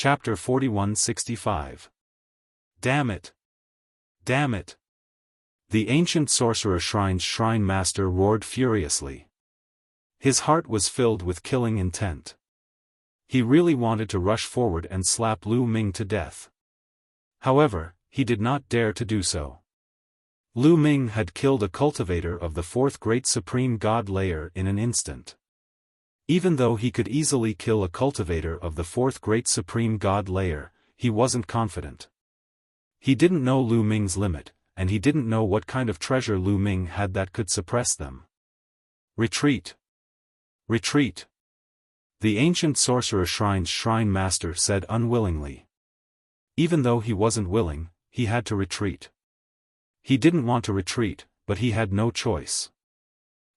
Chapter 4165. Damn it! Damn it! The ancient sorcerer shrine's shrine master roared furiously. His heart was filled with killing intent. He really wanted to rush forward and slap Lu Ming to death. However, he did not dare to do so. Lu Ming had killed a cultivator of the fourth great supreme god layer in an instant. Even though he could easily kill a cultivator of the fourth great supreme god layer, he wasn't confident. He didn't know Lu Ming's limit, and he didn't know what kind of treasure Lu Ming had that could suppress them. Retreat! Retreat! The ancient sorcerer shrine's shrine master said unwillingly. Even though he wasn't willing, he had to retreat. He didn't want to retreat, but he had no choice.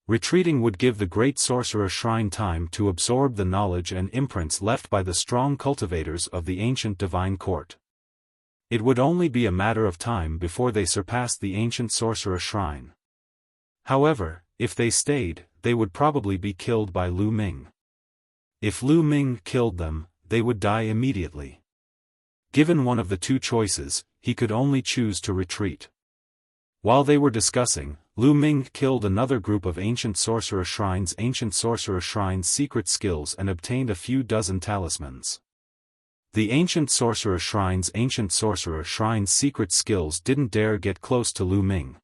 Retreating would give the great sorcerer shrine time to absorb the knowledge and imprints left by the strong cultivators of the ancient divine court. It would only be a matter of time before they surpassed the ancient sorcerer shrine. However, if they stayed, they would probably be killed by Lu Ming. If Lu Ming killed them, they would die immediately. Given one of the two choices, he could only choose to retreat. While they were discussing, Lu Ming killed another group of ancient sorcerer shrine's secret skills and obtained a few dozen talismans. The ancient sorcerer shrine's secret skills didn't dare get close to Lu Ming.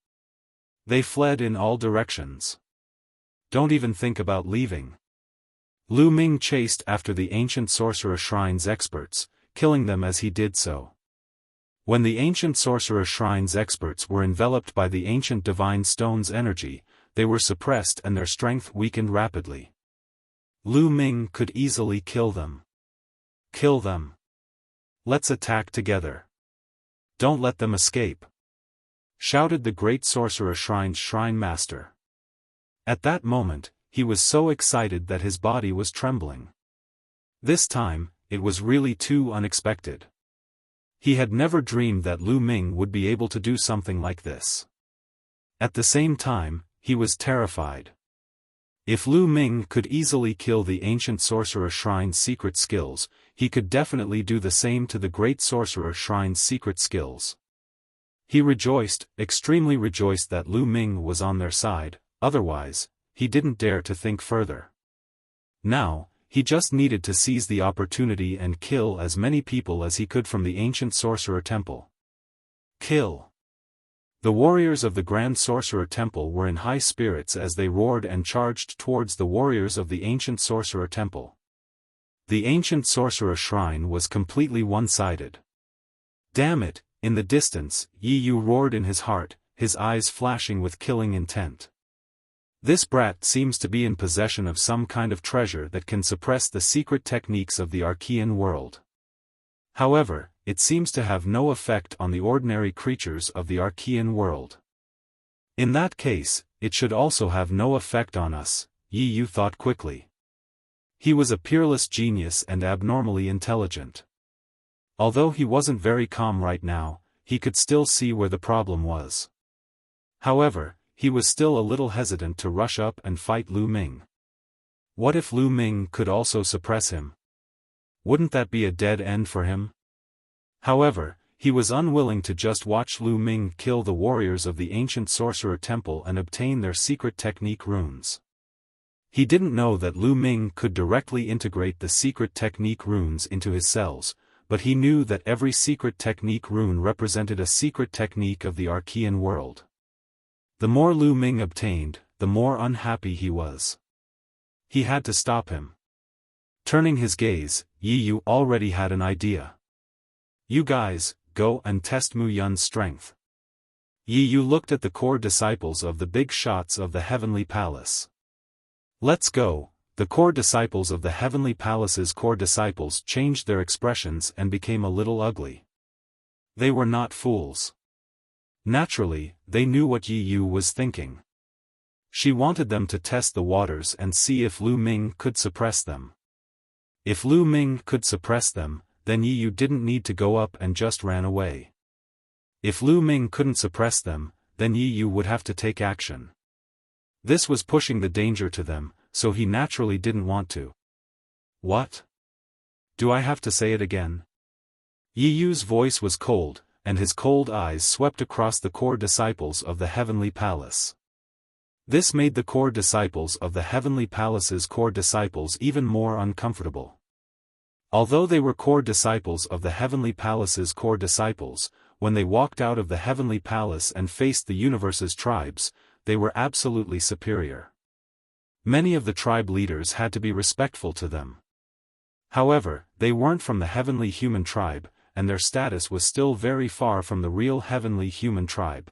They fled in all directions. Don't even think about leaving. Lu Ming chased after the ancient sorcerer shrine's experts, killing them as he did so. When the ancient sorcerer shrine's experts were enveloped by the ancient divine stone's energy, they were suppressed and their strength weakened rapidly. Lu Ming could easily kill them. Kill them. Let's attack together. Don't let them escape, shouted the great sorcerer shrine's shrine master. At that moment, he was so excited that his body was trembling. This time, it was really too unexpected. He had never dreamed that Lu Ming would be able to do something like this. At the same time, he was terrified. If Lu Ming could easily kill the ancient sorcerer shrine's secret skills, he could definitely do the same to the great sorcerer shrine's secret skills. He rejoiced, extremely rejoiced that Lu Ming was on their side, otherwise, he didn't dare to think further. Now, he just needed to seize the opportunity and kill as many people as he could from the ancient sorcerer temple. Kill! The warriors of the Grand Sorcerer Temple were in high spirits as they roared and charged towards the warriors of the ancient Sorcerer Temple. The ancient Sorcerer Shrine was completely one-sided. Damn it! In the distance, Yi Yu roared in his heart, his eyes flashing with killing intent. This brat seems to be in possession of some kind of treasure that can suppress the secret techniques of the Archean world. However, it seems to have no effect on the ordinary creatures of the Archean world. In that case, it should also have no effect on us, Yi Yu thought quickly. He was a peerless genius and abnormally intelligent. Although he wasn't very calm right now, he could still see where the problem was. However, he was still a little hesitant to rush up and fight Lu Ming. What if Lu Ming could also suppress him? Wouldn't that be a dead end for him? However, he was unwilling to just watch Lu Ming kill the warriors of the ancient sorcerer temple and obtain their secret technique runes. He didn't know that Lu Ming could directly integrate the secret technique runes into his cells, but he knew that every secret technique rune represented a secret technique of the Archean world. The more Lu Ming obtained, the more unhappy he was. He had to stop him. Turning his gaze, Yi Yu already had an idea. You guys, go and test Mu Yun's strength. Yi Yu looked at the core disciples of the big shots of the Heavenly Palace. Let's go. The core disciples of the Heavenly Palace's core disciples changed their expressions and became a little ugly. They were not fools. Naturally, they knew what Yi Yu was thinking. She wanted them to test the waters and see if Lu Ming could suppress them. If Lu Ming could suppress them, then Yi Yu didn't need to go up and just ran away. If Lu Ming couldn't suppress them, then Yi Yu would have to take action. This was pushing the danger to them, so he naturally didn't want to. What? Do I have to say it again? Yi Yu's voice was cold, and his cold eyes swept across the core disciples of the Heavenly Palace. This made the core disciples of the Heavenly Palace's core disciples even more uncomfortable. Although they were core disciples of the Heavenly Palace's core disciples, when they walked out of the Heavenly Palace and faced the universe's tribes, they were absolutely superior. Many of the tribe leaders had to be respectful to them. However, they weren't from the Heavenly Human Tribe, and their status was still very far from the real Heavenly Human Tribe.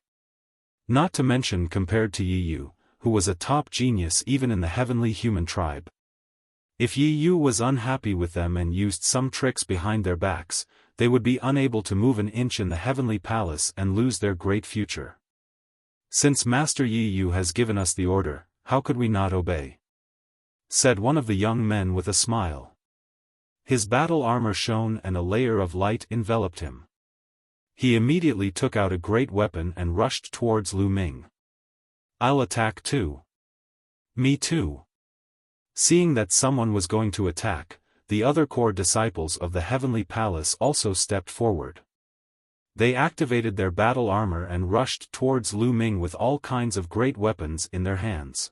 Not to mention compared to Yi Yu, who was a top genius even in the Heavenly Human Tribe. If Yi Yu was unhappy with them and used some tricks behind their backs, they would be unable to move an inch in the Heavenly Palace and lose their great future. Since Master Yi Yu has given us the order, how could we not obey? Said one of the young men with a smile. His battle armor shone and a layer of light enveloped him. He immediately took out a great weapon and rushed towards Lu Ming. I'll attack too. Me too. Seeing that someone was going to attack, the other core disciples of the Heavenly Palace also stepped forward. They activated their battle armor and rushed towards Lu Ming with all kinds of great weapons in their hands.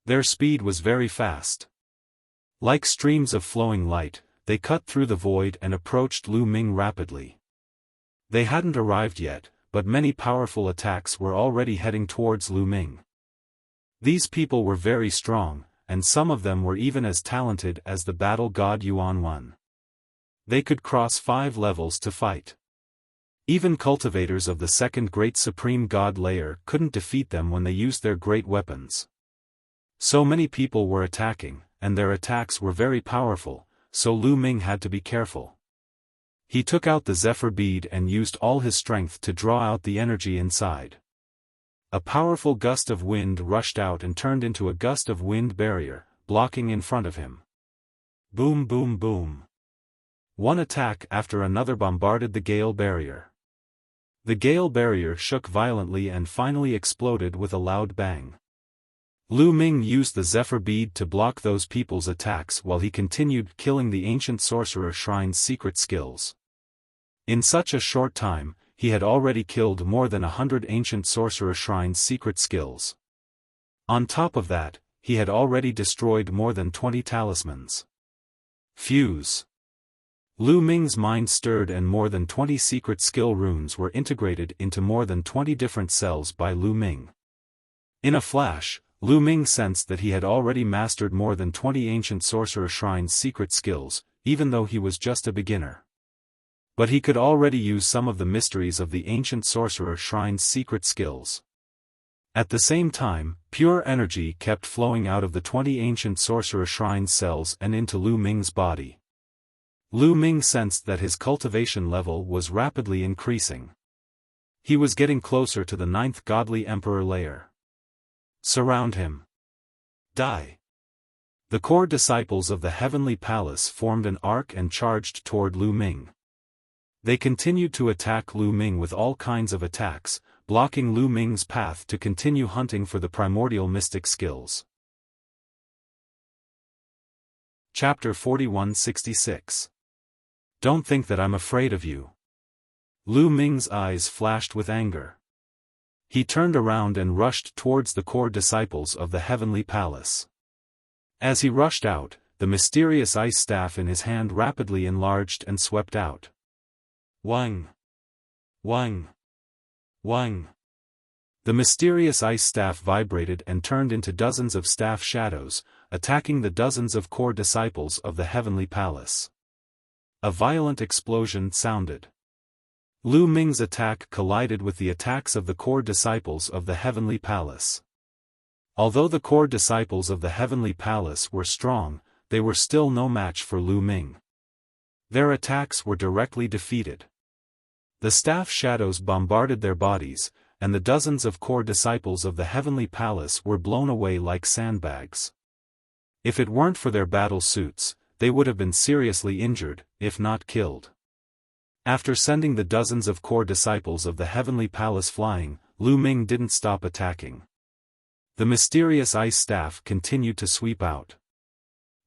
Their speed was very fast. Like streams of flowing light, they cut through the void and approached Lu Ming rapidly. They hadn't arrived yet, but many powerful attacks were already heading towards Lu Ming. These people were very strong, and some of them were even as talented as the battle god Yuan Wan. They could cross 5 levels to fight. Even cultivators of the second great supreme god layer couldn't defeat them when they used their great weapons. So many people were attacking, and their attacks were very powerful, so Lu Ming had to be careful. He took out the Zephyr bead and used all his strength to draw out the energy inside. A powerful gust of wind rushed out and turned into a gust of wind barrier, blocking in front of him. Boom boom boom. One attack after another bombarded the gale barrier. The gale barrier shook violently and finally exploded with a loud bang. Lu Ming used the Zephyr bead to block those people's attacks while he continued killing the ancient sorcerer shrine's secret skills. In such a short time, he had already killed more than 100 ancient sorcerer shrine's secret skills. On top of that, he had already destroyed more than 20 talismans. Fuse. Lu Ming's mind stirred and more than 20 secret skill runes were integrated into more than 20 different cells by Lu Ming. In a flash, Lu Ming sensed that he had already mastered more than 20 ancient sorcerer shrine's secret skills, even though he was just a beginner. But he could already use some of the mysteries of the ancient sorcerer shrine's secret skills. At the same time, pure energy kept flowing out of the 20 ancient sorcerer shrine cells and into Lu Ming's body. Lu Ming sensed that his cultivation level was rapidly increasing. He was getting closer to the 9th godly emperor layer. Surround him. Die. The core disciples of the Heavenly Palace formed an arc and charged toward Lu Ming. They continued to attack Lu Ming with all kinds of attacks, blocking Lu Ming's path to continue hunting for the primordial mystic skills. Chapter 4166. Don't think that I'm afraid of you. Lu Ming's eyes flashed with anger. He turned around and rushed towards the core disciples of the Heavenly Palace. As he rushed out, the mysterious ice staff in his hand rapidly enlarged and swept out. Wang! Wang! Wang! The mysterious ice staff vibrated and turned into dozens of staff shadows, attacking the dozens of core disciples of the Heavenly Palace. A violent explosion sounded. Lu Ming's attack collided with the attacks of the core disciples of the Heavenly Palace. Although the core disciples of the Heavenly Palace were strong, they were still no match for Lu Ming. Their attacks were directly defeated. The staff shadows bombarded their bodies, and the dozens of core disciples of the Heavenly Palace were blown away like sandbags. If it weren't for their battle suits, they would have been seriously injured, if not killed. After sending the dozens of core disciples of the Heavenly Palace flying, Lu Ming didn't stop attacking. The mysterious ice staff continued to sweep out.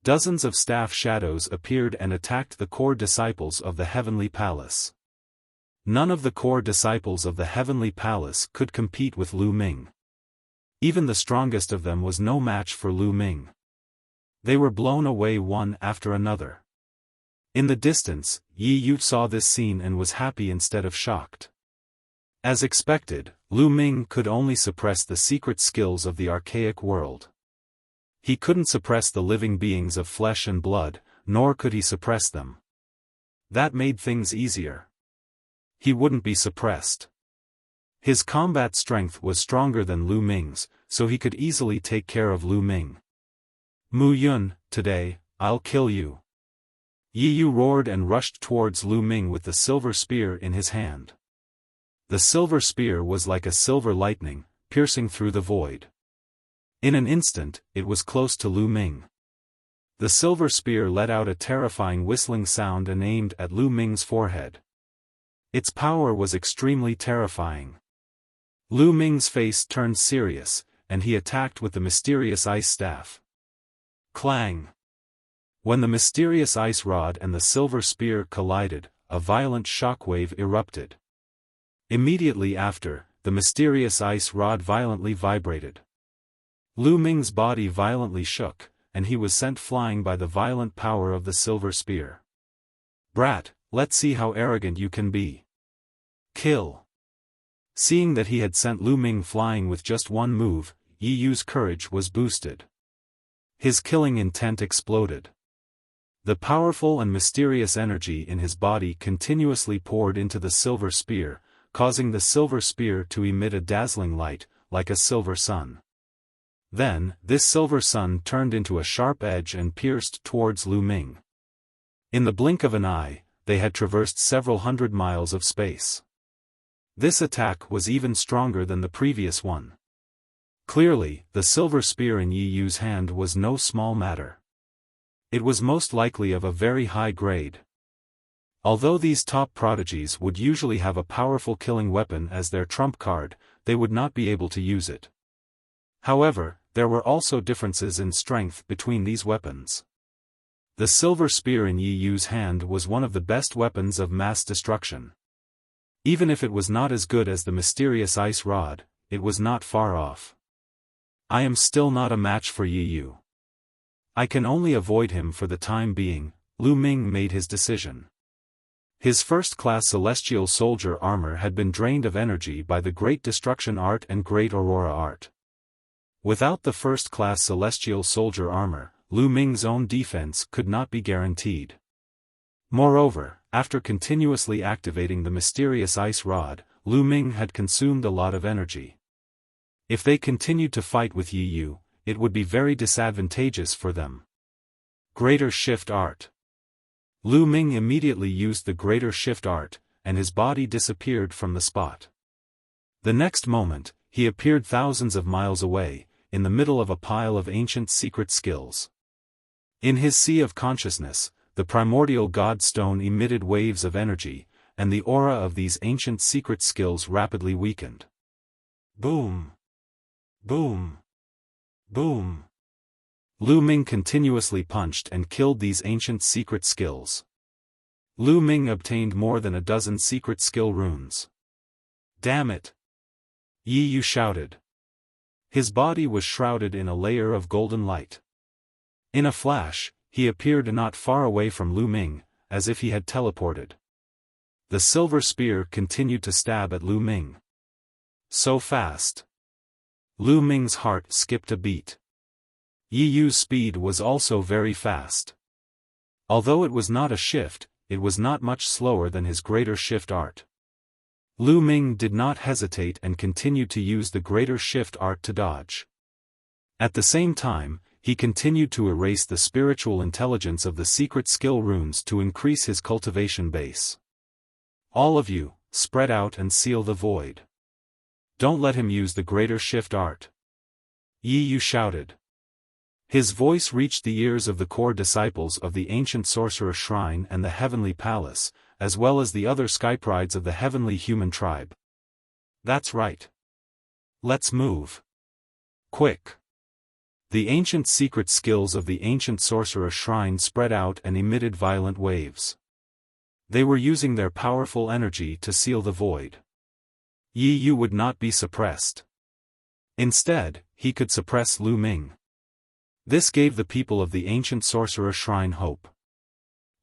Dozens of staff shadows appeared and attacked the core disciples of the Heavenly Palace. None of the core disciples of the Heavenly Palace could compete with Lu Ming. Even the strongest of them was no match for Lu Ming. They were blown away one after another. In the distance, Yi Yu saw this scene and was happy instead of shocked. As expected, Lu Ming could only suppress the secret skills of the archaic world. He couldn't suppress the living beings of flesh and blood, nor could he suppress them. That made things easier. He wouldn't be suppressed. His combat strength was stronger than Lu Ming's, so he could easily take care of Lu Ming. Mu Yun, today, I'll kill you. Yi Yu roared and rushed towards Lu Ming with the silver spear in his hand. The silver spear was like a silver lightning, piercing through the void. In an instant, it was close to Lu Ming. The silver spear let out a terrifying whistling sound and aimed at Lu Ming's forehead. Its power was extremely terrifying. Lu Ming's face turned serious, and he attacked with the mysterious ice staff. Clang! When the mysterious ice rod and the silver spear collided, a violent shockwave erupted. Immediately after, the mysterious ice rod violently vibrated. Lu Ming's body violently shook, and he was sent flying by the violent power of the silver spear. Brat, let's see how arrogant you can be. Kill! Seeing that he had sent Lu Ming flying with just one move, Yi Yu's courage was boosted. His killing intent exploded. The powerful and mysterious energy in his body continuously poured into the silver spear, causing the silver spear to emit a dazzling light, like a silver sun. Then, this silver sun turned into a sharp edge and pierced towards Lu Ming. In the blink of an eye, they had traversed several hundred miles of space. This attack was even stronger than the previous one. Clearly, the silver spear in Yi Yu's hand was no small matter. It was most likely of a very high grade. Although these top prodigies would usually have a powerful killing weapon as their trump card, they would not be able to use it. However, there were also differences in strength between these weapons. The silver spear in Yi Yu's hand was one of the best weapons of mass destruction. Even if it was not as good as the mysterious ice rod, it was not far off. I am still not a match for Yi Yu. I can only avoid him for the time being. Lu Ming made his decision. His first-class celestial soldier armor had been drained of energy by the Great Destruction Art and Great Aurora Art. Without the first-class celestial soldier armor, Lu Ming's own defense could not be guaranteed. Moreover, after continuously activating the mysterious ice rod, Lu Ming had consumed a lot of energy. If they continued to fight with Yi Yu, it would be very disadvantageous for them. Greater Shift Art. Lu Ming immediately used the Greater Shift Art, and his body disappeared from the spot. The next moment, he appeared thousands of miles away, in the middle of a pile of ancient secret skills. In his sea of consciousness, the primordial God Stone emitted waves of energy, and the aura of these ancient secret skills rapidly weakened. Boom! Boom! Boom! Lu Ming continuously punched and killed these ancient secret skills. Lu Ming obtained more than a dozen secret skill runes. Damn it! Yi Yu shouted. His body was shrouded in a layer of golden light. In a flash, he appeared not far away from Lu Ming, as if he had teleported. The silver spear continued to stab at Lu Ming. So fast. Lu Ming's heart skipped a beat. Yi Yu's speed was also very fast. Although it was not a shift, it was not much slower than his Greater Shift Art. Lu Ming did not hesitate and continued to use the Greater Shift Art to dodge. At the same time, he continued to erase the spiritual intelligence of the secret skill runes to increase his cultivation base. All of you, spread out and seal the void. Don't let him use the Greater Shift Art. Yi Yu shouted. His voice reached the ears of the core disciples of the ancient sorcerer shrine and the heavenly palace, as well as the other skyprides of the heavenly human tribe. That's right. Let's move. Quick. The ancient secret skills of the ancient sorcerer shrine spread out and emitted violent waves. They were using their powerful energy to seal the void. Yi Yu would not be suppressed. Instead, he could suppress Lu Ming. This gave the people of the ancient sorcerer shrine hope.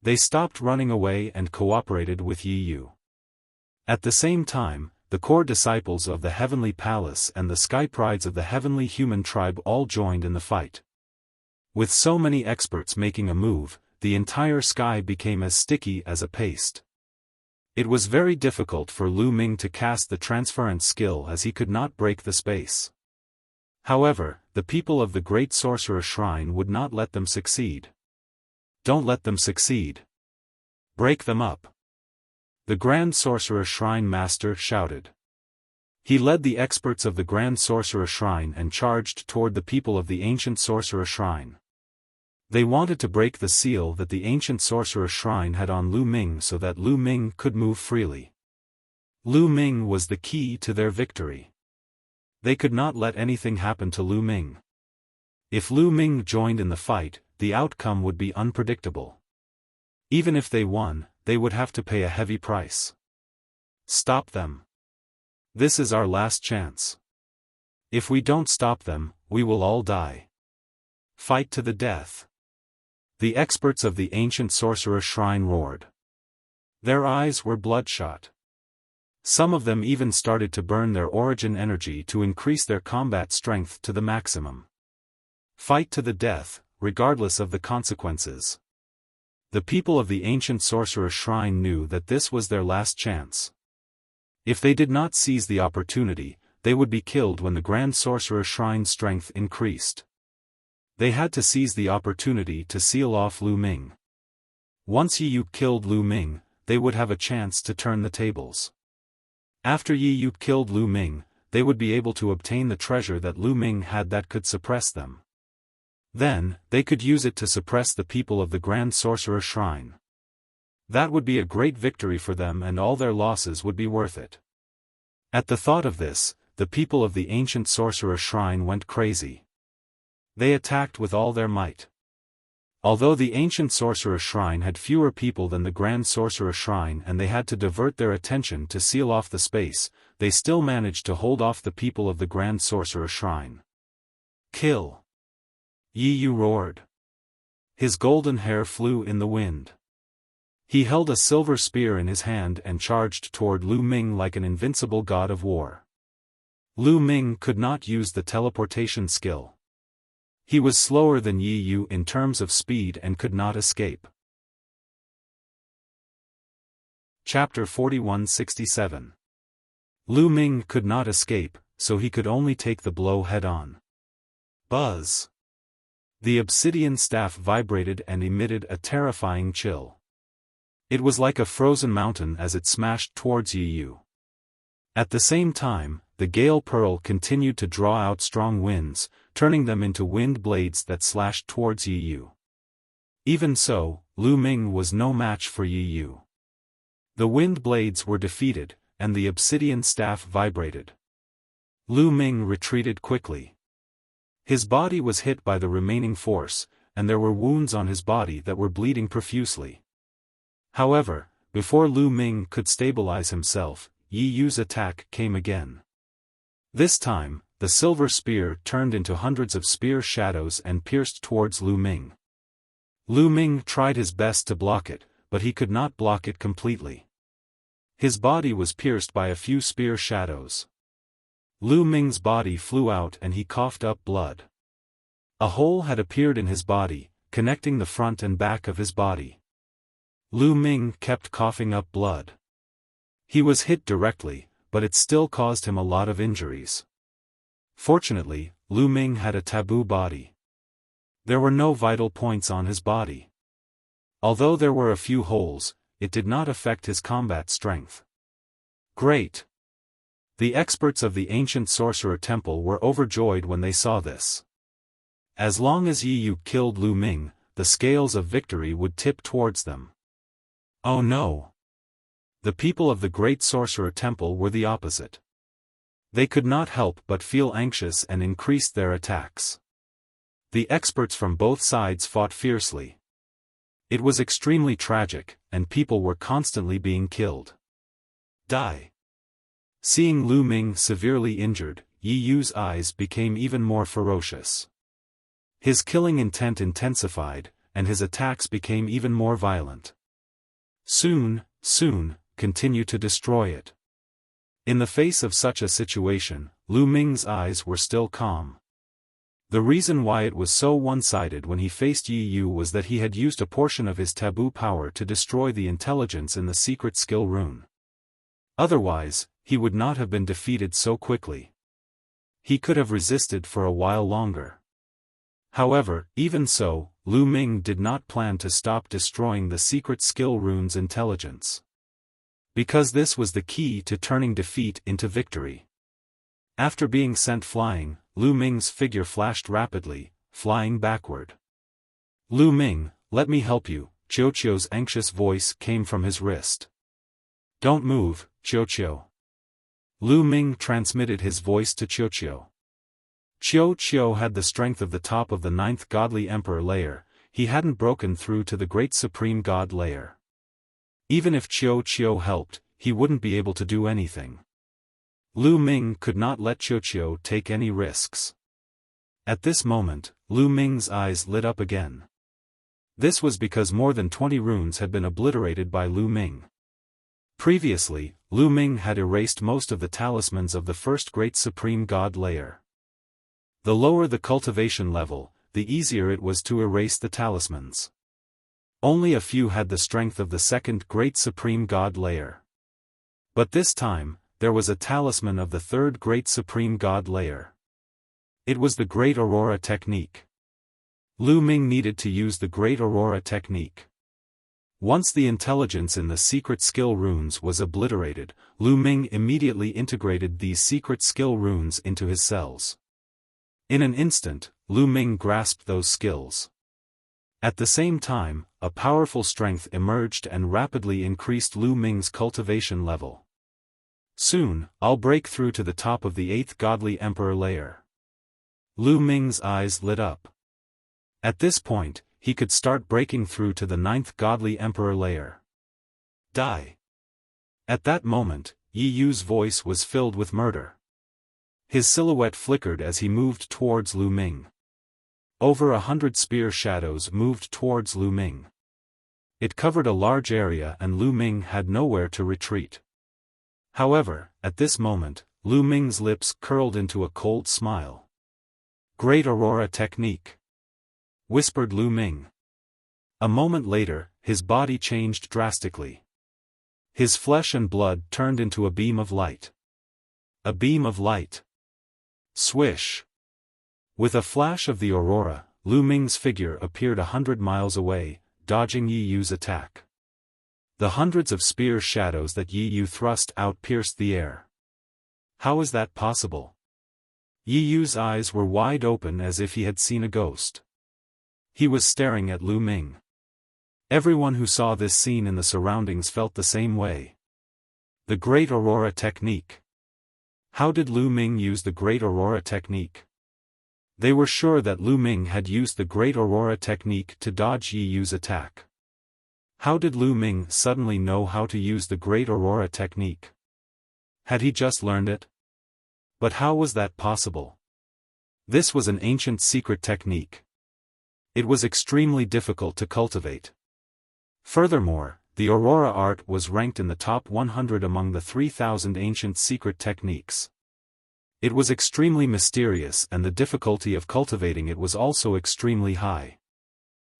They stopped running away and cooperated with Yi Yu. At the same time, the core disciples of the Heavenly Palace and the Sky Prides of the Heavenly Human Tribe all joined in the fight. With so many experts making a move, the entire sky became as sticky as a paste. It was very difficult for Lu Ming to cast the transference skill as he could not break the space. However, the people of the Great Sorcerer Shrine would not let them succeed. Don't let them succeed. Break them up. The Grand Sorcerer Shrine Master shouted. He led the experts of the Grand Sorcerer Shrine and charged toward the people of the Ancient Sorcerer Shrine. They wanted to break the seal that the Ancient Sorcerer Shrine had on Lu Ming so that Lu Ming could move freely. Lu Ming was the key to their victory. They could not let anything happen to Lu Ming. If Lu Ming joined in the fight, the outcome would be unpredictable. Even if they won, they would have to pay a heavy price. Stop them. This is our last chance. If we don't stop them, we will all die. Fight to the death. The experts of the Ancient Sorcerer Shrine roared. Their eyes were bloodshot. Some of them even started to burn their origin energy to increase their combat strength to the maximum. Fight to the death, regardless of the consequences. The people of the Ancient Sorcerer Shrine knew that this was their last chance. If they did not seize the opportunity, they would be killed when the Grand Sorcerer Shrine's strength increased. They had to seize the opportunity to seal off Lu Ming. Once Yi Yu killed Lu Ming, they would have a chance to turn the tables. After Yi Yu killed Lu Ming, they would be able to obtain the treasure that Lu Ming had that could suppress them. Then, they could use it to suppress the people of the Grand Sorcerer Shrine. That would be a great victory for them and all their losses would be worth it. At the thought of this, the people of the Ancient Sorcerer Shrine went crazy. They attacked with all their might. Although the Ancient Sorcerer Shrine had fewer people than the Grand Sorcerer Shrine and they had to divert their attention to seal off the space, they still managed to hold off the people of the Grand Sorcerer Shrine. Kill! Yi Yu roared. His golden hair flew in the wind. He held a silver spear in his hand and charged toward Lu Ming like an invincible god of war. Lu Ming could not use the teleportation skill. He was slower than Yi Yu in terms of speed and could not escape. Chapter 4167. Lu Ming could not escape, so he could only take the blow head-on. Buzz! The obsidian staff vibrated and emitted a terrifying chill. It was like a frozen mountain as it smashed towards Yi Yu. At the same time, the Gale Pearl continued to draw out strong winds, turning them into wind blades that slashed towards Yi Yu. Even so, Lu Ming was no match for Yi Yu. The wind blades were defeated, and the obsidian staff vibrated. Lu Ming retreated quickly. His body was hit by the remaining force, and there were wounds on his body that were bleeding profusely. However, before Lu Ming could stabilize himself, Yi Yu's attack came again. This time, the silver spear turned into hundreds of spear shadows and pierced towards Lu Ming. Lu Ming tried his best to block it, but he could not block it completely. His body was pierced by a few spear shadows. Lu Ming's body flew out and he coughed up blood. A hole had appeared in his body, connecting the front and back of his body. Lu Ming kept coughing up blood. He was hit directly, but it still caused him a lot of injuries. Fortunately, Lu Ming had a taboo body. There were no vital points on his body. Although there were a few holes, it did not affect his combat strength. Great! The experts of the Ancient Sorcerer Temple were overjoyed when they saw this. As long as Yi Yu killed Lu Ming, the scales of victory would tip towards them. Oh no! The people of the Great Sorcerer Temple were the opposite. They could not help but feel anxious and increased their attacks. The experts from both sides fought fiercely. It was extremely tragic, and people were constantly being killed. Die. Seeing Lu Ming severely injured, Yi Yu's eyes became even more ferocious. His killing intent intensified, and his attacks became even more violent. Soon, continue to destroy it. In the face of such a situation, Lu Ming's eyes were still calm. The reason why it was so one-sided when he faced Yi Yu was that he had used a portion of his taboo power to destroy the intelligence in the secret skill rune. Otherwise, he would not have been defeated so quickly. He could have resisted for a while longer. However, even so, Lu Ming did not plan to stop destroying the secret skill rune's intelligence. Because this was the key to turning defeat into victory. After being sent flying, Lu Ming's figure flashed rapidly, flying backward. Lu Ming, let me help you, Qiuqiu's anxious voice came from his wrist. Don't move, Qiuqiu. Lu Ming transmitted his voice to Qiuqiu. Qiuqiu had the strength of the top of the 9th godly emperor layer, he hadn't broken through to the great supreme god layer. Even if Qiuqiu helped, he wouldn't be able to do anything. Lu Ming could not let Qiuqiu take any risks. At this moment, Lu Ming's eyes lit up again. This was because more than 20 runes had been obliterated by Lu Ming. Previously, Lu Ming had erased most of the talismans of the first great supreme god layer. The lower the cultivation level, the easier it was to erase the talismans. Only a few had the strength of the second great supreme god layer. But this time, there was a talisman of the third great supreme god layer. It was the Great Aurora technique. Lu Ming needed to use the Great Aurora technique. Once the intelligence in the secret skill runes was obliterated, Lu Ming immediately integrated these secret skill runes into his cells. In an instant, Lu Ming grasped those skills. At the same time, a powerful strength emerged and rapidly increased Lu Ming's cultivation level. Soon, I'll break through to the top of the 8th godly emperor layer. Lu Ming's eyes lit up. At this point, he could start breaking through to the 9th godly emperor layer. Die. At that moment, Yi Yu's voice was filled with murder. His silhouette flickered as he moved towards Lu Ming. Over 100 spear shadows moved towards Lu Ming. It covered a large area and Lu Ming had nowhere to retreat. However, at this moment, Lu Ming's lips curled into a cold smile. Great Aurora technique, whispered Lu Ming. A moment later, his body changed drastically. His flesh and blood turned into a beam of light. A beam of light. Swish. With a flash of the aurora, Lu Ming's figure appeared 100 miles away, dodging Yi Yu's attack. The hundreds of spear shadows that Yi Yu thrust out pierced the air. How is that possible? Yi Yu's eyes were wide open as if he had seen a ghost. He was staring at Lu Ming. Everyone who saw this scene in the surroundings felt the same way. The Great Aurora technique. How did Lu Ming use the Great Aurora technique? They were sure that Lu Ming had used the Great Aurora technique to dodge Yi Yu's attack. How did Lu Ming suddenly know how to use the Great Aurora technique? Had he just learned it? But how was that possible? This was an ancient secret technique. It was extremely difficult to cultivate. Furthermore, the Aurora art was ranked in the top 100 among the 3,000 ancient secret techniques. It was extremely mysterious and the difficulty of cultivating it was also extremely high.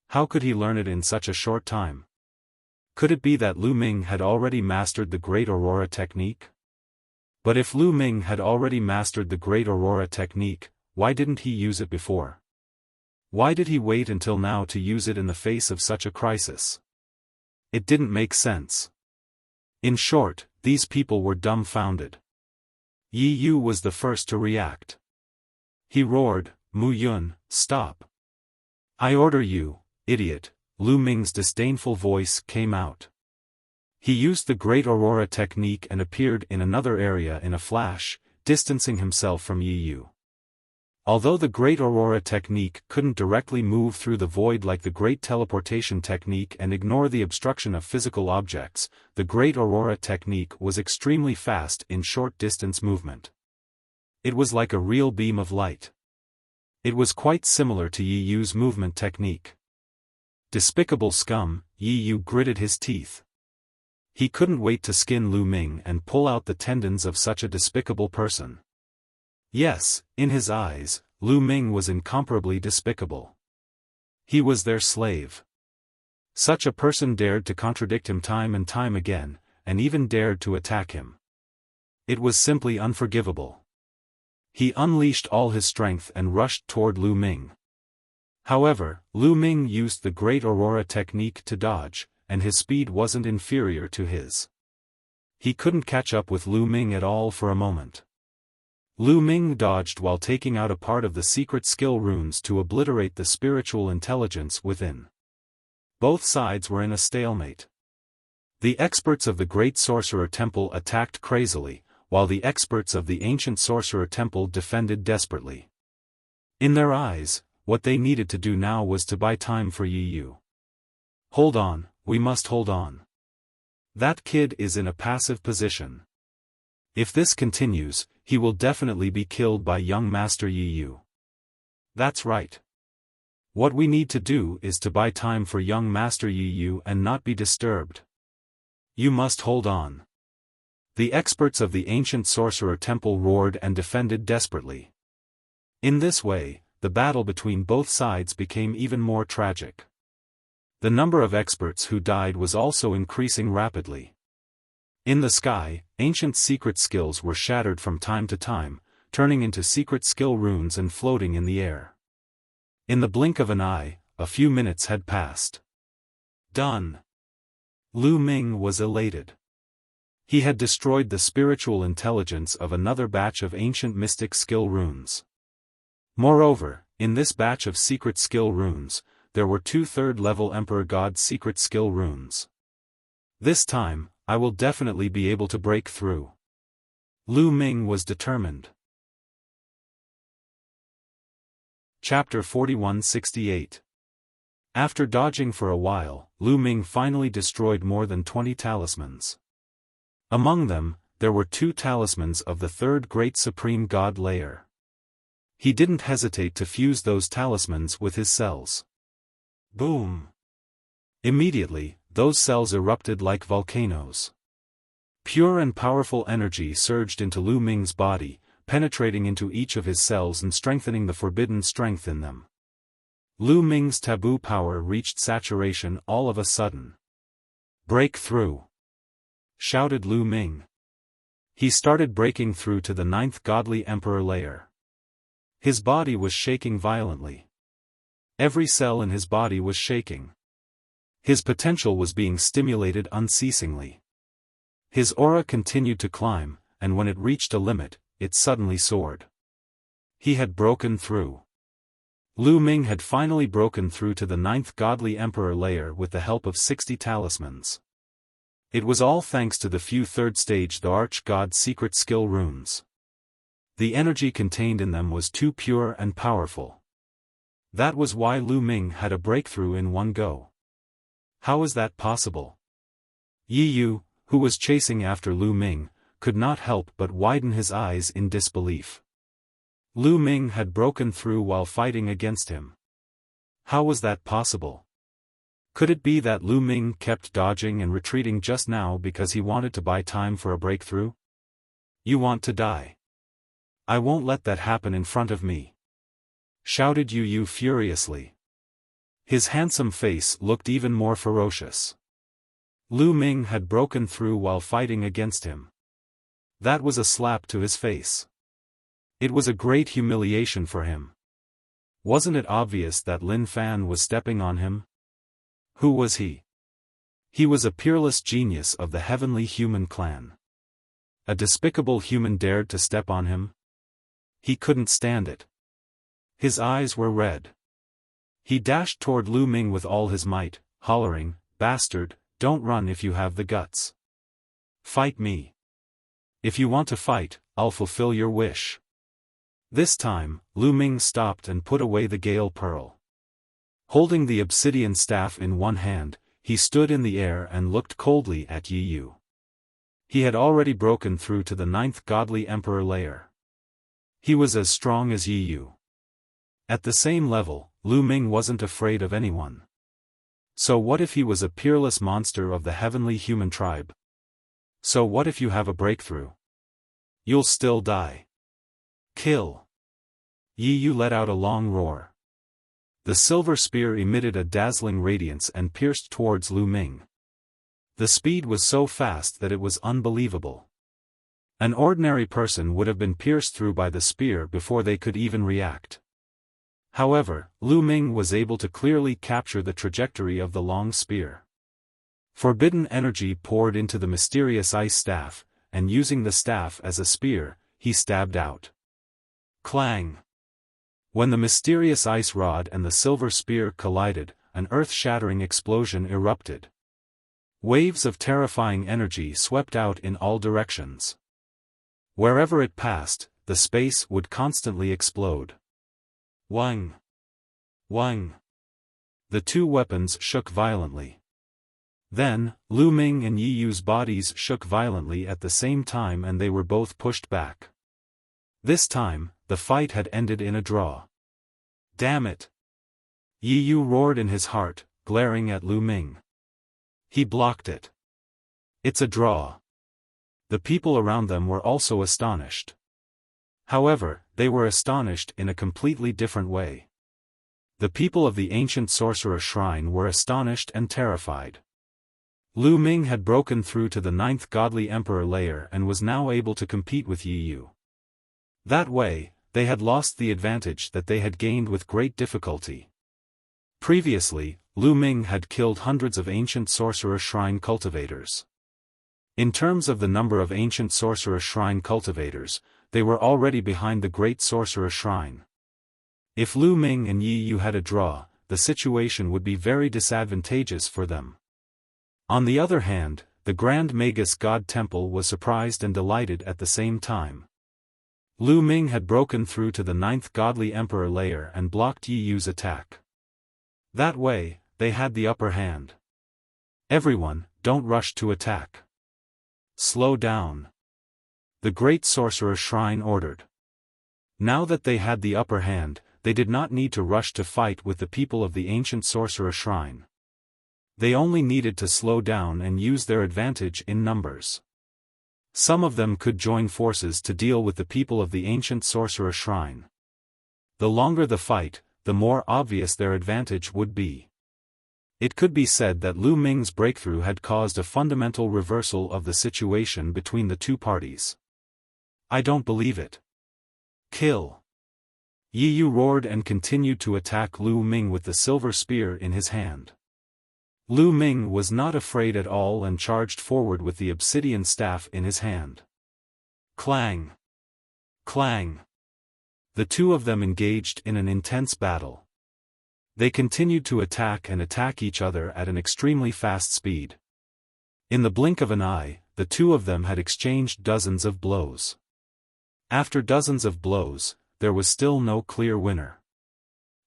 How could he learn it in such a short time? Could it be that Lu Ming had already mastered the Great Aurora technique? But if Lu Ming had already mastered the Great Aurora technique, why didn't he use it before? Why did he wait until now to use it in the face of such a crisis? It didn't make sense. In short, these people were dumbfounded. Yi Yu was the first to react. He roared, "Mu Yun, stop. I order you, idiot." Lu Ming's disdainful voice came out. He used the Great Aurora technique and appeared in another area in a flash, distancing himself from Yi Yu. Although the Great Aurora technique couldn't directly move through the void like the Great Teleportation technique and ignore the obstruction of physical objects, the Great Aurora technique was extremely fast in short-distance movement. It was like a real beam of light. It was quite similar to Yi Yu's movement technique. Despicable scum, Yi Yu gritted his teeth. He couldn't wait to skin Lu Ming and pull out the tendons of such a despicable person. Yes, in his eyes, Lu Ming was incomparably despicable. He was their slave. Such a person dared to contradict him time and time again, and even dared to attack him. It was simply unforgivable. He unleashed all his strength and rushed toward Lu Ming. However, Lu Ming used the Great Aurora technique to dodge, and his speed wasn't inferior to his. He couldn't catch up with Lu Ming at all for a moment. Lu Ming dodged while taking out a part of the secret skill runes to obliterate the spiritual intelligence within. Both sides were in a stalemate. The experts of the Great Sorcerer Temple attacked crazily, while the experts of the Ancient Sorcerer Temple defended desperately. In their eyes, what they needed to do now was to buy time for Yi Yu. Hold on, we must hold on. That kid is in a passive position. If this continues, he will definitely be killed by young Master Yi Yu. That's right. What we need to do is to buy time for young Master Yi Yu and not be disturbed. You must hold on. The experts of the Ancient Sorcerer Temple roared and defended desperately. In this way, the battle between both sides became even more tragic. The number of experts who died was also increasing rapidly. In the sky, ancient secret skills were shattered from time to time, turning into secret skill runes and floating in the air. In the blink of an eye, a few minutes had passed. Done. Lu Ming was elated. He had destroyed the spiritual intelligence of another batch of ancient mystic skill runes. Moreover, in this batch of secret skill runes, there were 2 third-level Emperor God secret skill runes. This time, I will definitely be able to break through. Lu Ming was determined. Chapter 4168. After dodging for a while, Lu Ming finally destroyed more than 20 talismans. Among them, there were 2 talismans of the 3rd Great Supreme God layer. He didn't hesitate to fuse those talismans with his cells. Boom! Immediately, those cells erupted like volcanoes. Pure and powerful energy surged into Lu Ming's body, penetrating into each of his cells and strengthening the forbidden strength in them. Lu Ming's taboo power reached saturation all of a sudden. Break through! Shouted Lu Ming. He started breaking through to the 9th Godly Emperor layer. His body was shaking violently. Every cell in his body was shaking. His potential was being stimulated unceasingly. His aura continued to climb, and when it reached a limit, it suddenly soared. He had broken through. Lu Ming had finally broken through to the 9th Godly Emperor layer with the help of 60 talismans. It was all thanks to the few 3rd stage the Arch-God secret skill runes. The energy contained in them was too pure and powerful. That was why Lu Ming had a breakthrough in one go. How is that possible? Yi Yu, who was chasing after Lu Ming, could not help but widen his eyes in disbelief. Lu Ming had broken through while fighting against him. How was that possible? Could it be that Lu Ming kept dodging and retreating just now because he wanted to buy time for a breakthrough? You want to die. I won't let that happen in front of me. Shouted Yu Yu furiously. His handsome face looked even more ferocious. Lu Ming had broken through while fighting against him. That was a slap to his face. It was a great humiliation for him. Wasn't it obvious that Lin Fan was stepping on him? Who was he? He was a peerless genius of the heavenly human clan. A despicable human dared to step on him? He couldn't stand it. His eyes were red. He dashed toward Lu Ming with all his might, hollering, "Bastard, don't run if you have the guts. Fight me. If you want to fight, I'll fulfill your wish." This time, Lu Ming stopped and put away the Gale Pearl. Holding the obsidian staff in one hand, he stood in the air and looked coldly at Yi Yu. He had already broken through to the 9th godly emperor layer. He was as strong as Yi Yu. At the same level, Lu Ming wasn't afraid of anyone. So what if he was a peerless monster of the heavenly human tribe? So what if you have a breakthrough? You'll still die. Kill. Yi Yu let out a long roar. The silver spear emitted a dazzling radiance and pierced towards Lu Ming. The speed was so fast that it was unbelievable. An ordinary person would have been pierced through by the spear before they could even react. However, Lu Ming was able to clearly capture the trajectory of the long spear. Forbidden energy poured into the mysterious ice staff, and using the staff as a spear, he stabbed out. Clang! When the mysterious ice rod and the silver spear collided, an earth-shattering explosion erupted. Waves of terrifying energy swept out in all directions. Wherever it passed, the space would constantly explode. Wang! Wang! The two weapons shook violently. Then, Lu Ming and Yi Yu's bodies shook violently at the same time and they were both pushed back. This time, the fight had ended in a draw. Damn it! Yi Yu roared in his heart, glaring at Lu Ming. He blocked it. It's a draw. The people around them were also astonished. However, they were astonished in a completely different way. The people of the ancient sorcerer shrine were astonished and terrified. Lu Ming had broken through to the 9th godly emperor layer and was now able to compete with Yi Yu. That way, they had lost the advantage that they had gained with great difficulty. Previously, Lu Ming had killed hundreds of ancient sorcerer shrine cultivators. In terms of the number of ancient sorcerer shrine cultivators, they were already behind the great sorcerer shrine. If Lu Ming and Yi Yu had a draw, the situation would be very disadvantageous for them. On the other hand, the Grand Magus God Temple was surprised and delighted at the same time. Lu Ming had broken through to the 9th godly emperor layer and blocked Yi Yu's attack. That way, they had the upper hand. Everyone, don't rush to attack. Slow down. The great sorcerer shrine ordered. Now that they had the upper hand, they did not need to rush to fight with the people of the ancient sorcerer shrine. They only needed to slow down and use their advantage in numbers. Some of them could join forces to deal with the people of the ancient sorcerer shrine. The longer the fight, the more obvious their advantage would be. It could be said that Lu Ming's breakthrough had caused a fundamental reversal of the situation between the two parties. I don't believe it. Kill! Yi Yu roared and continued to attack Lu Ming with the silver spear in his hand. Lu Ming was not afraid at all and charged forward with the obsidian staff in his hand. Clang! Clang! The two of them engaged in an intense battle. They continued to attack and attack each other at an extremely fast speed. In the blink of an eye, the two of them had exchanged dozens of blows. After dozens of blows, there was still no clear winner.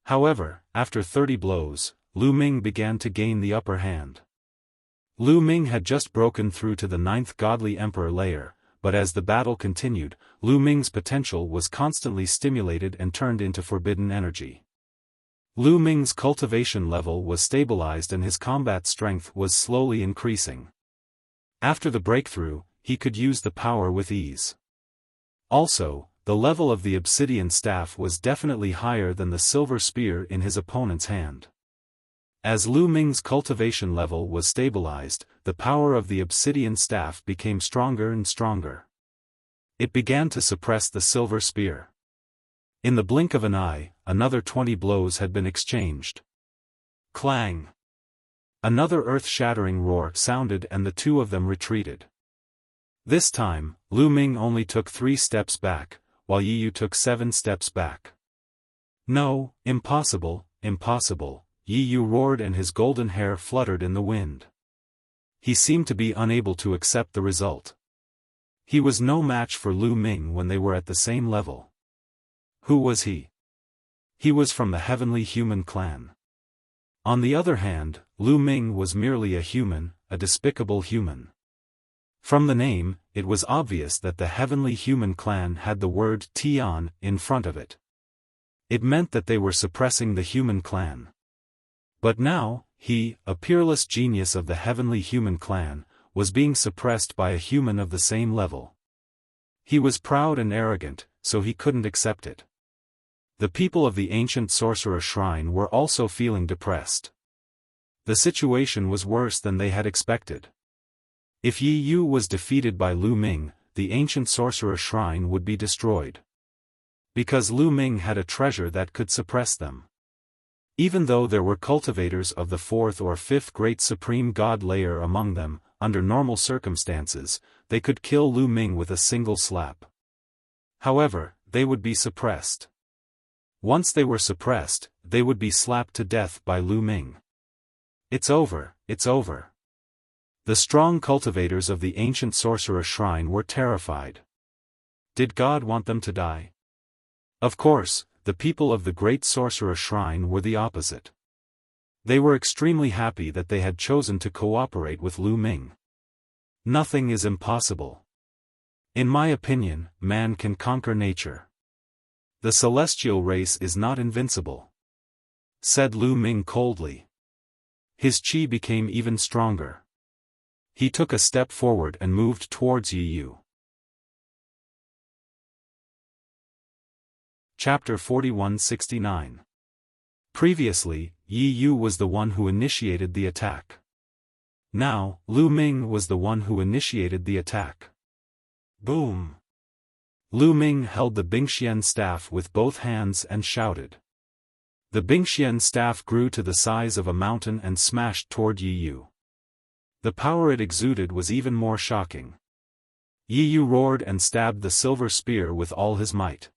However, after 30 blows, Lu Ming began to gain the upper hand. Lu Ming had just broken through to the 9th godly emperor layer, but as the battle continued, Lu Ming's potential was constantly stimulated and turned into forbidden energy. Lu Ming's cultivation level was stabilized and his combat strength was slowly increasing. After the breakthrough, he could use the power with ease. Also, the level of the obsidian staff was definitely higher than the silver spear in his opponent's hand. As Lu Ming's cultivation level was stabilized, the power of the obsidian staff became stronger and stronger. It began to suppress the silver spear. In the blink of an eye, another 20 blows had been exchanged. Clang! Another earth-shattering roar sounded and the two of them retreated. This time, Lu Ming only took 3 steps back, while Yi Yu took 7 steps back. No, impossible, impossible, Yi Yu roared and his golden hair fluttered in the wind. He seemed to be unable to accept the result. He was no match for Lu Ming when they were at the same level. Who was he? He was from the heavenly human clan. On the other hand, Lu Ming was merely a human, a despicable human. From the name, it was obvious that the heavenly human clan had the word Tian in front of it. It meant that they were suppressing the human clan. But now, he, a peerless genius of the heavenly human clan, was being suppressed by a human of the same level. He was proud and arrogant, so he couldn't accept it. The people of the ancient sorcerer shrine were also feeling depressed. The situation was worse than they had expected. If Yi Yu was defeated by Lu Ming, the ancient sorcerer shrine would be destroyed. Because Lu Ming had a treasure that could suppress them. Even though there were cultivators of the fourth or fifth great supreme god layer among them, under normal circumstances, they could kill Lu Ming with a single slap. However, they would be suppressed. Once they were suppressed, they would be slapped to death by Lu Ming. It's over, it's over. The strong cultivators of the ancient sorcerer shrine were terrified. Did God want them to die? Of course, the people of the great sorcerer shrine were the opposite. They were extremely happy that they had chosen to cooperate with Lu Ming. Nothing is impossible. In my opinion, man can conquer nature. The celestial race is not invincible, said Lu Ming coldly. His chi became even stronger. He took a step forward and moved towards Yi Yu. Chapter 4169. Previously, Yi Yu was the one who initiated the attack. Now, Lu Ming was the one who initiated the attack. Boom! Lu Ming held the Bingxian staff with both hands and shouted. The Bingxian staff grew to the size of a mountain and smashed toward Yi Yu. The power it exuded was even more shocking. Yi Yu roared and stabbed the silver spear with all his might.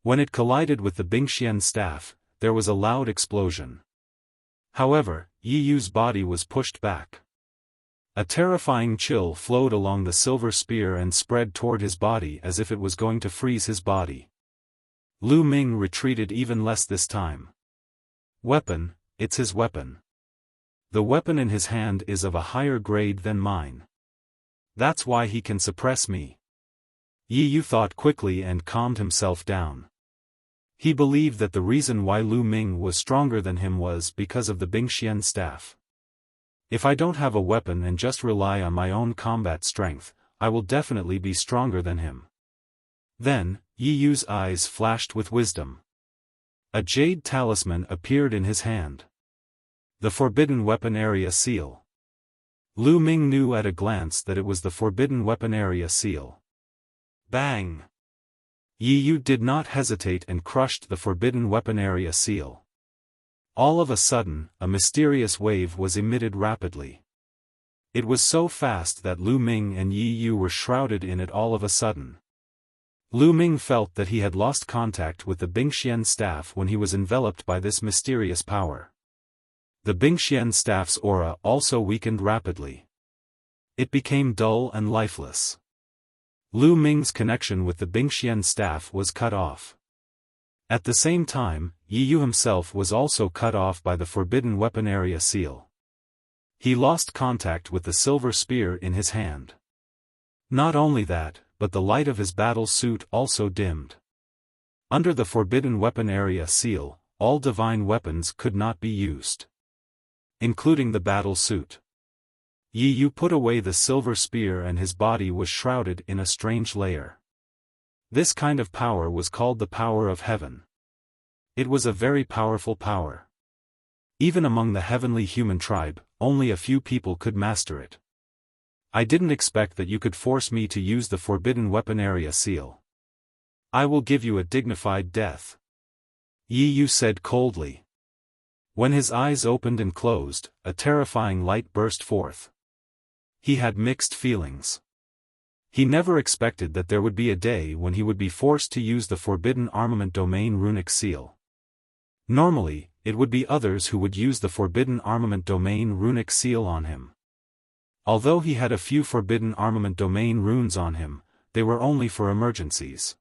When it collided with the Bingxian staff, there was a loud explosion. However, Yi Yu's body was pushed back. A terrifying chill flowed along the silver spear and spread toward his body as if it was going to freeze his body. Lu Ming retreated even less this time. Weapon, it's his weapon. The weapon in his hand is of a higher grade than mine. That's why he can suppress me. Yi Yu thought quickly and calmed himself down. He believed that the reason why Lu Ming was stronger than him was because of the Bingxian staff. If I don't have a weapon and just rely on my own combat strength, I will definitely be stronger than him. Then, Yi Yu's eyes flashed with wisdom. A jade talisman appeared in his hand. The Forbidden Weapon Area Seal. Lu Ming knew at a glance that it was the Forbidden Weapon Area Seal. Bang! Yi Yu did not hesitate and crushed the Forbidden Weapon Area Seal. All of a sudden, a mysterious wave was emitted rapidly. It was so fast that Lu Ming and Yi Yu were shrouded in it all of a sudden. Lu Ming felt that he had lost contact with the Bingxian staff when he was enveloped by this mysterious power. The Bingxian staff's aura also weakened rapidly. It became dull and lifeless. Lu Ming's connection with the Bingxian staff was cut off. At the same time, Yi Yu himself was also cut off by the Forbidden Weapon Area Seal. He lost contact with the silver spear in his hand. Not only that, but the light of his battle suit also dimmed. Under the Forbidden Weapon Area Seal, all divine weapons could not be used, including the battle suit. Yi Yu put away the silver spear and his body was shrouded in a strange layer. This kind of power was called the power of heaven. It was a very powerful power. Even among the heavenly human tribe, only a few people could master it. I didn't expect that you could force me to use the Forbidden Weapon Area Seal. I will give you a dignified death, Yi Yu said coldly. When his eyes opened and closed, a terrifying light burst forth. He had mixed feelings. He never expected that there would be a day when he would be forced to use the Forbidden Armament Domain Runic Seal. Normally, it would be others who would use the Forbidden Armament Domain Runic Seal on him. Although he had a few Forbidden Armament Domain runes on him, they were only for emergencies.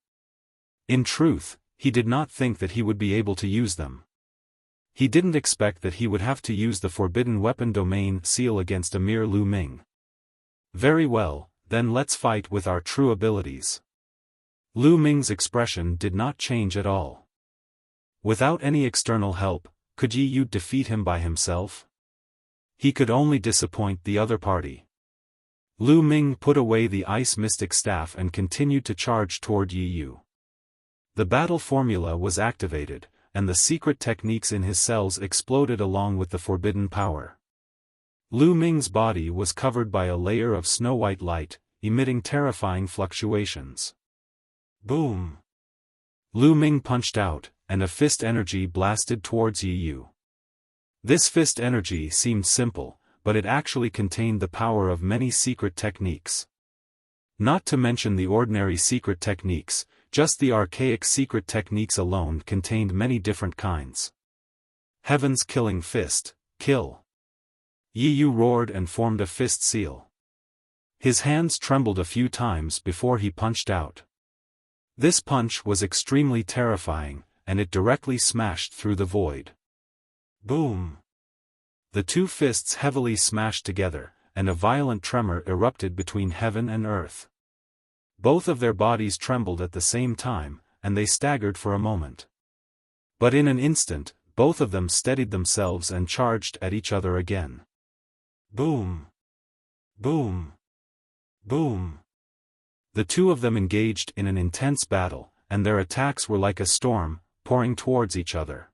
In truth, he did not think that he would be able to use them. He didn't expect that he would have to use the forbidden weapon domain seal against a mere Lu Ming. Very well, then let's fight with our true abilities. Lu Ming's expression did not change at all. Without any external help, could Yi Yu defeat him by himself? He could only disappoint the other party. Lu Ming put away the ice mystic staff and continued to charge toward Yi Yu. The battle formula was activated, and the secret techniques in his cells exploded along with the forbidden power. Lu Ming's body was covered by a layer of snow-white light, emitting terrifying fluctuations. Boom! Lu Ming punched out, and a fist energy blasted towards Yi Yu. This fist energy seemed simple, but it actually contained the power of many secret techniques. Not to mention the ordinary secret techniques, just the archaic secret techniques alone contained many different kinds. Heaven's killing fist, kill! Yi Yu roared and formed a fist seal. His hands trembled a few times before he punched out. This punch was extremely terrifying, and it directly smashed through the void. Boom! The two fists heavily smashed together, and a violent tremor erupted between heaven and earth. Both of their bodies trembled at the same time, and they staggered for a moment. But in an instant, both of them steadied themselves and charged at each other again. Boom! Boom! Boom! The two of them engaged in an intense battle, and their attacks were like a storm, pouring towards each other.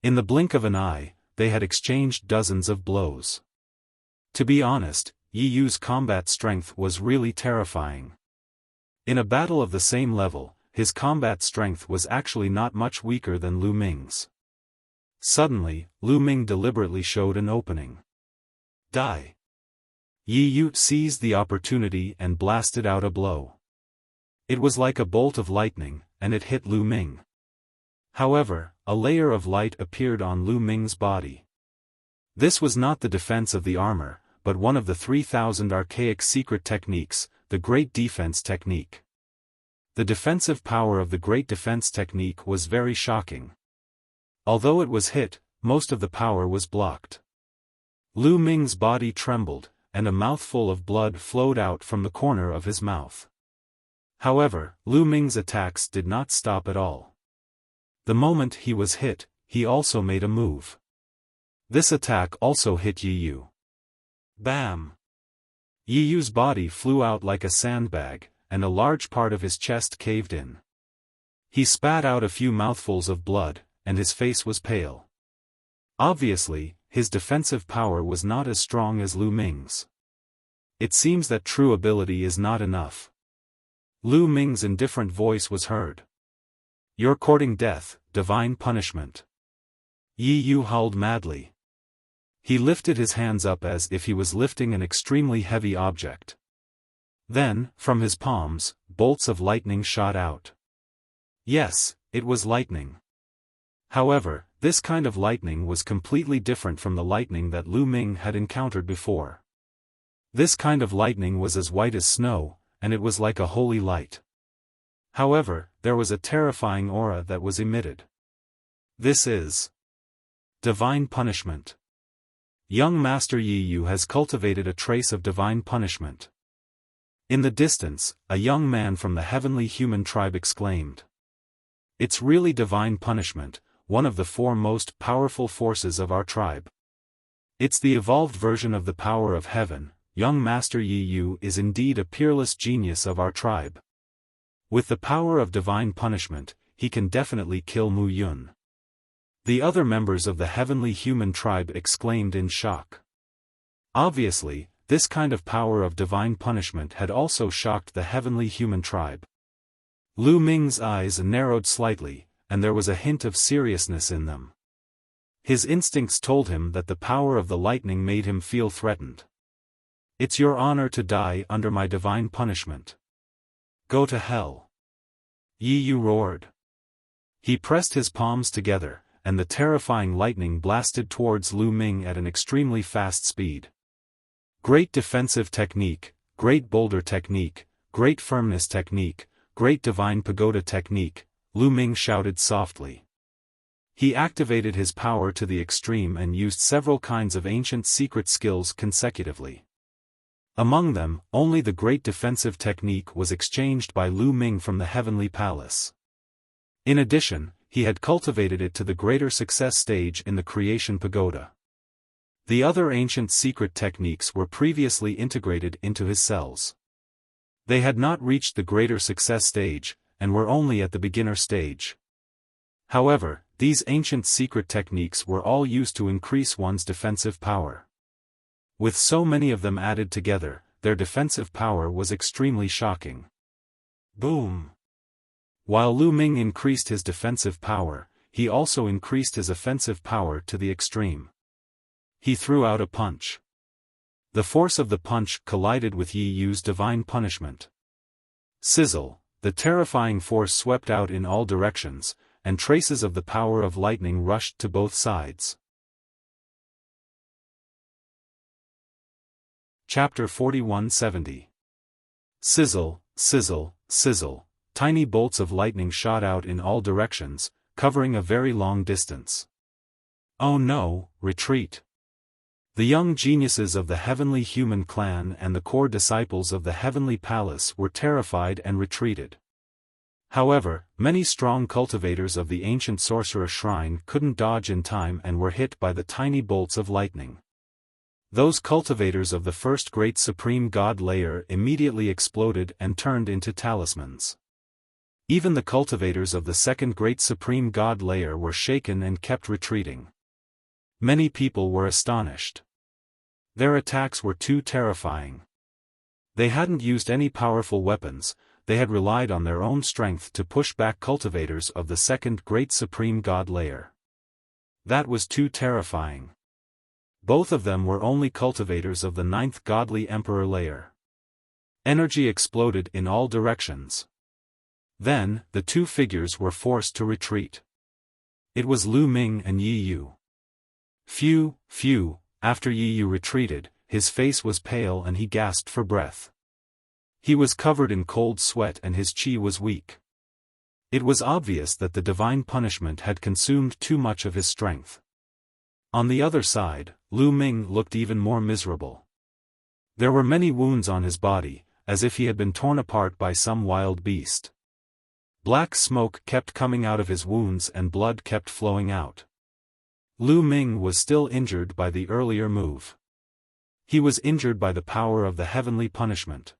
In the blink of an eye, they had exchanged dozens of blows. To be honest, Yi Yu's combat strength was really terrifying. In a battle of the same level, his combat strength was actually not much weaker than Lu Ming's. Suddenly, Lu Ming deliberately showed an opening. Die! Yi Yu seized the opportunity and blasted out a blow. It was like a bolt of lightning, and it hit Lu Ming. However, a layer of light appeared on Lu Ming's body. This was not the defense of the armor, but one of the 3,000 archaic secret techniques, the Great Defense Technique. The defensive power of the Great Defense Technique was very shocking. Although it was hit, most of the power was blocked. Lu Ming's body trembled, and a mouthful of blood flowed out from the corner of his mouth. However, Lu Ming's attacks did not stop at all. The moment he was hit, he also made a move. This attack also hit Yi Yu. Bam! Yi Yu's body flew out like a sandbag, and a large part of his chest caved in. He spat out a few mouthfuls of blood, and his face was pale. Obviously, his defensive power was not as strong as Lu Ming's. It seems that true ability is not enough. Lu Ming's indifferent voice was heard. You're courting death, divine punishment. Yi Yu howled madly. He lifted his hands up as if he was lifting an extremely heavy object. Then, from his palms, bolts of lightning shot out. Yes, it was lightning. However, this kind of lightning was completely different from the lightning that Lu Ming had encountered before. This kind of lightning was as white as snow, and it was like a holy light. However, there was a terrifying aura that was emitted. This is divine punishment. Young Master Yi Yu has cultivated a trace of divine punishment. In the distance, a young man from the heavenly human tribe exclaimed. It's really divine punishment, one of the four most powerful forces of our tribe. It's the evolved version of the power of heaven. Young Master Yi Yu is indeed a peerless genius of our tribe. With the power of divine punishment, he can definitely kill Mu Yun. The other members of the heavenly human tribe exclaimed in shock. Obviously, this kind of power of divine punishment had also shocked the heavenly human tribe. Lu Ming's eyes narrowed slightly, and there was a hint of seriousness in them. His instincts told him that the power of the lightning made him feel threatened. It's your honor to die under my divine punishment. Go to hell. Yi Yu roared. He pressed his palms together, and the terrifying lightning blasted towards Lu Ming at an extremely fast speed. Great defensive technique, great boulder technique, great firmness technique, great divine pagoda technique, Lu Ming shouted softly. He activated his power to the extreme and used several kinds of ancient secret skills consecutively. Among them, only the great defensive technique was exchanged by Lu Ming from the Heavenly Palace. In addition, he had cultivated it to the greater success stage in the Creation Pagoda. The other ancient secret techniques were previously integrated into his cells. They had not reached the greater success stage, and were only at the beginner stage. However, these ancient secret techniques were all used to increase one's defensive power. With so many of them added together, their defensive power was extremely shocking. Boom! While Lu Ming increased his defensive power, he also increased his offensive power to the extreme. He threw out a punch. The force of the punch collided with Yi Yu's divine punishment. Sizzle, the terrifying force swept out in all directions, and traces of the power of lightning rushed to both sides. Chapter 4170. Sizzle, sizzle, sizzle. Tiny bolts of lightning shot out in all directions, covering a very long distance. Oh no, retreat! The young geniuses of the Heavenly Human Clan and the core disciples of the Heavenly Palace were terrified and retreated. However, many strong cultivators of the ancient sorcerer shrine couldn't dodge in time and were hit by the tiny bolts of lightning. Those cultivators of the first great supreme god layer immediately exploded and turned into talismans. Even the cultivators of the second great supreme god layer were shaken and kept retreating. Many people were astonished. Their attacks were too terrifying. They hadn't used any powerful weapons, they had relied on their own strength to push back cultivators of the second great supreme god layer. That was too terrifying. Both of them were only cultivators of the ninth godly emperor layer. Energy exploded in all directions. Then, the two figures were forced to retreat. It was Lu Ming and Yi Yu. Phew, after Yi Yu retreated, his face was pale and he gasped for breath. He was covered in cold sweat and his chi was weak. It was obvious that the divine punishment had consumed too much of his strength. On the other side, Lu Ming looked even more miserable. There were many wounds on his body, as if he had been torn apart by some wild beast. Black smoke kept coming out of his wounds and blood kept flowing out. Lu Ming was still injured by the earlier move. He was injured by the power of the heavenly punishment.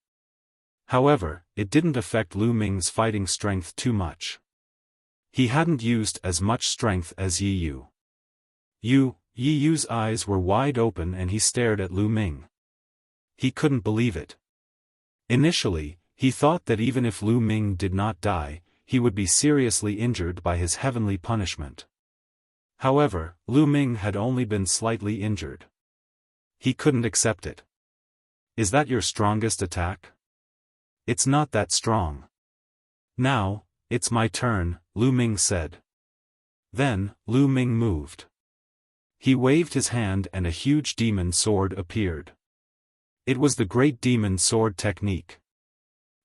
However, it didn't affect Lu Ming's fighting strength too much. He hadn't used as much strength as Yi Yu. Yi Yu's eyes were wide open and he stared at Lu Ming. He couldn't believe it. Initially, he thought that even if Lu Ming did not die, he would be seriously injured by his heavenly punishment. However, Lu Ming had only been slightly injured. He couldn't accept it. Is that your strongest attack? It's not that strong. Now, it's my turn, Lu Ming said. Then, Lu Ming moved. He waved his hand and a huge demon sword appeared. It was the great demon sword technique.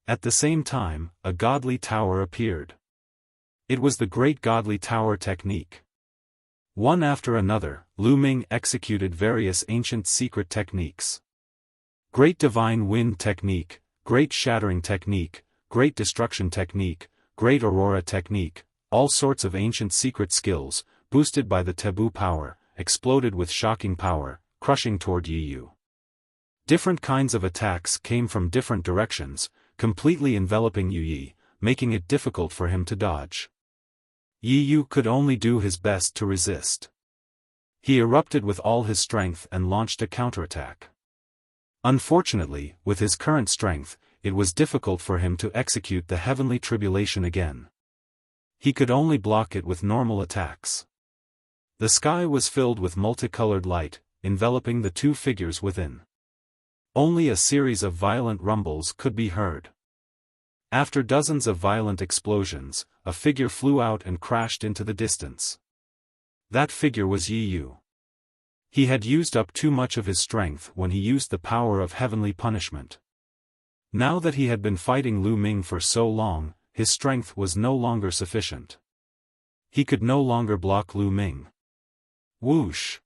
At the same time, a godly tower appeared. It was the great godly tower technique. One after another, Lu Ming executed various ancient secret techniques. Great divine wind technique, great shattering technique, great destruction technique, great aurora technique, all sorts of ancient secret skills, boosted by the taboo power, exploded with shocking power, crushing toward Yi Yu. Different kinds of attacks came from different directions, completely enveloping Yi Yu, making it difficult for him to dodge. Yi Yu could only do his best to resist. He erupted with all his strength and launched a counterattack. Unfortunately, with his current strength, it was difficult for him to execute the heavenly tribulation again. He could only block it with normal attacks. The sky was filled with multicolored light, enveloping the two figures within. Only a series of violent rumbles could be heard. After dozens of violent explosions, a figure flew out and crashed into the distance. That figure was Yi Yu. He had used up too much of his strength when he used the power of heavenly punishment. Now that he had been fighting Lu Ming for so long, his strength was no longer sufficient. He could no longer block Lu Ming. Whoosh!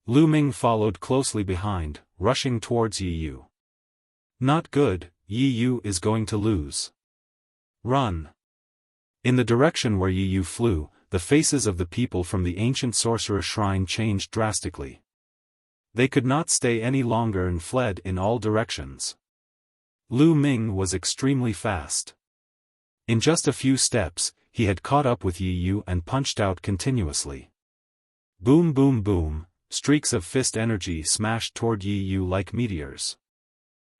Lu Ming followed closely behind, rushing towards Yi Yu. Not good, Yi Yu is going to lose. Run! In the direction where Yi Yu flew, the faces of the people from the ancient sorcerer shrine changed drastically. They could not stay any longer and fled in all directions. Lu Ming was extremely fast. In just a few steps, he had caught up with Yi Yu and punched out continuously. Boom boom boom, streaks of fist energy smashed toward Yi Yu like meteors.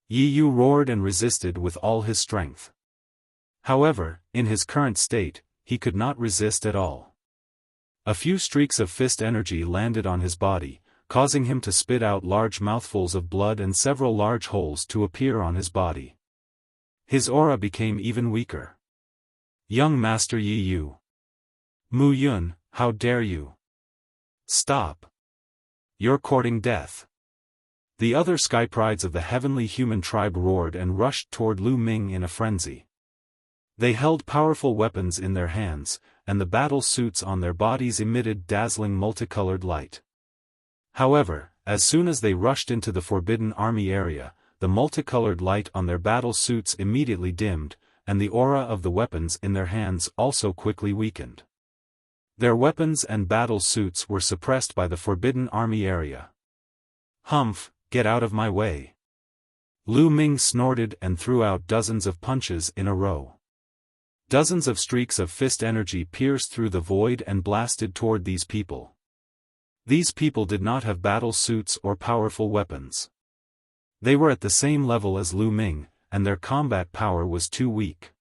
Yi Yu roared and resisted with all his strength. However, in his current state, he could not resist at all. A few streaks of fist energy landed on his body, causing him to spit out large mouthfuls of blood and several large holes to appear on his body. His aura became even weaker. Young Master Yi Yu. Mu Yun, how dare you? Stop. You're courting death. The other sky prides of the heavenly human tribe roared and rushed toward Lu Ming in a frenzy. They held powerful weapons in their hands, and the battle suits on their bodies emitted dazzling multicolored light. However, as soon as they rushed into the Forbidden Army area, the multicolored light on their battle suits immediately dimmed, and the aura of the weapons in their hands also quickly weakened. Their weapons and battle suits were suppressed by the Forbidden Army area. Humph, get out of my way. Lu Ming snorted and threw out dozens of punches in a row. Dozens of streaks of fist energy pierced through the void and blasted toward these people. These people did not have battle suits or powerful weapons. They were at the same level as Lu Ming, and their combat power was too weak.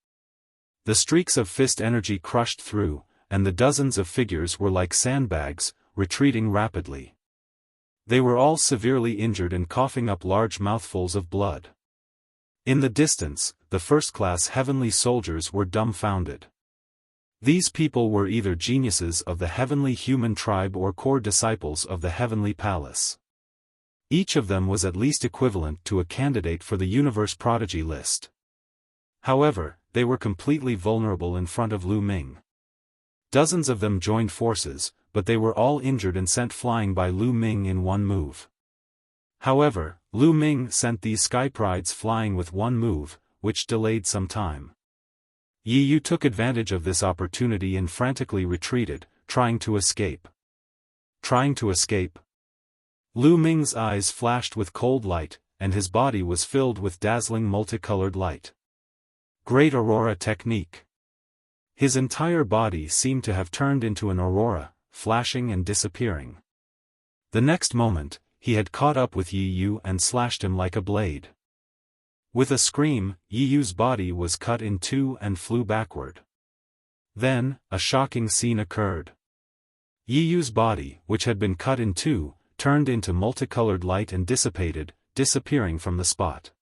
The streaks of fist energy crushed through, and the dozens of figures were like sandbags, retreating rapidly. They were all severely injured and coughing up large mouthfuls of blood. In the distance, the first-class heavenly soldiers were dumbfounded. These people were either geniuses of the heavenly human tribe or core disciples of the heavenly palace. Each of them was at least equivalent to a candidate for the universe prodigy list. However, they were completely vulnerable in front of Lu Ming. Dozens of them joined forces, but they were all injured and sent flying by Lu Ming in one move. However, Lu Ming sent these sky prides flying with one move, which delayed some time. Yi Yu took advantage of this opportunity and frantically retreated, trying to escape. Trying to escape? Lu Ming's eyes flashed with cold light, and his body was filled with dazzling multicolored light. Great Aurora technique. His entire body seemed to have turned into an aurora, flashing and disappearing. The next moment, he had caught up with Yi Yu and slashed him like a blade. With a scream, Yi Yu's body was cut in two and flew backward. Then, a shocking scene occurred. Yi Yu's body, which had been cut in two, turned into multicolored light and dissipated, disappearing from the spot.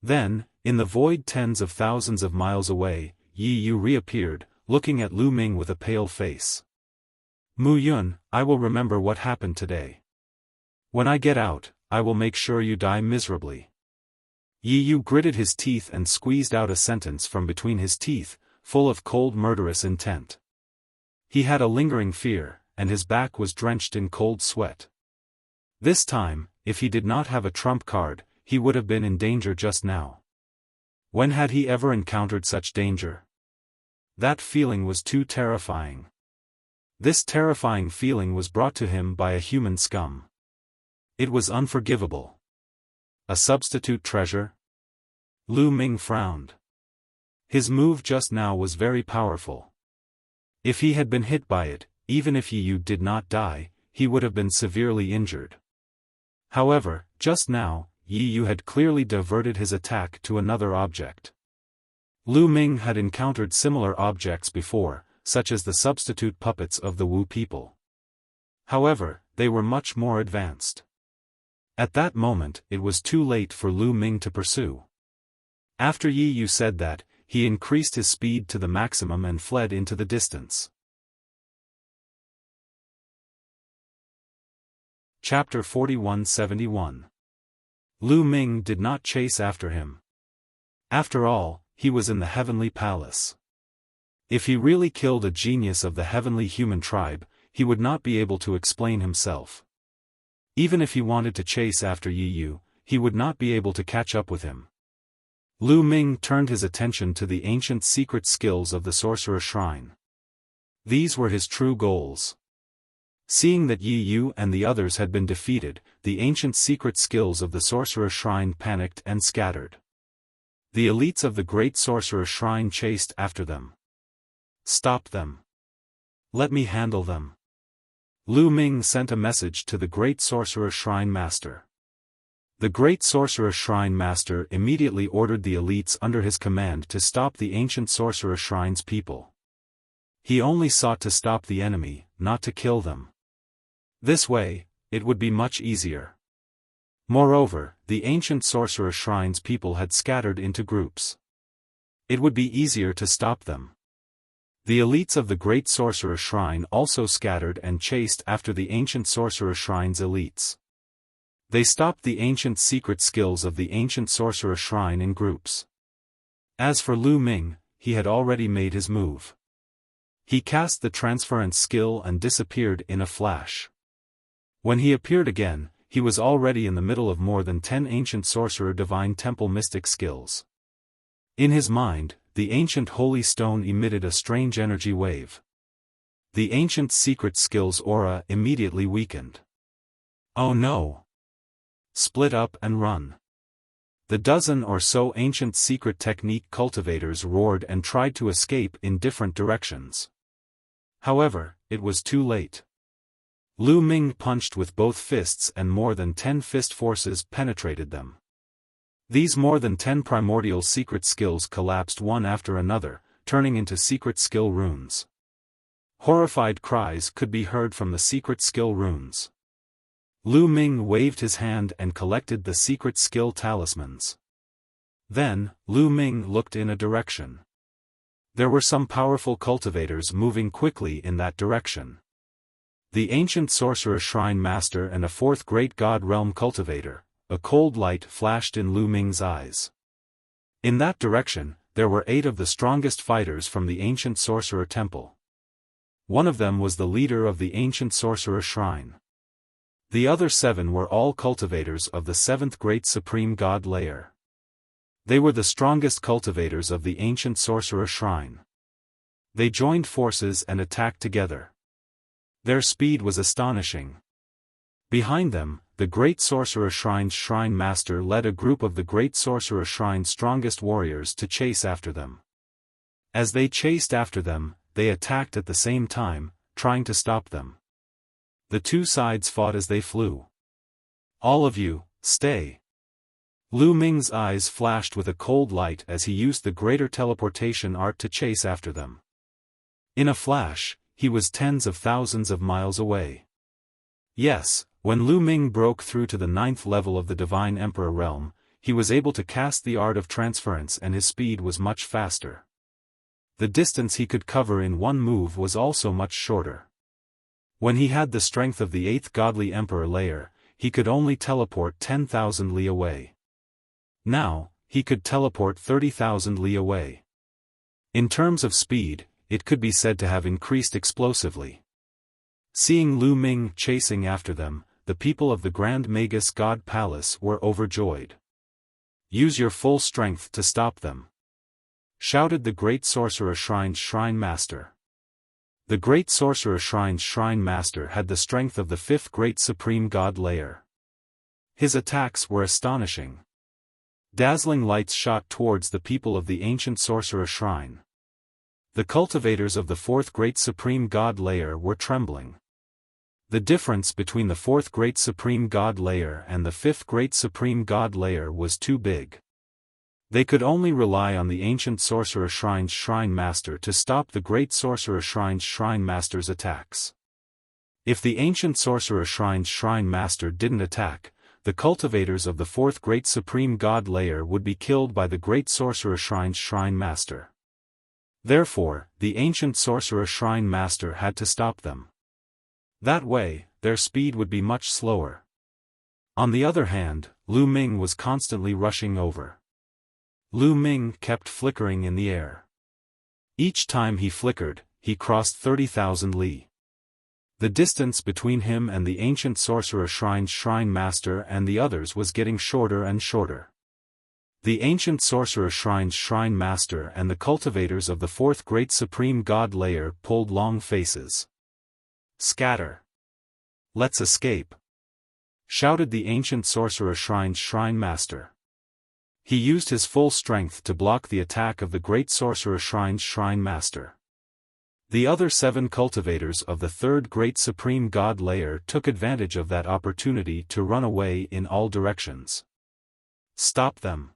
Then, in the void tens of thousands of miles away, Yi Yu reappeared, looking at Lu Ming with a pale face. Mu Yun, I will remember what happened today. When I get out, I will make sure you die miserably. Yi Yu gritted his teeth and squeezed out a sentence from between his teeth, full of cold murderous intent. He had a lingering fear, and his back was drenched in cold sweat. This time, if he did not have a trump card, he would have been in danger just now. When had he ever encountered such danger? That feeling was too terrifying. This terrifying feeling was brought to him by a human scum. It was unforgivable. A substitute treasure? Lu Ming frowned. His move just now was very powerful. If he had been hit by it, even if Yi Yu did not die, he would have been severely injured. However, just now, Yi Yu had clearly diverted his attack to another object. Lu Ming had encountered similar objects before, such as the substitute puppets of the Wu people. However, they were much more advanced. At that moment, it was too late for Lu Ming to pursue. After Yi Yu said that, he increased his speed to the maximum and fled into the distance. Chapter 4171. Lu Ming did not chase after him. After all, he was in the heavenly palace. If he really killed a genius of the heavenly human tribe, he would not be able to explain himself. Even if he wanted to chase after Yi Yu, he would not be able to catch up with him. Lu Ming turned his attention to the ancient secret skills of the Sorcerer Shrine. These were his true goals. Seeing that Yi Yu and the others had been defeated, the ancient secret skills of the Sorcerer Shrine panicked and scattered. The elites of the Great Sorcerer Shrine chased after them. Stop them. Let me handle them. Lu Ming sent a message to the Great Sorcerer Shrine Master. The Great Sorcerer Shrine Master immediately ordered the elites under his command to stop the ancient Sorcerer Shrine's people. He only sought to stop the enemy, not to kill them. This way, it would be much easier. Moreover, the ancient Sorcerer Shrine's people had scattered into groups. It would be easier to stop them. The elites of the Great Sorcerer Shrine also scattered and chased after the ancient Sorcerer Shrine's elites. They stopped the ancient secret skills of the ancient Sorcerer Shrine in groups. As for Lu Ming, he had already made his move. He cast the transference skill and disappeared in a flash. When he appeared again, he was already in the middle of more than 10 ancient Sorcerer Divine Temple mystic skills. In his mind, the ancient holy stone emitted a strange energy wave. The ancient secret skills aura immediately weakened. Oh no! Split up and run. The dozen or so ancient secret technique cultivators roared and tried to escape in different directions. However, it was too late. Lu Ming punched with both fists and more than 10 fist forces penetrated them. These more than 10 primordial secret skills collapsed one after another, turning into secret skill runes. Horrified cries could be heard from the secret skill runes. Lu Ming waved his hand and collected the secret skill talismans. Then, Lu Ming looked in a direction. There were some powerful cultivators moving quickly in that direction. The ancient Sorcerer Shrine Master and a fourth Great God Realm cultivator. A cold light flashed in Lu Ming's eyes. In that direction, there were 8 of the strongest fighters from the ancient Sorcerer Temple. One of them was the leader of the ancient Sorcerer Shrine. The other 7 were all cultivators of the 7th Great Supreme God Layer. They were the strongest cultivators of the ancient Sorcerer Shrine. They joined forces and attacked together. Their speed was astonishing. Behind them, the Great Sorcerer Shrine's Shrine Master led a group of the Great Sorcerer Shrine's strongest warriors to chase after them. As they chased after them, they attacked at the same time, trying to stop them. The two sides fought as they flew. All of you, stay. Lu Ming's eyes flashed with a cold light as he used the greater teleportation art to chase after them. In a flash, he was tens of thousands of miles away. Yes, when Lu Ming broke through to the 9th level of the Divine Emperor realm, he was able to cast the art of transference and his speed was much faster. The distance he could cover in one move was also much shorter. When he had the strength of the 8th Godly Emperor layer, he could only teleport 10,000 li away. Now, he could teleport 30,000 li away. In terms of speed, it could be said to have increased explosively. Seeing Lu Ming chasing after them, the people of the Grand Magus God Palace were overjoyed. Use your full strength to stop them, shouted the Great Sorcerer Shrine's Shrine Master. The Great Sorcerer Shrine's Shrine Master had the strength of the 5th Great Supreme God Layer. His attacks were astonishing. Dazzling lights shot towards the people of the ancient Sorcerer Shrine. The cultivators of the 4th Great Supreme God Layer were trembling. The difference between the 4th Great Supreme God Layer and the 5th Great Supreme God Layer was too big. They could only rely on the ancient Sorcerer Shrine's Shrine Master to stop the Great Sorcerer Shrine's Shrine Master's attacks. If the ancient Sorcerer Shrine's Shrine Master didn't attack, the cultivators of the 4th Great Supreme God Layer would be killed by the Great Sorcerer Shrine's Shrine Master. Therefore, the ancient Sorcerer Shrine Master had to stop them. That way, their speed would be much slower. On the other hand, Lu Ming was constantly rushing over. Lu Ming kept flickering in the air. Each time he flickered, he crossed 30,000 li. The distance between him and the ancient sorcerer shrine's shrine master and the others was getting shorter and shorter. The ancient sorcerer shrine's shrine master and the cultivators of the fourth great supreme god layer pulled long faces. "Scatter! Let's escape!" shouted the ancient sorcerer shrine's shrine master. He used his full strength to block the attack of the great sorcerer shrine's shrine master. The other 7 cultivators of the third great supreme god layer took advantage of that opportunity to run away in all directions. "Stop them!"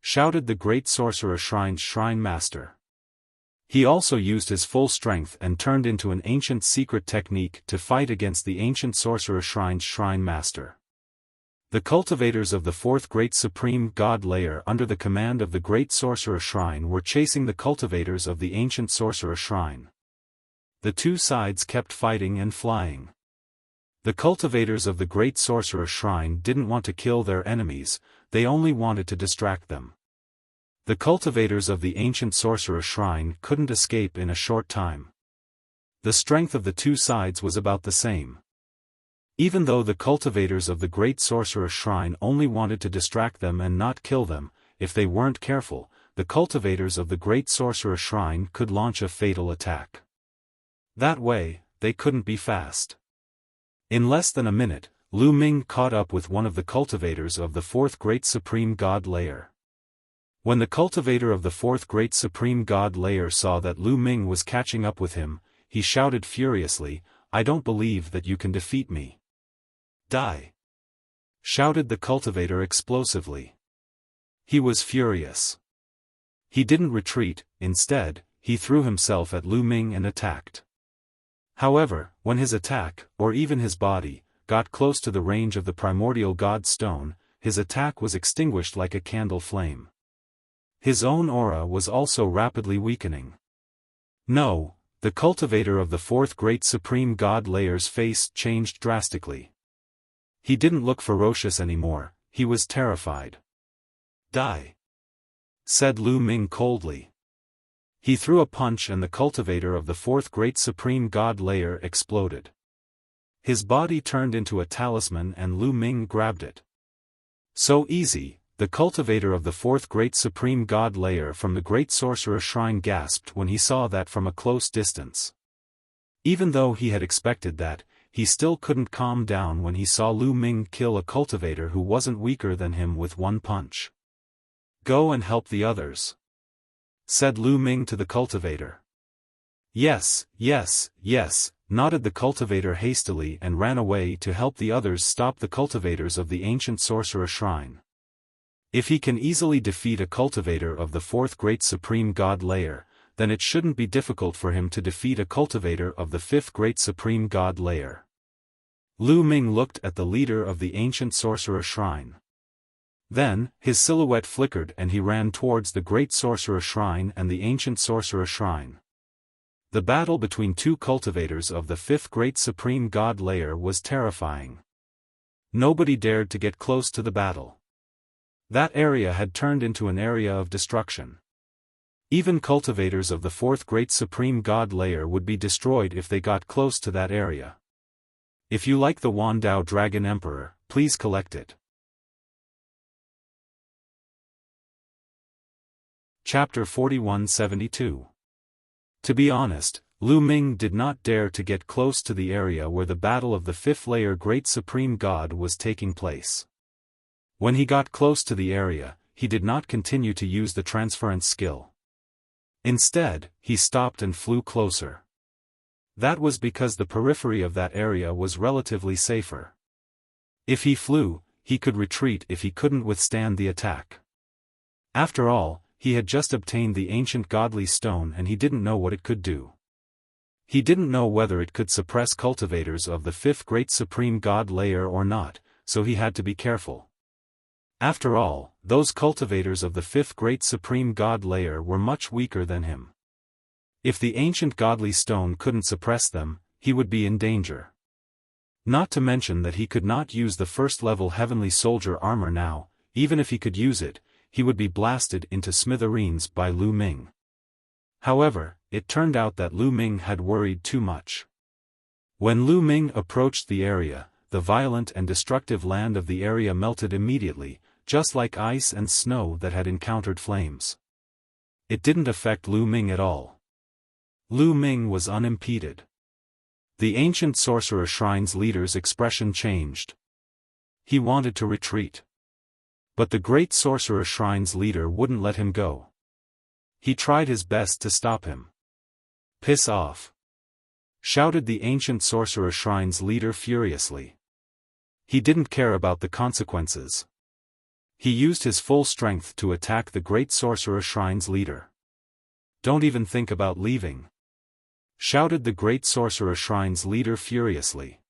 shouted the great sorcerer shrine's shrine master. He also used his full strength and turned into an ancient secret technique to fight against the ancient sorcerer shrine's shrine master. The cultivators of the fourth great supreme god layer under the command of the great sorcerer shrine were chasing the cultivators of the ancient sorcerer shrine. The two sides kept fighting and flying. The cultivators of the great sorcerer shrine didn't want to kill their enemies, they only wanted to distract them. The cultivators of the ancient sorcerer shrine couldn't escape in a short time. The strength of the two sides was about the same. Even though the cultivators of the great sorcerer shrine only wanted to distract them and not kill them, if they weren't careful, the cultivators of the great sorcerer shrine could launch a fatal attack. That way, they couldn't be fast. In less than a minute, Lu Ming caught up with one of the cultivators of the fourth great supreme god layer. When the cultivator of the fourth great supreme god layer saw that Lu Ming was catching up with him, he shouted furiously, "I don't believe that you can defeat me." "Die!" shouted the cultivator explosively. He was furious. He didn't retreat, instead, he threw himself at Lu Ming and attacked. However, when his attack, or even his body, got close to the range of the primordial god stone, his attack was extinguished like a candle flame. His own aura was also rapidly weakening. No, the cultivator of the fourth great supreme god layer's face changed drastically. He didn't look ferocious anymore, he was terrified. "Die!" said Lu Ming coldly. He threw a punch and the cultivator of the fourth great supreme god layer exploded. His body turned into a talisman and Lu Ming grabbed it. "So easy," the cultivator of the fourth great supreme god layer from the great sorcerer shrine gasped when he saw that from a close distance. Even though he had expected that, he still couldn't calm down when he saw Lu Ming kill a cultivator who wasn't weaker than him with one punch. "Go and help the others," said Lu Ming to the cultivator. "Yes, yes, yes," nodded the cultivator hastily and ran away to help the others stop the cultivators of the ancient sorcerer shrine. If he can easily defeat a cultivator of the fourth great supreme god layer, then it shouldn't be difficult for him to defeat a cultivator of the fifth great supreme god layer. Lu Ming looked at the leader of the ancient sorcerer shrine. Then, his silhouette flickered and he ran towards the great sorcerer shrine and the ancient sorcerer shrine. The battle between two cultivators of the fifth great supreme god layer was terrifying. Nobody dared to get close to the battle. That area had turned into an area of destruction. Even cultivators of the fourth great supreme god layer would be destroyed if they got close to that area. If you like the Wandao Dragon Emperor, please collect it. Chapter 4172. To be honest, Lu Ming did not dare to get close to the area where the battle of the fifth layer great supreme god was taking place. When he got close to the area, he did not continue to use the transference skill. Instead, he stopped and flew closer. That was because the periphery of that area was relatively safer. If he flew, he could retreat if he couldn't withstand the attack. After all, he had just obtained the ancient godly stone and he didn't know what it could do. He didn't know whether it could suppress cultivators of the fifth great supreme god layer or not, so he had to be careful. After all, those cultivators of the fifth great supreme god layer were much weaker than him. If the ancient godly stone couldn't suppress them, he would be in danger. Not to mention that he could not use the first-level heavenly soldier armor now. Even if he could use it, he would be blasted into smithereens by Lu Ming. However, it turned out that Lu Ming had worried too much. When Lu Ming approached the area, the violent and destructive land of the area melted immediately, just like ice and snow that had encountered flames. It didn't affect Lu Ming at all. Lu Ming was unimpeded. The ancient sorcerer shrine's leader's expression changed. He wanted to retreat. But the great sorcerer shrine's leader wouldn't let him go. He tried his best to stop him. "Piss off!" shouted the ancient sorcerer shrine's leader furiously. He didn't care about the consequences. He used his full strength to attack the great sorcerer shrine's leader. "Don't even think about leaving!" shouted the great sorcerer shrine's leader furiously.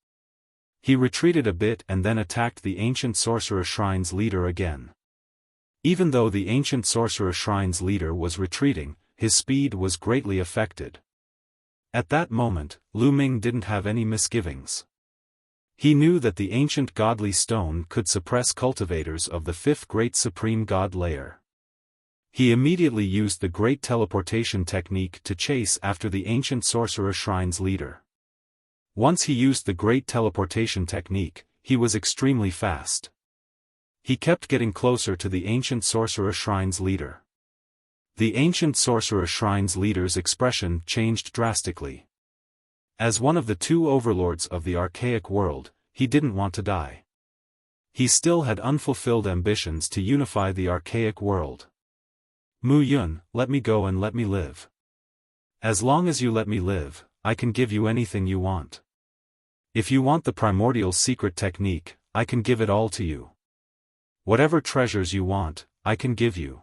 He retreated a bit and then attacked the ancient sorcerer shrine's leader again. Even though the ancient sorcerer shrine's leader was retreating, his speed was greatly affected. At that moment, Lu Ming didn't have any misgivings. He knew that the ancient godly stone could suppress cultivators of the fifth great supreme god layer. He immediately used the great teleportation technique to chase after the ancient sorcerer shrine's leader. Once he used the great teleportation technique, he was extremely fast. He kept getting closer to the ancient sorcerer shrine's leader. The ancient sorcerer shrine's leader's expression changed drastically. As one of the two overlords of the archaic world, he didn't want to die. He still had unfulfilled ambitions to unify the archaic world. "Mu Yun, let me go and let me live. As long as you let me live, I can give you anything you want. If you want the primordial secret technique, I can give it all to you. Whatever treasures you want, I can give you.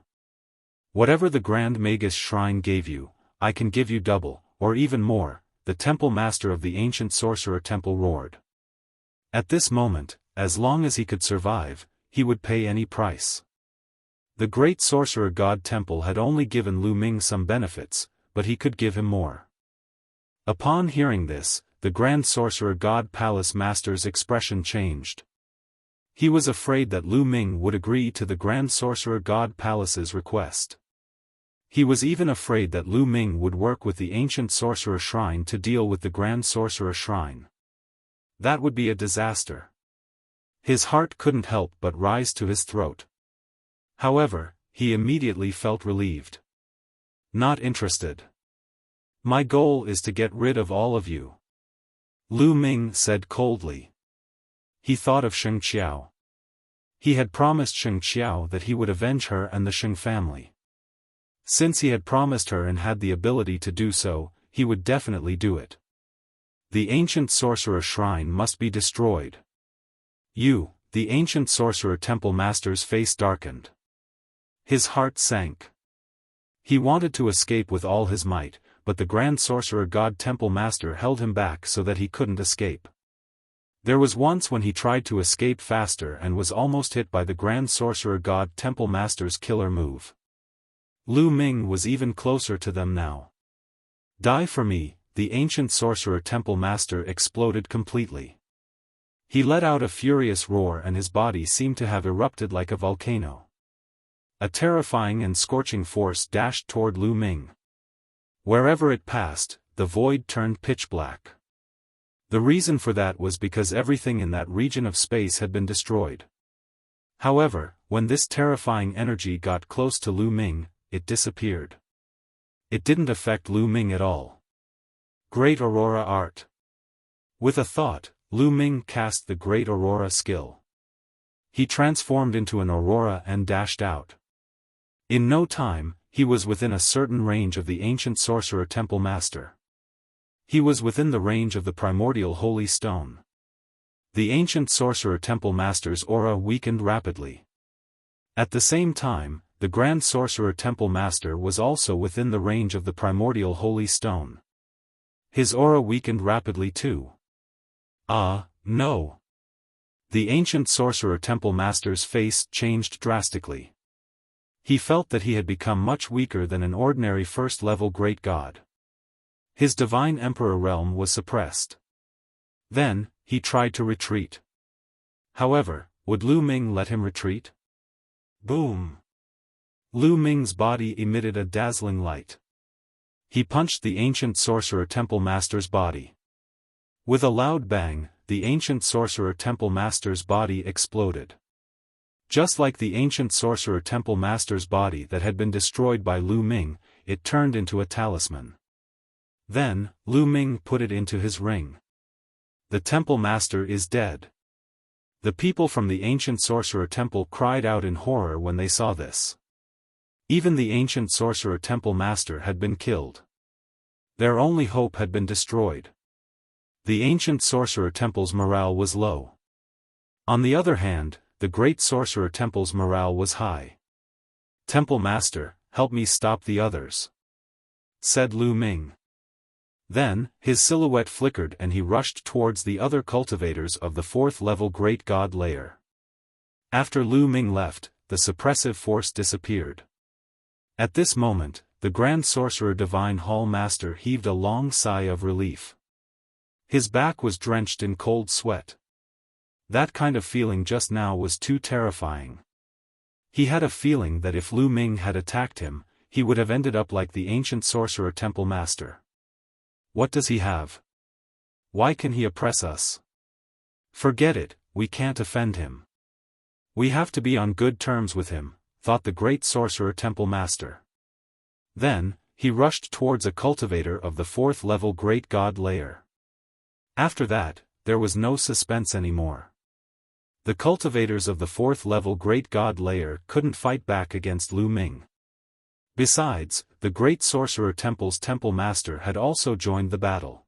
Whatever the Grand Magus Shrine gave you, I can give you double, or even more," the temple master of the ancient sorcerer temple roared. At this moment, as long as he could survive, he would pay any price. The great sorcerer god temple had only given Lu Ming some benefits, but he could give him more. Upon hearing this, the grand sorcerer god palace master's expression changed. He was afraid that Lu Ming would agree to the grand sorcerer god palace's request. He was even afraid that Lu Ming would work with the ancient sorcerer shrine to deal with the grand sorcerer shrine. That would be a disaster. His heart couldn't help but rise to his throat. However, he immediately felt relieved. "Not interested. My goal is to get rid of all of you," Lu Ming said coldly. He thought of Sheng Qiao. He had promised Sheng Qiao that he would avenge her and the Sheng family. Since he had promised her and had the ability to do so, he would definitely do it. The ancient sorcerer shrine must be destroyed. The ancient sorcerer temple master's face darkened. His heart sank. He wanted to escape with all his might, but the grand sorcerer god temple master held him back so that he couldn't escape. There was once when he tried to escape faster and was almost hit by the grand sorcerer god temple master's killer move. Lu Ming was even closer to them now. "Die for me," the ancient sorcerer temple master exploded completely. He let out a furious roar and his body seemed to have erupted like a volcano. A terrifying and scorching force dashed toward Lu Ming. Wherever it passed, the void turned pitch black. The reason for that was because everything in that region of space had been destroyed. However, when this terrifying energy got close to Lu Ming, it disappeared. It didn't affect Lu Ming at all. Great Aurora Art. With a thought, Lu Ming cast the Great Aurora skill. He transformed into an aurora and dashed out. In no time, he was within a certain range of the ancient sorcerer temple master. He was within the range of the primordial holy stone. The ancient sorcerer temple master's aura weakened rapidly. At the same time, the grand sorcerer temple master was also within the range of the primordial holy stone. His aura weakened rapidly too. No. The ancient sorcerer temple master's face changed drastically. He felt that he had become much weaker than an ordinary first-level great god. His divine emperor realm was suppressed. Then, he tried to retreat. However, would Lu Ming let him retreat? Boom! Lu Ming's body emitted a dazzling light. He punched the ancient sorcerer temple master's body. With a loud bang, the ancient sorcerer temple master's body exploded. Just like the ancient sorcerer temple master's body that had been destroyed by Lu Ming, it turned into a talisman. Then, Lu Ming put it into his ring. The temple master is dead. The people from the ancient sorcerer temple cried out in horror when they saw this. Even the ancient sorcerer temple master had been killed. Their only hope had been destroyed. The ancient sorcerer temple's morale was low. On the other hand, the great sorcerer temple's morale was high. "Temple master, help me stop the others," said Lu Ming. Then, his silhouette flickered and he rushed towards the other cultivators of the 4th level Great God layer. After Lu Ming left, the suppressive force disappeared. At this moment, the Grand Sorcerer Divine Hall Master heaved a long sigh of relief. His back was drenched in cold sweat. That kind of feeling just now was too terrifying. He had a feeling that if Lu Ming had attacked him, he would have ended up like the ancient sorcerer temple master. What does he have? Why can he oppress us? Forget it, we can't offend him. We have to be on good terms with him, thought the great sorcerer temple master. Then, he rushed towards a cultivator of the 4th level Great God layer. After that, there was no suspense anymore. The cultivators of the 4th level Great God layer couldn't fight back against Lu Ming. Besides, the great sorcerer temple's temple master had also joined the battle.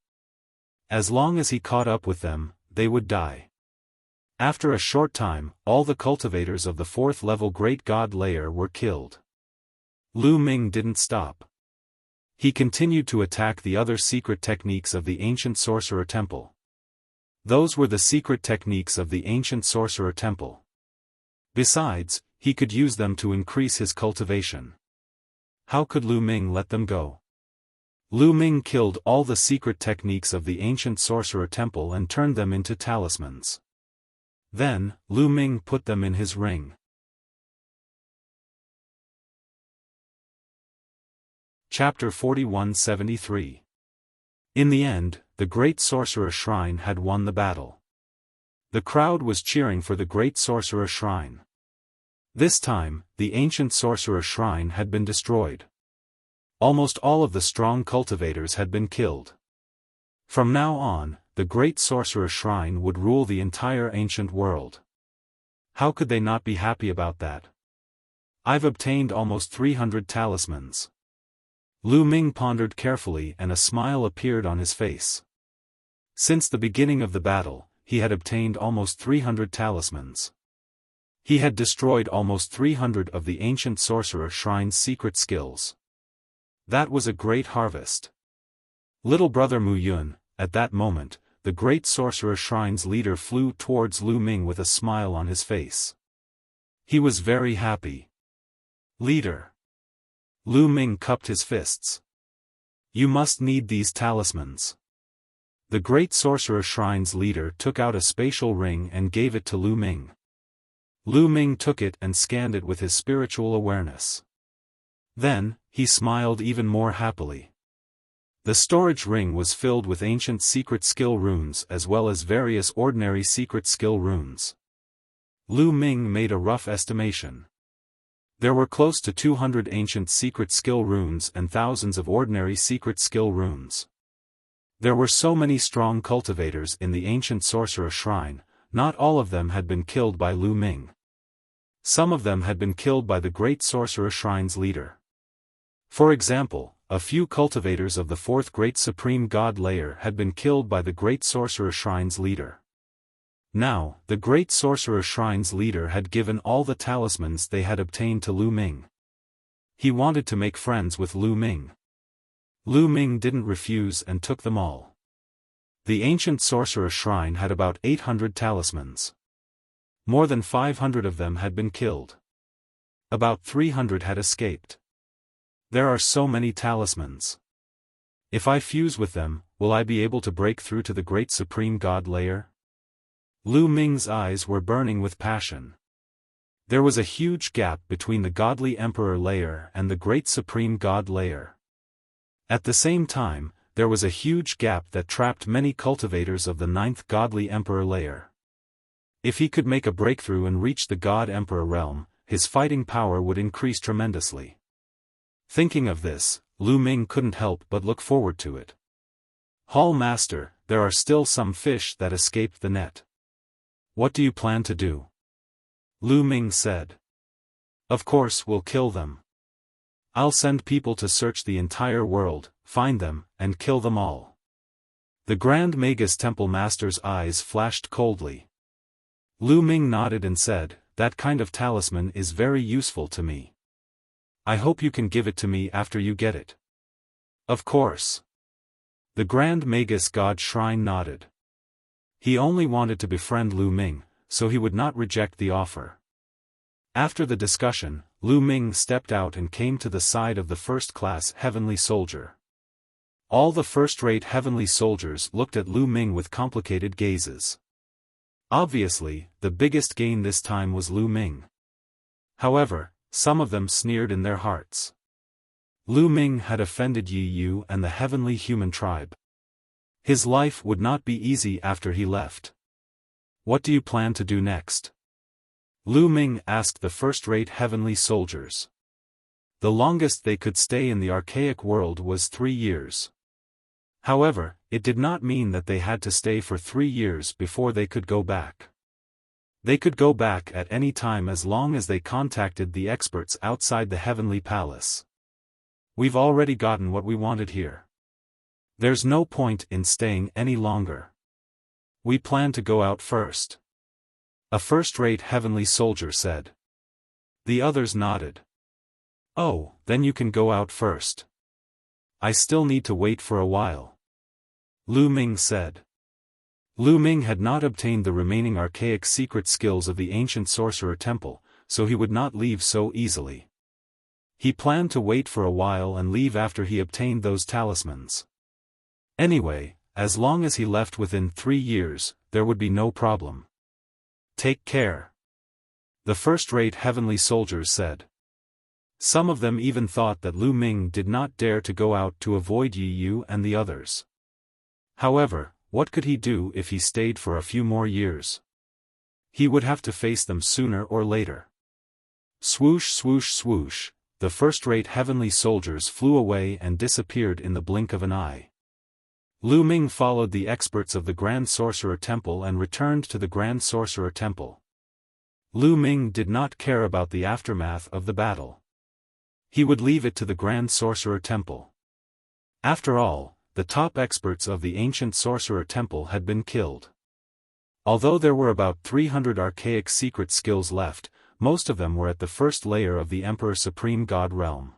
As long as he caught up with them, they would die. After a short time, all the cultivators of the 4th level Great God layer were killed. Lu Ming didn't stop. He continued to attack the other secret techniques of the ancient sorcerer temple. Those were the secret techniques of the ancient sorcerer temple. Besides, he could use them to increase his cultivation. How could Lu Ming let them go? Lu Ming killed all the secret techniques of the ancient sorcerer temple and turned them into talismans. Then, Lu Ming put them in his ring. Chapter 4173. In the end, the Great Sorcerer Shrine had won the battle. The crowd was cheering for the Great Sorcerer Shrine. This time, the ancient Sorcerer Shrine had been destroyed. Almost all of the strong cultivators had been killed. From now on, the Great Sorcerer Shrine would rule the entire ancient world. How could they not be happy about that? I've obtained almost 300 talismans. Lu Ming pondered carefully and a smile appeared on his face. Since the beginning of the battle, he had obtained almost 300 talismans. He had destroyed almost 300 of the ancient sorcerer shrine's secret skills. That was a great harvest. Little brother Mu Yun, at that moment, the great sorcerer shrine's leader flew towards Lu Ming with a smile on his face. He was very happy. Leader. Lu Ming cupped his fists. You must need these talismans. The great sorcerer shrine's leader took out a spatial ring and gave it to Lu Ming. Lu Ming took it and scanned it with his spiritual awareness. Then, he smiled even more happily. The storage ring was filled with ancient secret skill runes as well as various ordinary secret skill runes. Lu Ming made a rough estimation. There were close to 200 ancient secret skill runes and thousands of ordinary secret skill runes. There were so many strong cultivators in the ancient sorcerer shrine. Not all of them had been killed by Lu Ming. Some of them had been killed by the great sorcerer shrine's leader. For example, a few cultivators of the 4th Great Supreme God layer had been killed by the great sorcerer shrine's leader. Now, the great sorcerer shrine's leader had given all the talismans they had obtained to Lu Ming. He wanted to make friends with Lu Ming. Lu Ming didn't refuse and took them all. The ancient sorcerer shrine had about 800 talismans. More than 500 of them had been killed. About 300 had escaped. There are so many talismans. If I fuse with them, will I be able to break through to the great supreme God layer? Lu Ming's eyes were burning with passion. There was a huge gap between the godly emperor layer and the great supreme god layer. At the same time, there was a huge gap that trapped many cultivators of the ninth godly emperor layer. If he could make a breakthrough and reach the god emperor realm, his fighting power would increase tremendously. Thinking of this, Lu Ming couldn't help but look forward to it. Hall Master, there are still some fish that escaped the net. What do you plan to do? Lu Ming said. Of course we'll kill them. I'll send people to search the entire world, find them, and kill them all. The Grand Magus Temple Master's eyes flashed coldly. Lu Ming nodded and said, that kind of talisman is very useful to me. I hope you can give it to me after you get it. Of course. The Grand Magus God Shrine nodded. He only wanted to befriend Lu Ming, so he would not reject the offer. After the discussion, Lu Ming stepped out and came to the side of the first-class heavenly soldier. All the first-rate heavenly soldiers looked at Lu Ming with complicated gazes. Obviously, the biggest gain this time was Lu Ming. However, some of them sneered in their hearts. Lu Ming had offended Yi Yu and the heavenly human tribe. His life would not be easy after he left. What do you plan to do next? Lu Ming asked the first-rate heavenly soldiers. The longest they could stay in the archaic world was 3 years. However, it did not mean that they had to stay for 3 years before they could go back. They could go back at any time as long as they contacted the experts outside the heavenly palace. We've already gotten what we wanted here. There's no point in staying any longer. We plan to go out first. A first-rate heavenly soldier said. The others nodded. Oh, then you can go out first. I still need to wait for a while. Lu Ming said. Lu Ming had not obtained the remaining archaic secret skills of the ancient sorcerer temple, so he would not leave so easily. He planned to wait for a while and leave after he obtained those talismans. Anyway, as long as he left within 3 years, there would be no problem. Take care. The first-rate heavenly soldiers said. Some of them even thought that Lu Ming did not dare to go out to avoid Yi Yu and the others. However, what could he do if he stayed for a few more years? He would have to face them sooner or later. Swoosh swoosh swoosh, the first-rate heavenly soldiers flew away and disappeared in the blink of an eye. Lu Ming followed the experts of the Grand Sorcerer Temple and returned to the Grand Sorcerer Temple. Lu Ming did not care about the aftermath of the battle. He would leave it to the Grand Sorcerer Temple. After all, the top experts of the ancient Sorcerer Temple had been killed. Although there were about 300 archaic secret skills left, most of them were at the first layer of the Emperor Supreme God realm.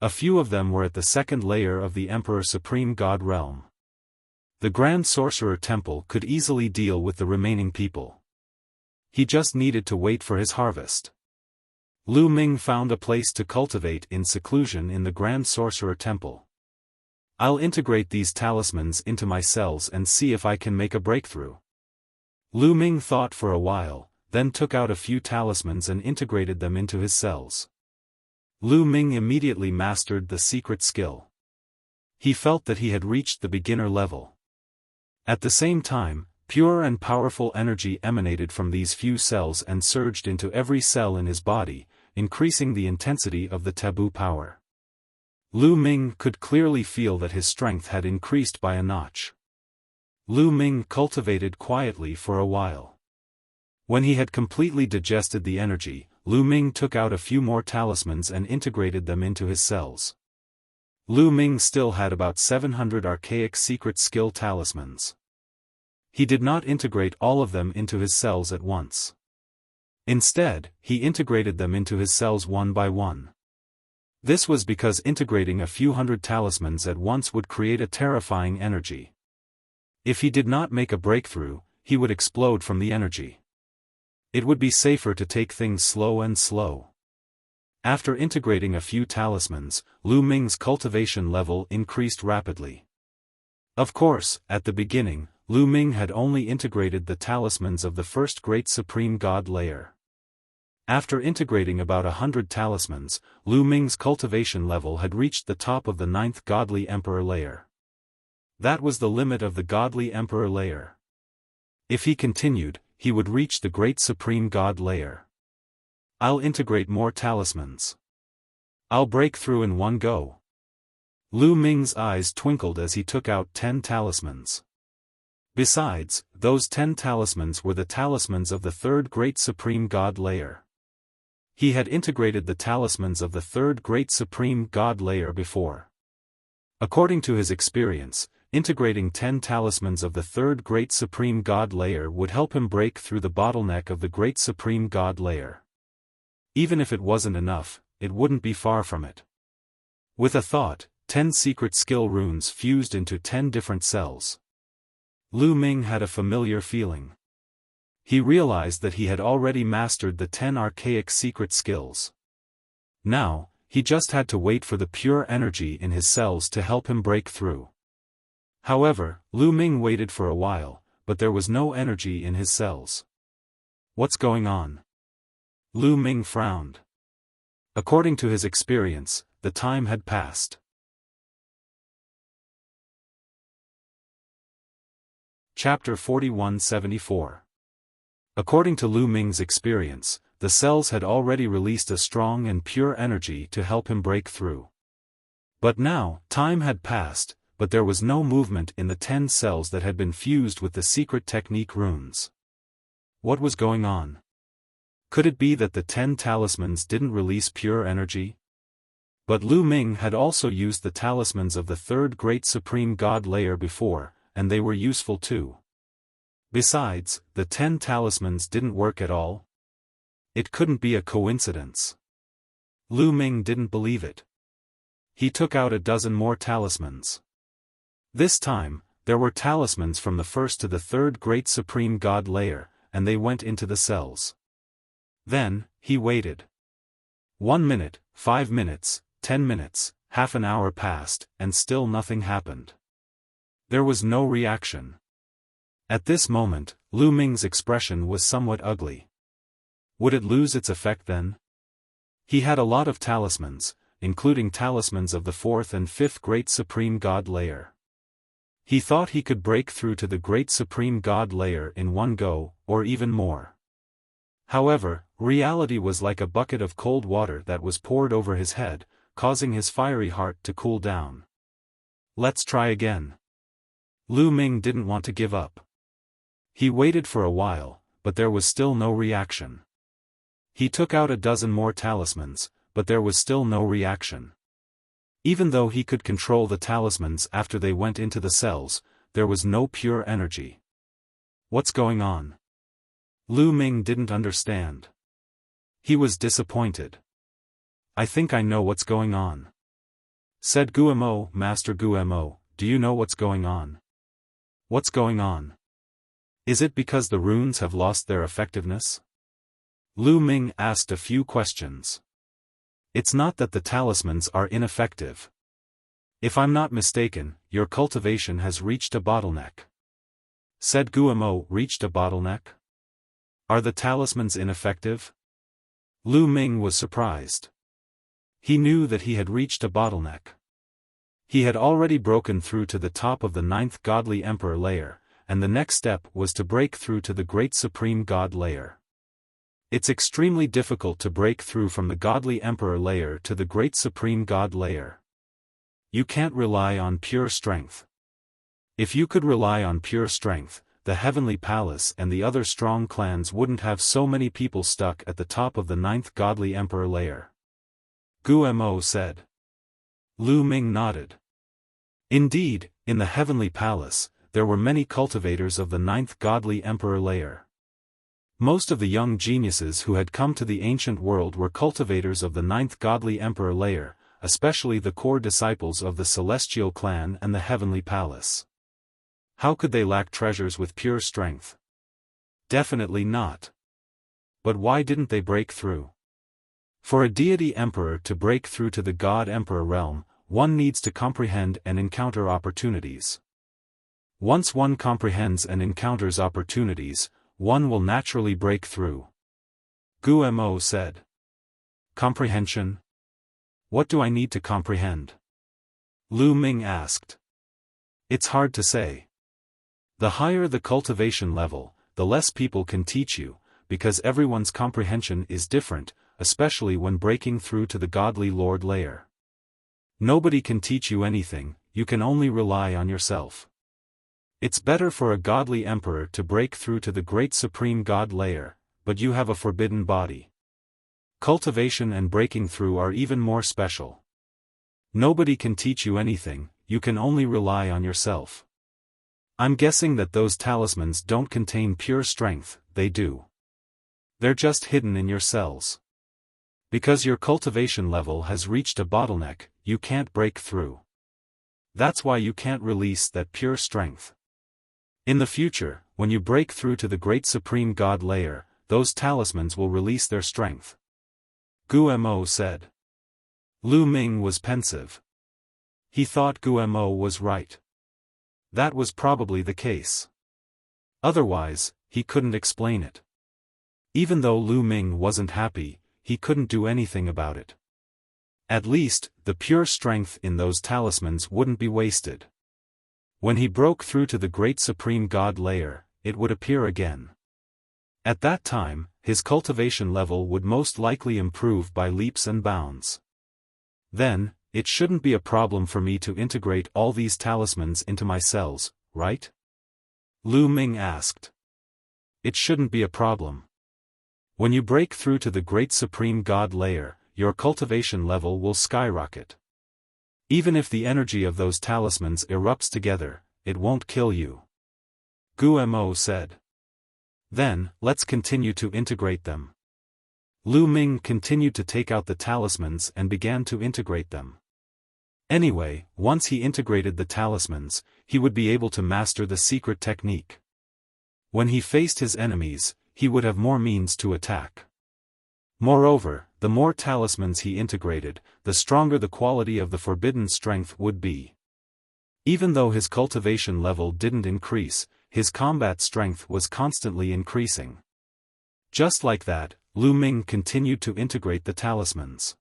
A few of them were at the second layer of the Emperor Supreme God realm. The Grand Sorcerer Temple could easily deal with the remaining people. He just needed to wait for his harvest. Lu Ming found a place to cultivate in seclusion in the Grand Sorcerer Temple. I'll integrate these talismans into my cells and see if I can make a breakthrough. Lu Ming thought for a while, then took out a few talismans and integrated them into his cells. Lu Ming immediately mastered the secret skill. He felt that he had reached the beginner level. At the same time, pure and powerful energy emanated from these few cells and surged into every cell in his body, increasing the intensity of the taboo power. Lu Ming could clearly feel that his strength had increased by a notch. Lu Ming cultivated quietly for a while. When he had completely digested the energy, Lu Ming took out a few more talismans and integrated them into his cells. Lu Ming still had about 700 archaic secret skill talismans. He did not integrate all of them into his cells at once. Instead, he integrated them into his cells one by one. This was because integrating a few hundred talismans at once would create a terrifying energy. If he did not make a breakthrough, he would explode from the energy. It would be safer to take things slow and slow. After integrating a few talismans, Lu Ming's cultivation level increased rapidly. Of course, at the beginning, Lu Ming had only integrated the talismans of the first great supreme god layer. After integrating about 100 talismans, Lu Ming's cultivation level had reached the top of the 9th Godly Emperor layer. That was the limit of the Godly Emperor layer. If he continued, he would reach the Great Supreme God layer. I'll integrate more talismans. I'll break through in one go. Lu Ming's eyes twinkled as he took out 10 talismans. Besides, those 10 talismans were the talismans of the 3rd Great Supreme God layer. He had integrated the talismans of the 3rd Great Supreme God layer before. According to his experience, integrating 10 talismans of the 3rd Great Supreme God layer would help him break through the bottleneck of the Great Supreme God layer. Even if it wasn't enough, it wouldn't be far from it. With a thought, 10 secret skill runes fused into 10 different cells. Lu Ming had a familiar feeling. He realized that he had already mastered the 10 archaic secret skills. Now, he just had to wait for the pure energy in his cells to help him break through. However, Lu Ming waited for a while, but there was no energy in his cells. What's going on? Lu Ming frowned. According to his experience, the time had passed. Chapter 4174. According to Lu Ming's experience, the cells had already released a strong and pure energy to help him break through. But now, time had passed, but there was no movement in the 10 cells that had been fused with the secret technique runes. What was going on? Could it be that the 10 talismans didn't release pure energy? But Lu Ming had also used the talismans of the 3rd Great Supreme God layer before, and they were useful too. Besides, the 10 talismans didn't work at all. It couldn't be a coincidence. Lu Ming didn't believe it. He took out a dozen more talismans. This time, there were talismans from the 1st to the 3rd Great Supreme God layer, and they went into the cells. Then, he waited. 1 minute, 5 minutes, 10 minutes, half an hour passed, and still nothing happened. There was no reaction. At this moment, Lu Ming's expression was somewhat ugly. Would it lose its effect then? He had a lot of talismans, including talismans of the 4th and 5th Great Supreme God layer. He thought he could break through to the Great Supreme God layer in one go, or even more. However, reality was like a bucket of cold water that was poured over his head, causing his fiery heart to cool down. Let's try again. Lu Ming didn't want to give up. He waited for a while, but there was still no reaction. He took out a dozen more talismans, but there was still no reaction. Even though he could control the talismans after they went into the cells, there was no pure energy. What's going on? Lu Ming didn't understand. He was disappointed. I think I know what's going on. Said Guemo, Master Guemo, do you know what's going on? What's going on? Is it because the runes have lost their effectiveness? Lu Ming asked a few questions. It's not that the talismans are ineffective. If I'm not mistaken, your cultivation has reached a bottleneck. Said Guemo, reached a bottleneck? Are the talismans ineffective? Lu Ming was surprised. He knew that he had reached a bottleneck. He had already broken through to the top of the 9th Godly Emperor layer, and the next step was to break through to the Great Supreme God layer. It's extremely difficult to break through from the Godly Emperor layer to the Great Supreme God layer. You can't rely on pure strength. If you could rely on pure strength, the Heavenly Palace and the other strong clans wouldn't have so many people stuck at the top of the 9th Godly Emperor layer. Guemo said. Lu Ming nodded. Indeed, in the Heavenly Palace, there were many cultivators of the 9th Godly Emperor layer. Most of the young geniuses who had come to the ancient world were cultivators of the 9th Godly Emperor layer, especially the core disciples of the Celestial Clan and the Heavenly Palace. How could they lack treasures with pure strength? Definitely not. But why didn't they break through? For a deity emperor to break through to the God Emperor realm, one needs to comprehend and encounter opportunities. Once one comprehends and encounters opportunities, one will naturally break through. Gu Mo said. Comprehension? What do I need to comprehend? Lu Ming asked. It's hard to say. The higher the cultivation level, the less people can teach you, because everyone's comprehension is different, especially when breaking through to the godly Lord layer. Nobody can teach you anything, you can only rely on yourself. It's better for a godly emperor to break through to the great supreme god layer, but you have a forbidden body. Cultivation and breaking through are even more special. Nobody can teach you anything, you can only rely on yourself. I'm guessing that those talismans don't contain pure strength, they do. They're just hidden in your cells. Because your cultivation level has reached a bottleneck, you can't break through. That's why you can't release that pure strength. In the future, when you break through to the great supreme god layer, those talismans will release their strength. Gu Mo said. Lu Ming was pensive. He thought Gu Mo was right. That was probably the case. Otherwise, he couldn't explain it. Even though Lu Ming wasn't happy, he couldn't do anything about it. At least, the pure strength in those talismans wouldn't be wasted. When he broke through to the great supreme god layer, it would appear again. At that time, his cultivation level would most likely improve by leaps and bounds. Then, it shouldn't be a problem for me to integrate all these talismans into my cells, right? Lu Ming asked. It shouldn't be a problem. When you break through to the great supreme god layer, your cultivation level will skyrocket. Even if the energy of those talismans erupts together, it won't kill you. Gu Mo said. Then, let's continue to integrate them. Lu Ming continued to take out the talismans and began to integrate them. Anyway, once he integrated the talismans, he would be able to master the secret technique. When he faced his enemies, he would have more means to attack. Moreover, the more talismans he integrated, the stronger the quality of the forbidden strength would be. Even though his cultivation level didn't increase, his combat strength was constantly increasing. Just like that, Lu Ming continued to integrate the talismans.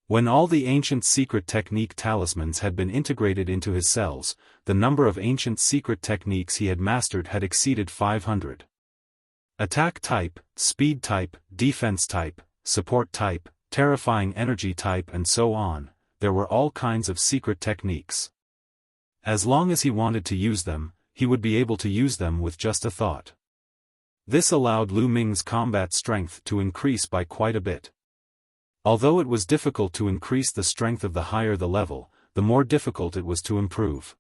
When all the ancient secret technique talismans had been integrated into his cells, the number of ancient secret techniques he had mastered had exceeded 500. Attack type, speed type, defense type, support type, terrifying energy type and so on, there were all kinds of secret techniques. As long as he wanted to use them, he would be able to use them with just a thought. This allowed Lu Ming's combat strength to increase by quite a bit. Although it was difficult to increase the strength of the higher the level, the more difficult it was to improve.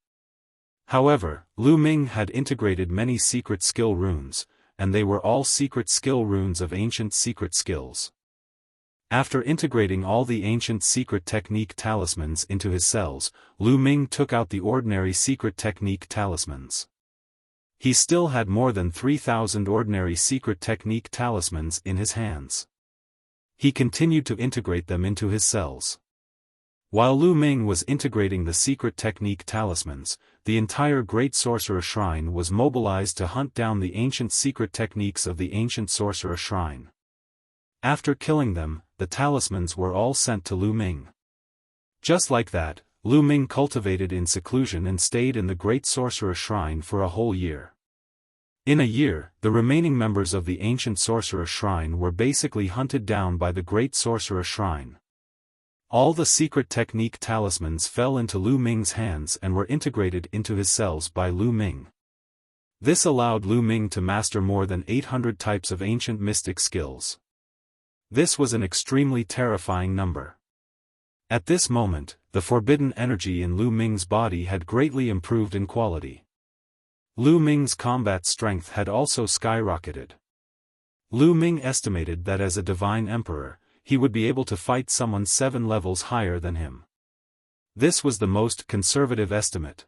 However, Lu Ming had integrated many secret skill runes, and they were all secret skill runes of ancient secret skills. After integrating all the ancient secret technique talismans into his cells, Lu Ming took out the ordinary secret technique talismans. He still had more than 3,000 ordinary secret technique talismans in his hands. He continued to integrate them into his cells. While Lu Ming was integrating the secret technique talismans, the entire Great Sorcerer Shrine was mobilized to hunt down the ancient secret techniques of the ancient Sorcerer Shrine. After killing them, the talismans were all sent to Lu Ming. Just like that, Lu Ming cultivated in seclusion and stayed in the Great Sorcerer Shrine for a whole year. In a year, the remaining members of the ancient Sorcerer Shrine were basically hunted down by the Great Sorcerer Shrine. All the secret technique talismans fell into Lu Ming's hands and were integrated into his cells by Lu Ming. This allowed Lu Ming to master more than 800 types of ancient mystic skills. This was an extremely terrifying number. At this moment, the forbidden energy in Lu Ming's body had greatly improved in quality. Lu Ming's combat strength had also skyrocketed. Lu Ming estimated that as a divine emperor, he would be able to fight someone 7 levels higher than him. This was the most conservative estimate.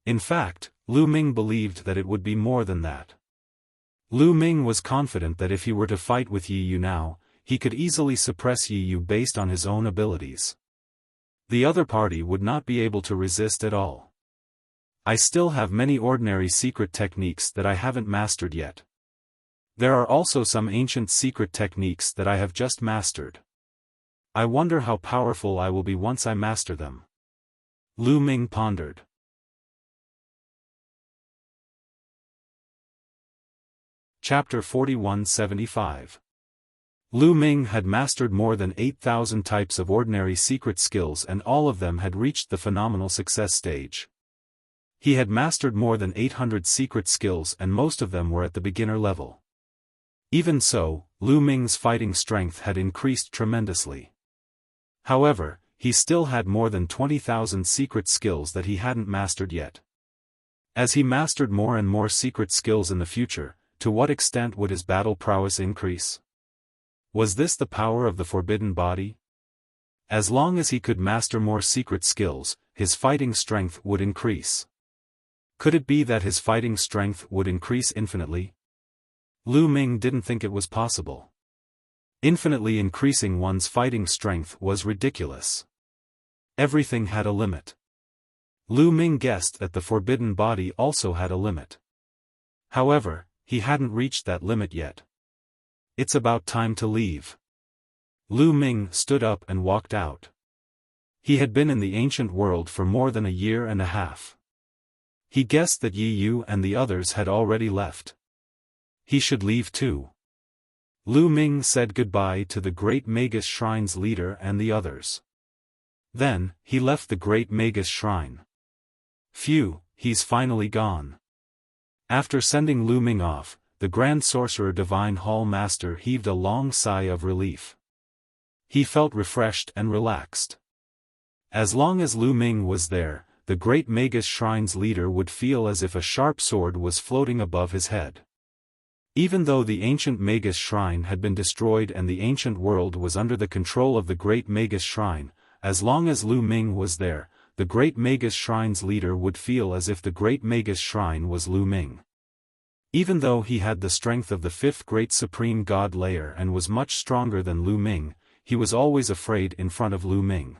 In fact, Lu Ming believed that it would be more than that. Lu Ming was confident that if he were to fight with Yi Yu now, he could easily suppress Yi Yu based on his own abilities. The other party would not be able to resist at all. I still have many ordinary secret techniques that I haven't mastered yet. There are also some ancient secret techniques that I have just mastered. I wonder how powerful I will be once I master them. Lu Ming pondered. Chapter 4175. Lu Ming had mastered more than 8,000 types of ordinary secret skills, and all of them had reached the phenomenal success stage. He had mastered more than 800 secret skills, and most of them were at the beginner level. Even so, Lu Ming's fighting strength had increased tremendously. However, he still had more than 20,000 secret skills that he hadn't mastered yet. As he mastered more and more secret skills in the future, to what extent would his battle prowess increase? Was this the power of the forbidden body? As long as he could master more secret skills, his fighting strength would increase. Could it be that his fighting strength would increase infinitely? Lu Ming didn't think it was possible. Infinitely increasing one's fighting strength was ridiculous. Everything had a limit. Lu Ming guessed that the forbidden body also had a limit. However, he hadn't reached that limit yet. It's about time to leave. Lu Ming stood up and walked out. He had been in the ancient world for more than a year and a half. He guessed that Yi Yu and the others had already left. He should leave too. Lu Ming said goodbye to the Great Magus Shrine's leader and the others. Then, he left the Great Magus Shrine. Phew, he's finally gone. After sending Lu Ming off, the Grand Sorcerer Divine Hall Master heaved a long sigh of relief. He felt refreshed and relaxed. As long as Lu Ming was there, the Great Magus Shrine's leader would feel as if a sharp sword was floating above his head. Even though the ancient Magus Shrine had been destroyed and the ancient world was under the control of the Great Magus Shrine, as long as Lu Ming was there, the Great Magus Shrine's leader would feel as if the Great Magus Shrine was Lu Ming. Even though he had the strength of the fifth great supreme god layer and was much stronger than Lu Ming, he was always afraid in front of Lu Ming.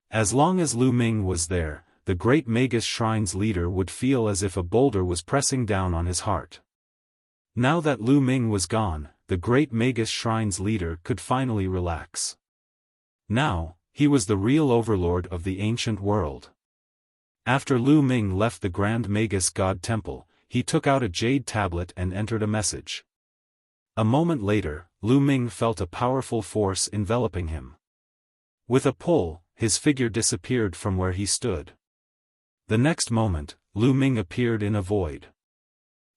As long as Lu Ming was there, the Great Magus Shrine's leader would feel as if a boulder was pressing down on his heart. Now that Lu Ming was gone, the Great Magus Shrine's leader could finally relax. Now, he was the real overlord of the ancient world. After Lu Ming left the Grand Magus God Temple, he took out a jade tablet and entered a message. A moment later, Lu Ming felt a powerful force enveloping him. With a pull, his figure disappeared from where he stood. The next moment, Lu Ming appeared in a void.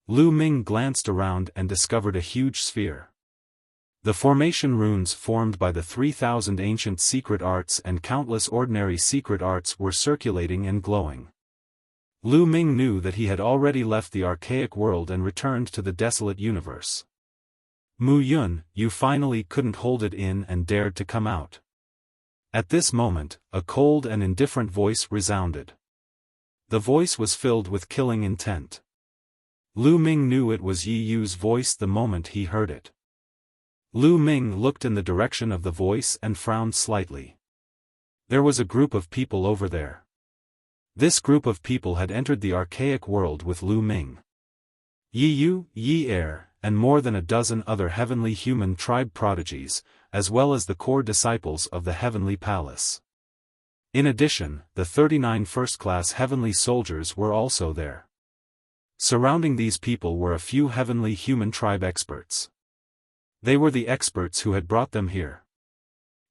Lu Ming glanced around and discovered a huge sphere. The formation runes formed by the 3,000 ancient secret arts and countless ordinary secret arts were circulating and glowing. Lu Ming knew that he had already left the archaic world and returned to the desolate universe. Mu Yun, you finally couldn't hold it in and dared to come out. At this moment, a cold and indifferent voice resounded. The voice was filled with killing intent. Lu Ming knew it was Yi Yu's voice the moment he heard it. Lu Ming looked in the direction of the voice and frowned slightly. There was a group of people over there. This group of people had entered the archaic world with Lu Ming. Yi Yu, Yi Er, and more than a dozen other heavenly human tribe prodigies, as well as the core disciples of the heavenly palace. In addition, the 39 first-class heavenly soldiers were also there. Surrounding these people were a few heavenly human tribe experts. They were the experts who had brought them here.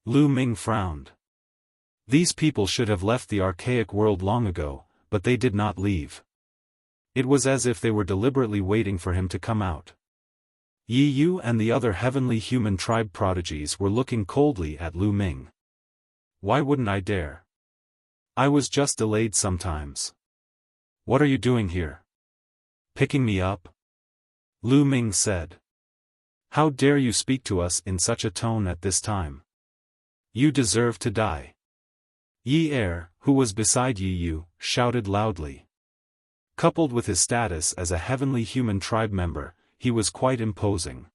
Lu Ming frowned. These people should have left the archaic world long ago, but they did not leave. It was as if they were deliberately waiting for him to come out. Yi Yu and the other heavenly human tribe prodigies were looking coldly at Lu Ming. Why wouldn't I dare? I was just delayed sometimes. What are you doing here? Picking me up? Lu Ming said. How dare you speak to us in such a tone at this time? You deserve to die. Yi Er, who was beside Yi Yu, shouted loudly. Coupled with his status as a heavenly human tribe member, he was quite imposing.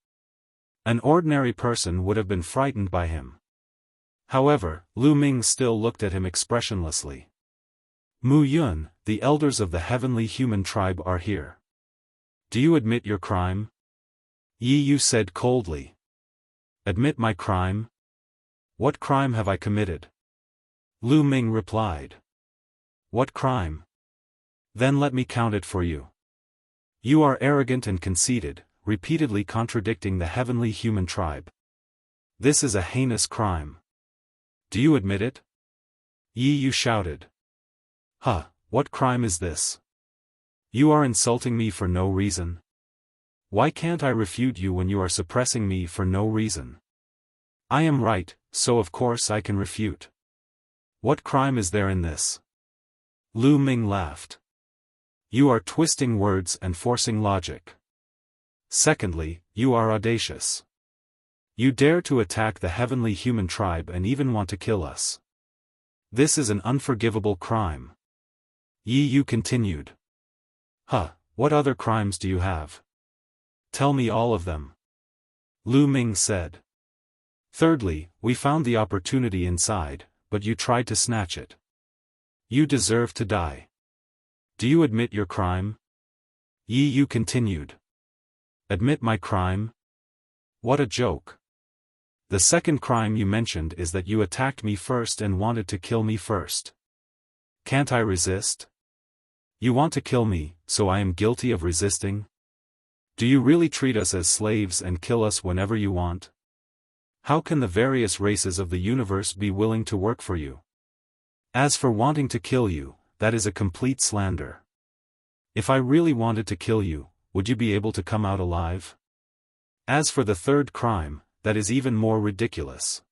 An ordinary person would have been frightened by him. However, Lu Ming still looked at him expressionlessly. Mu Yun, the elders of the heavenly human tribe are here. Do you admit your crime? Yi Yu said coldly. Admit my crime? What crime have I committed? Lu Ming replied. What crime? Then let me count it for you. You are arrogant and conceited, repeatedly contradicting the heavenly human tribe. This is a heinous crime. Do you admit it? Yi Yu shouted. Huh, what crime is this? You are insulting me for no reason. Why can't I refute you when you are suppressing me for no reason? I am right, so of course I can refute. What crime is there in this? Lu Ming laughed. You are twisting words and forcing logic. Secondly, you are audacious. You dare to attack the heavenly human tribe and even want to kill us. This is an unforgivable crime. Yi Yu continued. Huh, what other crimes do you have? Tell me all of them. Lu Ming said. Thirdly, we found the opportunity inside, but you tried to snatch it. You deserve to die. Do you admit your crime? Yi Yu continued. Admit my crime? What a joke. The second crime you mentioned is that you attacked me first and wanted to kill me first. Can't I resist? You want to kill me, so I am guilty of resisting? Do you really treat us as slaves and kill us whenever you want? How can the various races of the universe be willing to work for you? As for wanting to kill you, that is a complete slander. If I really wanted to kill you, would you be able to come out alive? As for the third crime, that is even more ridiculous.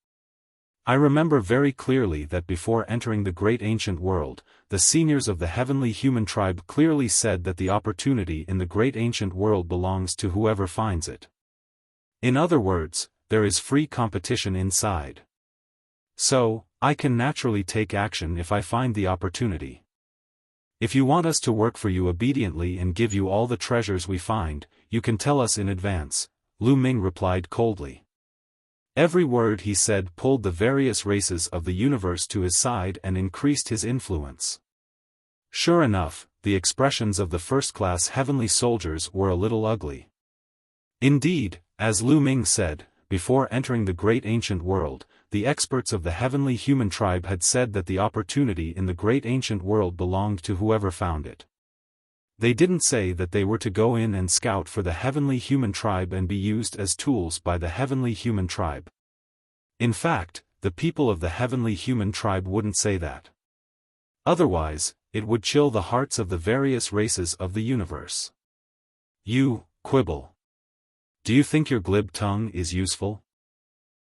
I remember very clearly that before entering the great ancient world, the seniors of the heavenly human tribe clearly said that the opportunity in the great ancient world belongs to whoever finds it. In other words, there is free competition inside. So, I can naturally take action if I find the opportunity. If you want us to work for you obediently and give you all the treasures we find, you can tell us in advance, Lu Ming replied coldly. Every word he said pulled the various races of the universe to his side and increased his influence. Sure enough, the expressions of the first-class heavenly soldiers were a little ugly. Indeed, as Lu Ming said, before entering the great ancient world, the experts of the heavenly human tribe had said that the opportunity in the great ancient world belonged to whoever found it. They didn't say that they were to go in and scout for the heavenly human tribe and be used as tools by the heavenly human tribe. In fact, the people of the heavenly human tribe wouldn't say that. Otherwise, it would chill the hearts of the various races of the universe. You, quibble. Do you think your glib tongue is useful?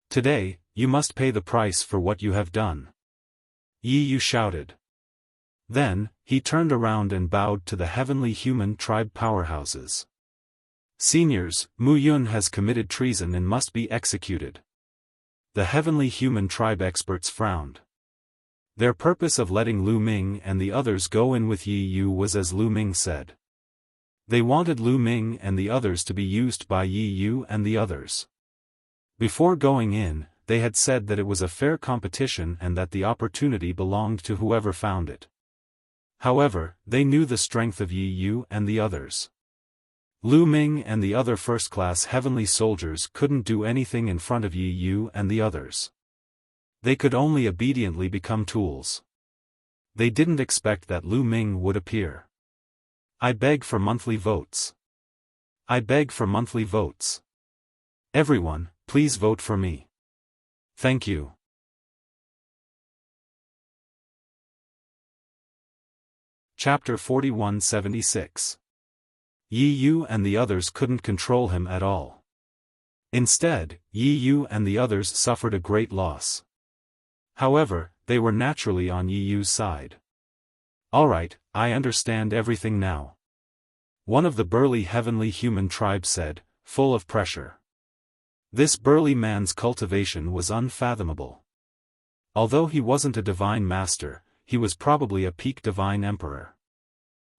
Today, you must pay the price for what you have done. Yi Yu shouted. Then, he turned around and bowed to the heavenly human tribe powerhouses. Seniors, Mu Yun has committed treason and must be executed. The heavenly human tribe experts frowned. Their purpose of letting Lu Ming and the others go in with Yi Yu was as Lu Ming said. They wanted Lu Ming and the others to be used by Yi Yu and the others. Before going in, they had said that it was a fair competition and that the opportunity belonged to whoever found it. However, they knew the strength of Yi Yu and the others. Lu Ming and the other first-class heavenly soldiers couldn't do anything in front of Yi Yu and the others. They could only obediently become tools. They didn't expect that Lu Ming would appear. I beg for monthly votes. I beg for monthly votes. Everyone, please vote for me. Thank you. Chapter 4176. Yi Yu and the others couldn't control him at all. Instead, Yi Yu and the others suffered a great loss. However, they were naturally on Yi Yu's side. Alright, I understand everything now. One of the burly heavenly human tribe said, full of pressure. This burly man's cultivation was unfathomable. Although he wasn't a divine master, he was probably a peak divine emperor.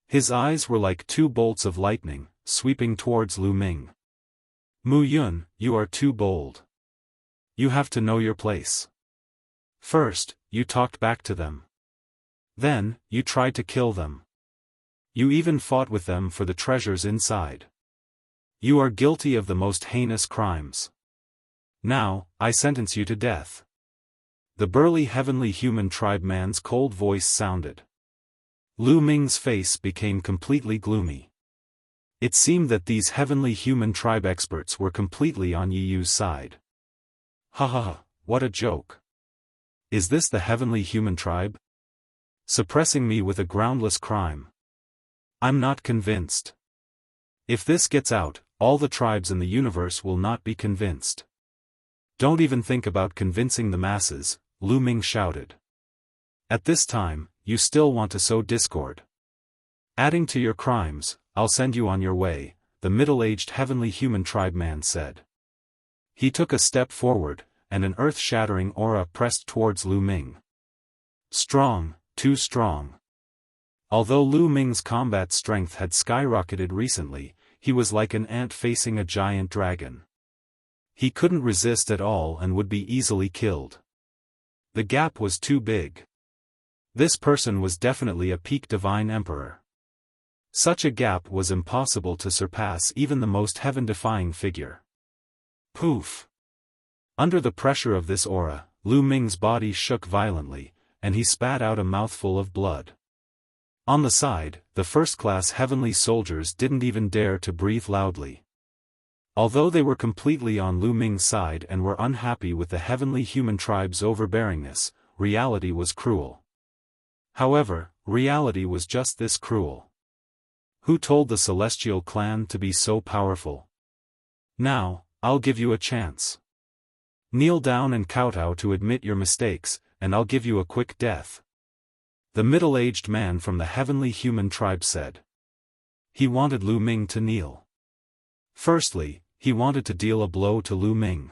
His eyes were like two bolts of lightning, sweeping towards Lu Ming. Mu Yun, you are too bold. You have to know your place. First, you talked back to them. Then, you tried to kill them. You even fought with them for the treasures inside. You are guilty of the most heinous crimes. Now, I sentence you to death. The burly heavenly human tribe man's cold voice sounded. Lu Ming's face became completely gloomy. It seemed that these heavenly human tribe experts were completely on Yi Yu's side. Ha ha ha, what a joke. Is this the heavenly human tribe? Suppressing me with a groundless crime. I'm not convinced. If this gets out, all the tribes in the universe will not be convinced. Don't even think about convincing the masses, Lu Ming shouted. At this time, you still want to sow discord. Adding to your crimes, I'll send you on your way, the middle-aged heavenly human tribe man said. He took a step forward, and an earth-shattering aura pressed towards Lu Ming. Strong, too strong. Although Lu Ming's combat strength had skyrocketed recently, he was like an ant facing a giant dragon. He couldn't resist at all and would be easily killed. The gap was too big. This person was definitely a peak divine emperor. Such a gap was impossible to surpass even the most heaven-defying figure. Poof! Under the pressure of this aura, Lu Ming's body shook violently, and he spat out a mouthful of blood. On the side, the first-class heavenly soldiers didn't even dare to breathe loudly. Although they were completely on Lu Ming's side and were unhappy with the heavenly human tribe's overbearingness, reality was cruel. However, reality was just this cruel. Who told the celestial clan to be so powerful? Now, I'll give you a chance. Kneel down and kowtow to admit your mistakes, and I'll give you a quick death. The middle-aged man from the heavenly human tribe said. He wanted Lu Ming to kneel. Firstly, he wanted to deal a blow to Lu Ming.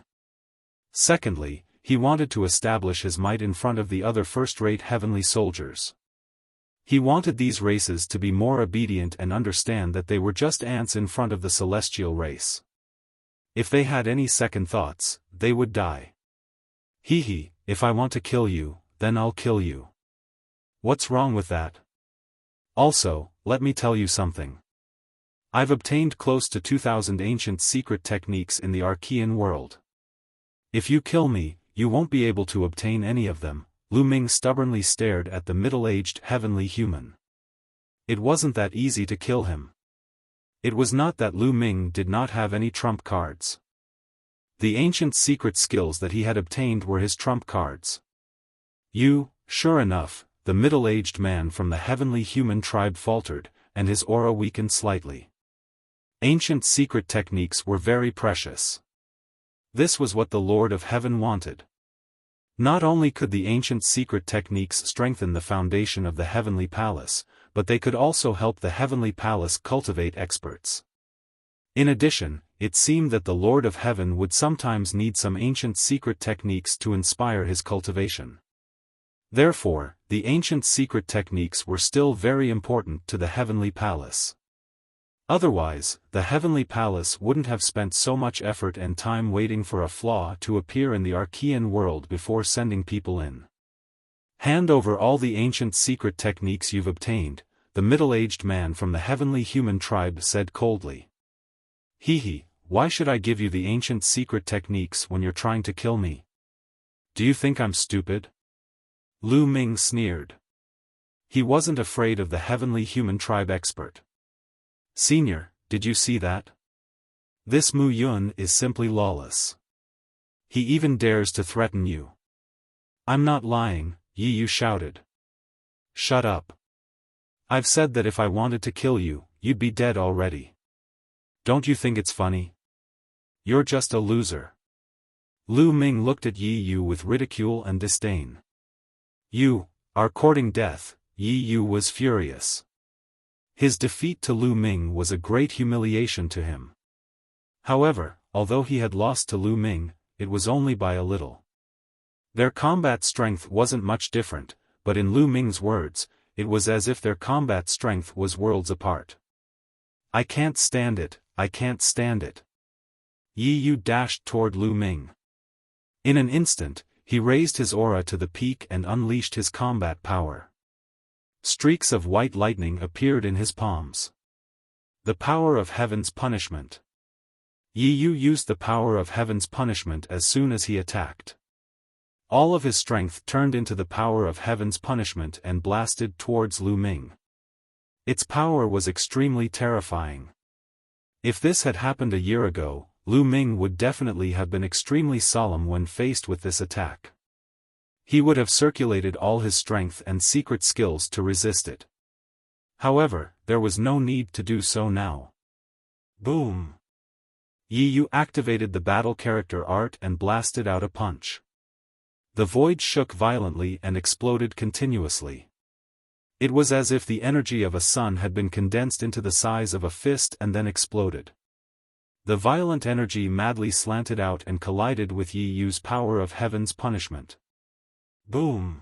Secondly, he wanted to establish his might in front of the other first-rate heavenly soldiers. He wanted these races to be more obedient and understand that they were just ants in front of the celestial race. If they had any second thoughts, they would die. Hee, if I want to kill you, then I'll kill you. What's wrong with that? Also, let me tell you something. I've obtained close to 2,000 ancient secret techniques in the Archean world. If you kill me, you won't be able to obtain any of them. Lu Ming stubbornly stared at the middle-aged heavenly human. It wasn't that easy to kill him. It was not that Lu Ming did not have any trump cards. The ancient secret skills that he had obtained were his trump cards. Sure enough, the middle-aged man from the heavenly human tribe faltered, and his aura weakened slightly. Ancient secret techniques were very precious. This was what the Lord of Heaven wanted. Not only could the ancient secret techniques strengthen the foundation of the heavenly palace, but they could also help the heavenly palace cultivate experts. In addition, it seemed that the Lord of Heaven would sometimes need some ancient secret techniques to inspire his cultivation. Therefore, the ancient secret techniques were still very important to the heavenly palace. Otherwise, the heavenly palace wouldn't have spent so much effort and time waiting for a flaw to appear in the Archean world before sending people in. Hand over all the ancient secret techniques you've obtained, the middle-aged man from the heavenly human tribe said coldly. Why should I give you the ancient secret techniques when you're trying to kill me? Do you think I'm stupid? Lu Ming sneered. He wasn't afraid of the heavenly human tribe expert. Senior, did you see that? This Mu Yun is simply lawless. He even dares to threaten you. I'm not lying, Yi Yu shouted. Shut up. I've said that if I wanted to kill you, you'd be dead already. Don't you think it's funny? You're just a loser. Lu Ming looked at Yi Yu with ridicule and disdain. You are courting death, Yi Yu was furious. His defeat to Lu Ming was a great humiliation to him. However, although he had lost to Lu Ming, it was only by a little. Their combat strength wasn't much different, but in Lu Ming's words, it was as if their combat strength was worlds apart. I can't stand it, I can't stand it. Yi Yu dashed toward Lu Ming. In an instant, he raised his aura to the peak and unleashed his combat power. Streaks of white lightning appeared in his palms. The power of heaven's punishment. Yi Yu used the power of heaven's punishment as soon as he attacked. All of his strength turned into the power of heaven's punishment and blasted towards Lu Ming. Its power was extremely terrifying. If this had happened a year ago, Lu Ming would definitely have been extremely solemn when faced with this attack. He would have circulated all his strength and secret skills to resist it. However, there was no need to do so now. Boom! Yi Yu activated the battle character art and blasted out a punch. The void shook violently and exploded continuously. It was as if the energy of a sun had been condensed into the size of a fist and then exploded. The violent energy madly slanted out and collided with Yi Yu's power of heaven's punishment. Boom!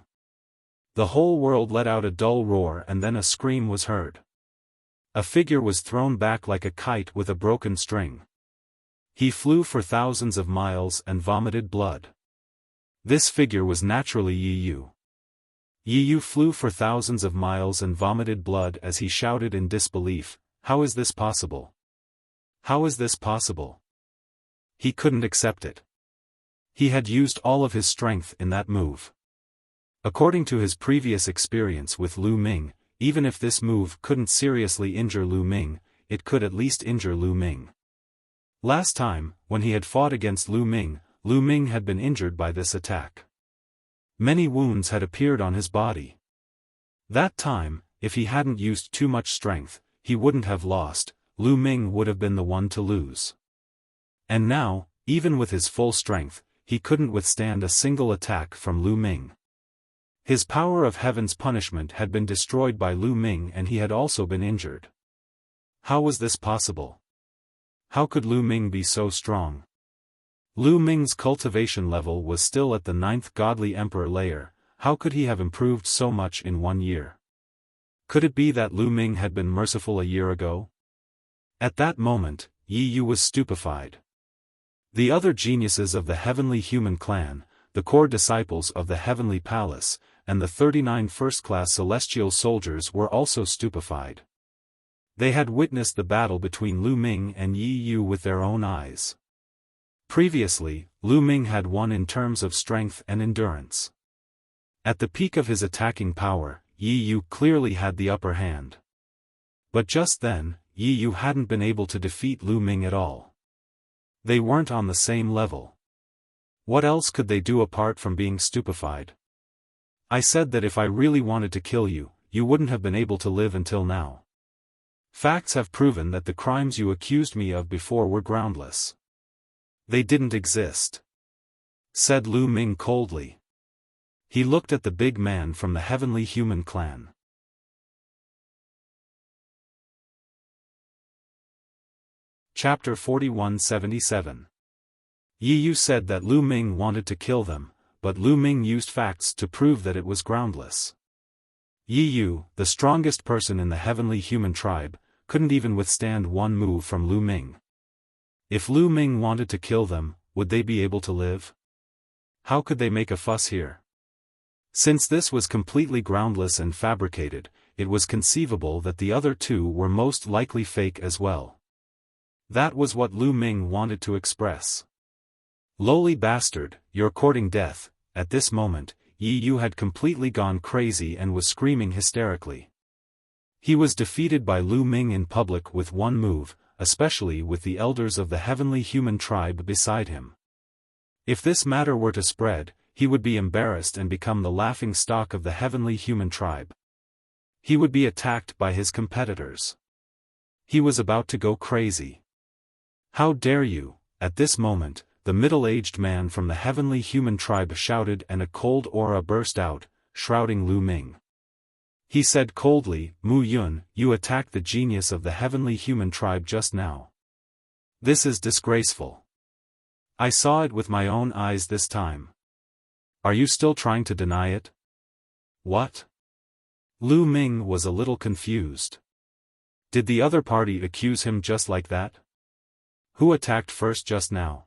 The whole world let out a dull roar and then a scream was heard. A figure was thrown back like a kite with a broken string. He flew for thousands of miles and vomited blood. This figure was naturally Yi Yu. Yi Yu flew for thousands of miles and vomited blood as he shouted in disbelief, "How is this possible? How is this possible?" He couldn't accept it. He had used all of his strength in that move. According to his previous experience with Lu Ming, even if this move couldn't seriously injure Lu Ming, it could at least injure Lu Ming. Last time, when he had fought against Lu Ming had been injured by this attack. Many wounds had appeared on his body. That time, if he hadn't used too much strength, he wouldn't have lost, Lu Ming would have been the one to lose. And now, even with his full strength, he couldn't withstand a single attack from Lu Ming. His power of heaven's punishment had been destroyed by Lu Ming and he had also been injured. How was this possible? How could Lu Ming be so strong? Lu Ming's cultivation level was still at the 9th godly emperor layer. How could he have improved so much in 1 year? Could it be that Lu Ming had been merciful a year ago? At that moment, Yi Yu was stupefied. The other geniuses of the heavenly human clan, the core disciples of the heavenly palace, and the 39 first-class celestial soldiers were also stupefied. They had witnessed the battle between Lu Ming and Yi Yu with their own eyes. Previously, Lu Ming had won in terms of strength and endurance. At the peak of his attacking power, Yi Yu clearly had the upper hand. But just then, Yi Yu hadn't been able to defeat Lu Ming at all. They weren't on the same level. What else could they do apart from being stupefied? I said that if I really wanted to kill you, you wouldn't have been able to live until now. Facts have proven that the crimes you accused me of before were groundless. They didn't exist," said Lu Ming coldly. He looked at the big man from the heavenly human clan. Chapter 4177. Yi Yu said that Lu Ming wanted to kill them, but Lu Ming used facts to prove that it was groundless. Yi Yu, the strongest person in the heavenly human tribe, couldn't even withstand one move from Lu Ming. If Lu Ming wanted to kill them, would they be able to live? How could they make a fuss here? Since this was completely groundless and fabricated, it was conceivable that the other two were most likely fake as well. That was what Lu Ming wanted to express. "Lowly bastard, you're courting death." At this moment, Yi Yu had completely gone crazy and was screaming hysterically. He was defeated by Lu Ming in public with one move, especially with the elders of the heavenly human tribe beside him. If this matter were to spread, he would be embarrassed and become the laughing stock of the heavenly human tribe. He would be attacked by his competitors. He was about to go crazy. "How dare you!" At this moment, the middle-aged man from the heavenly human tribe shouted and a cold aura burst out, shrouding Lu Ming. He said coldly, "Mu Yun, you attacked the genius of the heavenly human tribe just now. This is disgraceful. I saw it with my own eyes this time. Are you still trying to deny it?" "What?" Lu Ming was a little confused. Did the other party accuse him just like that? Who attacked first just now?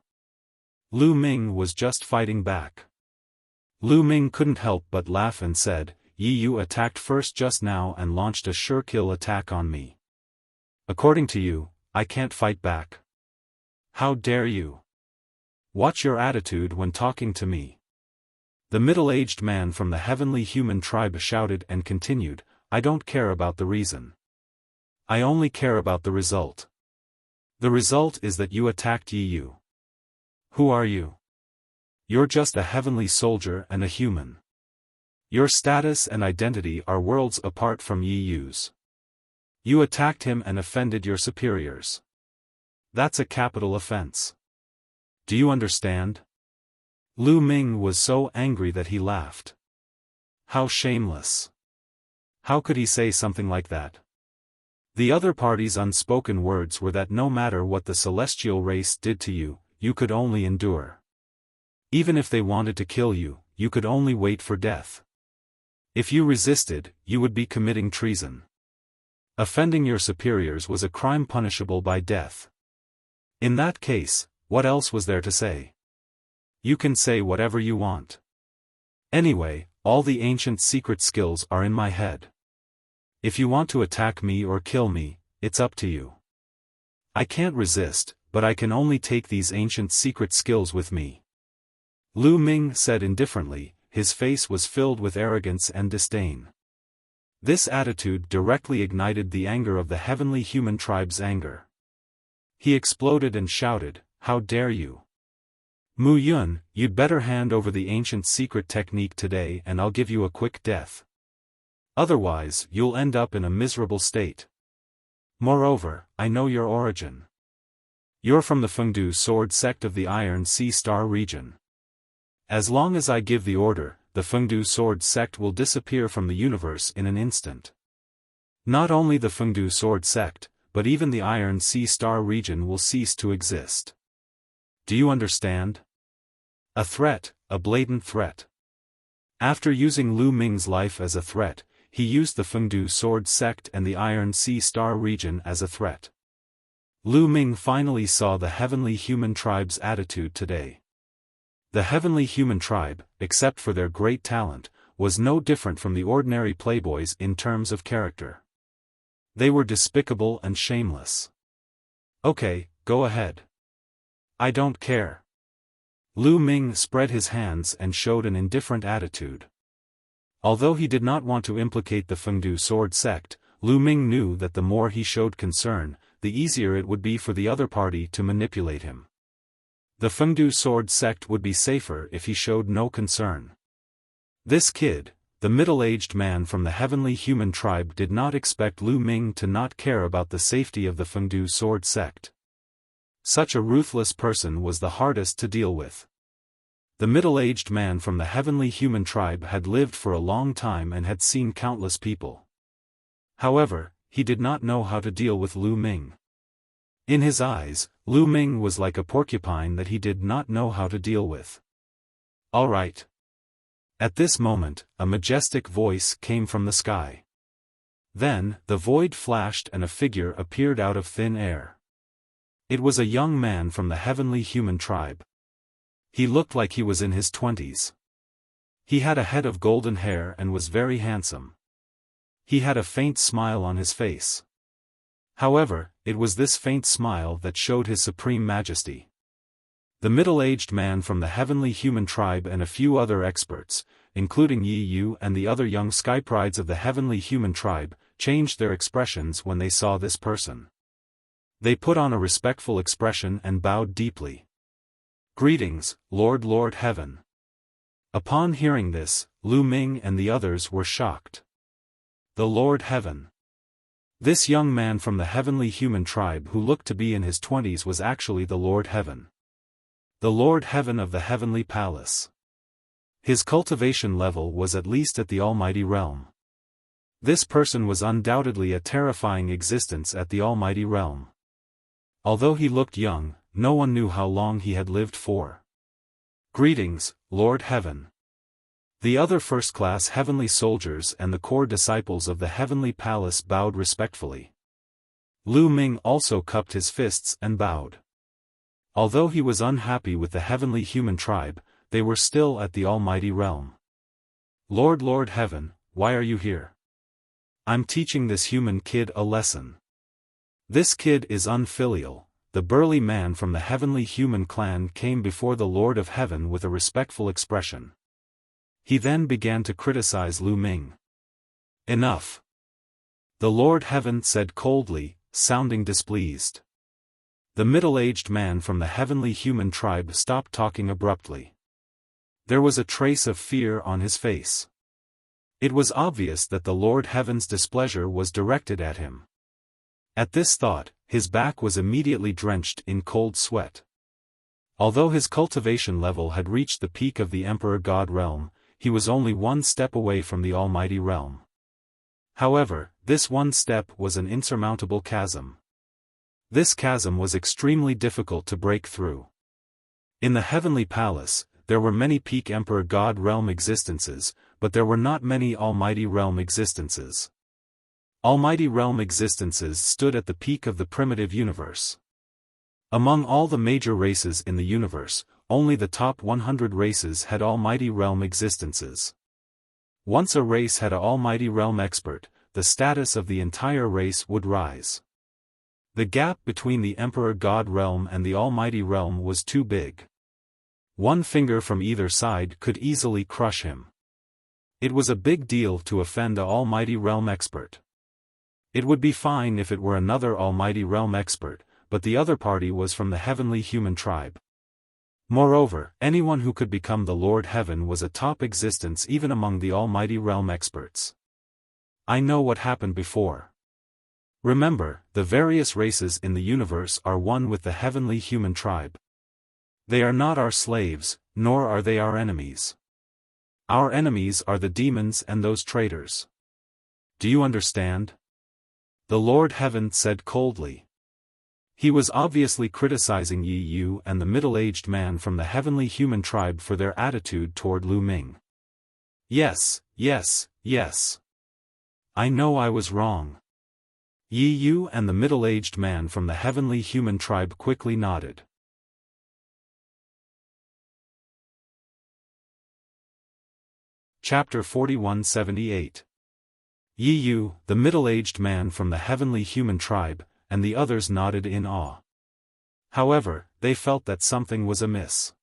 Lu Ming was just fighting back. Lu Ming couldn't help but laugh and said, "Yi Yu attacked first just now and launched a sure kill attack on me. According to you, I can't fight back." How dare you? Watch your attitude when talking to me. The middle-aged man from the heavenly human tribe shouted and continued, I don't care about the reason. I only care about the result. The result is that you attacked you. Who are you? You're just a heavenly soldier and a human. Your status and identity are worlds apart from Yi's. You attacked him and offended your superiors. That's a capital offense. Do you understand? Lu Ming was so angry that he laughed. How shameless. How could he say something like that? The other party's unspoken words were that no matter what the celestial race did to you, you could only endure. Even if they wanted to kill you, you could only wait for death. If you resisted, you would be committing treason. Offending your superiors was a crime punishable by death. In that case, what else was there to say? You can say whatever you want. Anyway, all the ancient secret skills are in my head. If you want to attack me or kill me, it's up to you. I can't resist, but I can only take these ancient secret skills with me. Lu Ming said indifferently, his face was filled with arrogance and disdain. This attitude directly ignited the anger of the heavenly human tribe's anger. He exploded and shouted, How dare you? Mu Yun, you'd better hand over the ancient secret technique today and I'll give you a quick death. Otherwise, you'll end up in a miserable state. Moreover, I know your origin. You're from the Fengdu Sword sect of the Iron Sea Star region. As long as I give the order, the Fengdu Sword sect will disappear from the universe in an instant. Not only the Fengdu Sword sect, but even the Iron Sea Star region will cease to exist. Do you understand? A threat, a blatant threat. After using Lu Ming's life as a threat, he used the Fengdu Sword sect and the Iron Sea Star region as a threat. Lu Ming finally saw the heavenly human tribe's attitude today. The heavenly human tribe, except for their great talent, was no different from the ordinary playboys in terms of character. They were despicable and shameless. Okay, go ahead. I don't care. Lu Ming spread his hands and showed an indifferent attitude. Although he did not want to implicate the Fengdu Sword sect, Lu Ming knew that the more he showed concern, the easier it would be for the other party to manipulate him. The Fengdu Sword sect would be safer if he showed no concern. This kid, the middle-aged man from the heavenly human tribe, did not expect Lu Ming to not care about the safety of the Fengdu Sword sect. Such a ruthless person was the hardest to deal with. The middle-aged man from the heavenly human tribe had lived for a long time and had seen countless people. However, he did not know how to deal with Lu Ming. In his eyes, Lu Ming was like a porcupine that he did not know how to deal with. All right. At this moment, a majestic voice came from the sky. Then, the void flashed and a figure appeared out of thin air. It was a young man from the heavenly human tribe. He looked like he was in his 20s. He had a head of golden hair and was very handsome. He had a faint smile on his face. However, it was this faint smile that showed his supreme majesty. The middle-aged man from the heavenly human tribe and a few other experts, including Yi Yu and the other young skyprides of the heavenly human tribe, changed their expressions when they saw this person. They put on a respectful expression and bowed deeply. Greetings, Lord Heaven. Upon hearing this, Lu Ming and the others were shocked. The Lord Heaven. This young man from the heavenly human tribe who looked to be in his 20s was actually the Lord Heaven. The Lord Heaven of the heavenly palace. His cultivation level was at least at the almighty realm. This person was undoubtedly a terrifying existence at the almighty realm. Although he looked young, no one knew how long he had lived for. Greetings, Lord Heaven. The other first-class heavenly soldiers and the core disciples of the heavenly palace bowed respectfully. Lu Ming also cupped his fists and bowed. Although he was unhappy with the heavenly human tribe, they were still at the almighty realm. Lord Heaven, why are you here? I'm teaching this human kid a lesson. This kid is unfilial, the burly man from the heavenly human clan came before the Lord of Heaven with a respectful expression. He then began to criticize Lu Ming. "Enough," the Lord Heaven said coldly, sounding displeased. The middle-aged man from the heavenly human tribe stopped talking abruptly. There was a trace of fear on his face. It was obvious that the Lord Heaven's displeasure was directed at him. At this thought, his back was immediately drenched in cold sweat. Although his cultivation level had reached the peak of the Emperor God realm, he was only one step away from the Almighty realm. However, this one step was an insurmountable chasm. This chasm was extremely difficult to break through. In the heavenly palace, there were many peak Emperor God realm existences, but there were not many Almighty realm existences. Almighty realm existences stood at the peak of the primitive universe. Among all the major races in the universe, only the top 100 races had Almighty realm existences. Once a race had an Almighty realm expert, the status of the entire race would rise. The gap between the Emperor God realm and the Almighty realm was too big. One finger from either side could easily crush him. It was a big deal to offend an Almighty realm expert. It would be fine if it were another Almighty realm expert, but the other party was from the heavenly human tribe. Moreover, anyone who could become the Lord Heaven was a top existence even among the Almighty realm experts. I know what happened before. Remember, the various races in the universe are one with the heavenly human tribe. They are not our slaves, nor are they our enemies. Our enemies are the demons and those traitors. Do you understand? The Lord Heaven said coldly. He was obviously criticizing Yi Yu and the middle-aged man from the heavenly human tribe for their attitude toward Lu Ming. Yes, yes, yes. I know I was wrong. Yi Yu and the middle-aged man from the heavenly human tribe quickly nodded. Chapter 4178. Yi Yu, the middle-aged man from the heavenly human tribe, and the others nodded in awe. However, they felt that something was amiss.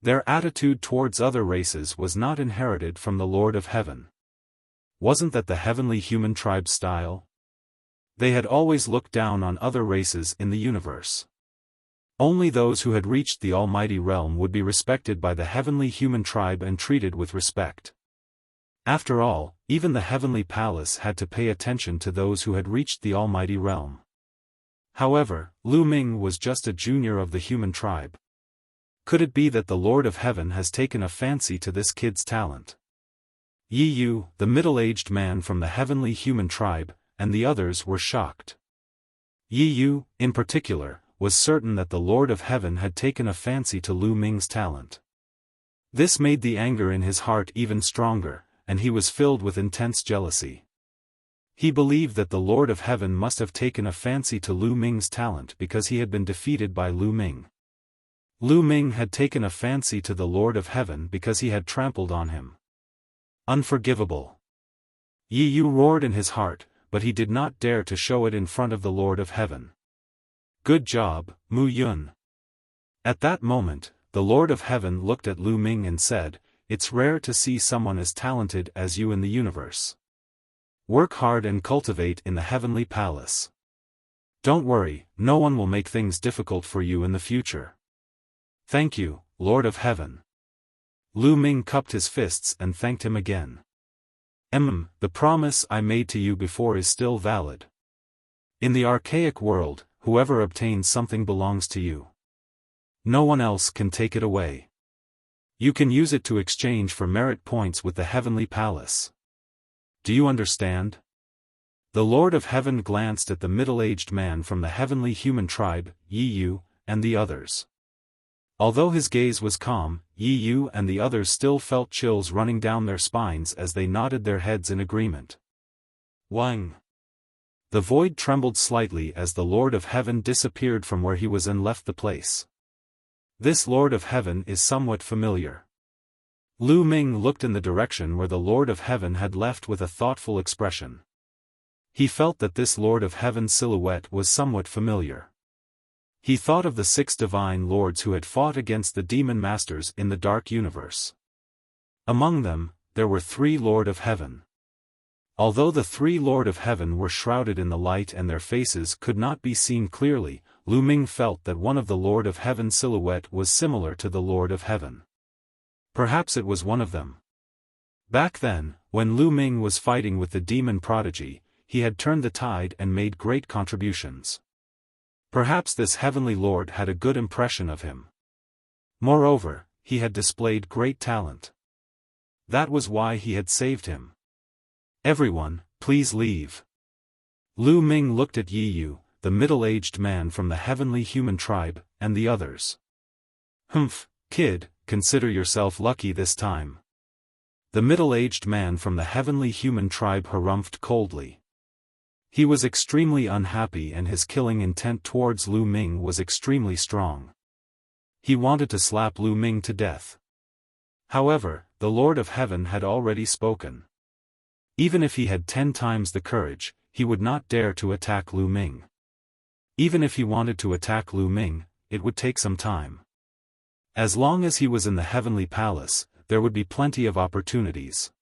Their attitude towards other races was not inherited from the Lord of Heaven. Wasn't that the heavenly human tribe's style? They had always looked down on other races in the universe. Only those who had reached the Almighty realm would be respected by the heavenly human tribe and treated with respect. After all, even the heavenly palace had to pay attention to those who had reached the Almighty realm. However, Lu Ming was just a junior of the human tribe. Could it be that the Lord of Heaven has taken a fancy to this kid's talent? Yi Yu, the middle-aged man from the heavenly human tribe, and the others were shocked. Yi Yu, in particular, was certain that the Lord of Heaven had taken a fancy to Lu Ming's talent. This made the anger in his heart even stronger, and he was filled with intense jealousy. He believed that the Lord of Heaven must have taken a fancy to Lu Ming's talent because he had been defeated by Lu Ming. Lu Ming had taken a fancy to the Lord of Heaven because he had trampled on him. Unforgivable. Yi Yu roared in his heart, but he did not dare to show it in front of the Lord of Heaven. Good job, Mu Yun. At that moment, the Lord of Heaven looked at Lu Ming and said, "It's rare to see someone as talented as you in the universe. Work hard and cultivate in the heavenly palace. Don't worry, no one will make things difficult for you in the future." Thank you, Lord of Heaven. Lu Ming cupped his fists and thanked him again. The promise I made to you before is still valid. In the archaic world, whoever obtains something belongs to you. No one else can take it away. You can use it to exchange for merit points with the heavenly palace. Do you understand? The Lord of Heaven glanced at the middle-aged man from the heavenly human tribe, Yi Yu, and the others. Although his gaze was calm, Yi Yu and the others still felt chills running down their spines as they nodded their heads in agreement. Wang! The void trembled slightly as the Lord of Heaven disappeared from where he was and left the place. This Lord of Heaven is somewhat familiar. Lu Ming looked in the direction where the Lord of Heaven had left with a thoughtful expression. He felt that this Lord of Heaven's silhouette was somewhat familiar. He thought of the 6 divine lords who had fought against the demon masters in the dark universe. Among them, there were 3 Lord of Heaven. Although the 3 Lord of Heaven were shrouded in the light and their faces could not be seen clearly, Lu Ming felt that one of the Lord of Heaven's silhouette was similar to the Lord of Heaven. Perhaps it was one of them. Back then, when Lu Ming was fighting with the demon prodigy, he had turned the tide and made great contributions. Perhaps this heavenly lord had a good impression of him. Moreover, he had displayed great talent. That was why he had saved him. Everyone, please leave. Lu Ming looked at Yi Yu, the middle-aged man from the heavenly human tribe, and the others. Humph, kid, consider yourself lucky this time. The middle-aged man from the heavenly human tribe harumphed coldly. He was extremely unhappy and his killing intent towards Lu Ming was extremely strong. He wanted to slap Lu Ming to death. However, the Lord of Heaven had already spoken. Even if he had 10 times the courage, he would not dare to attack Lu Ming. Even if he wanted to attack Lu Ming, it would take some time. As long as he was in the heavenly palace, there would be plenty of opportunities.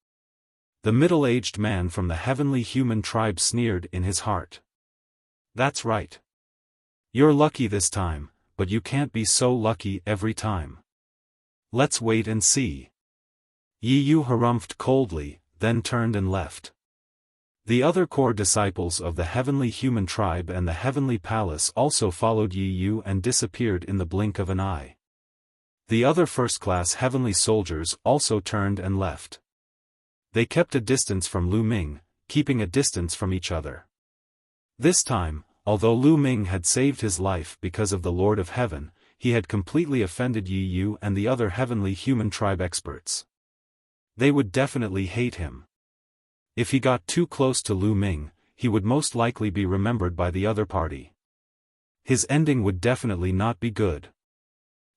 The middle-aged man from the heavenly human tribe sneered in his heart. That's right. You're lucky this time, but you can't be so lucky every time. Let's wait and see. Yi Yu harumphed coldly, then turned and left. The other core disciples of the heavenly human tribe and the heavenly palace also followed Yi Yu and disappeared in the blink of an eye. The other first-class heavenly soldiers also turned and left. They kept a distance from Lu Ming, keeping a distance from each other. This time, although Lu Ming had saved his life because of the Lord of Heaven, he had completely offended Yi Yu and the other heavenly human tribe experts. They would definitely hate him. If he got too close to Lu Ming, he would most likely be remembered by the other party. His ending would definitely not be good.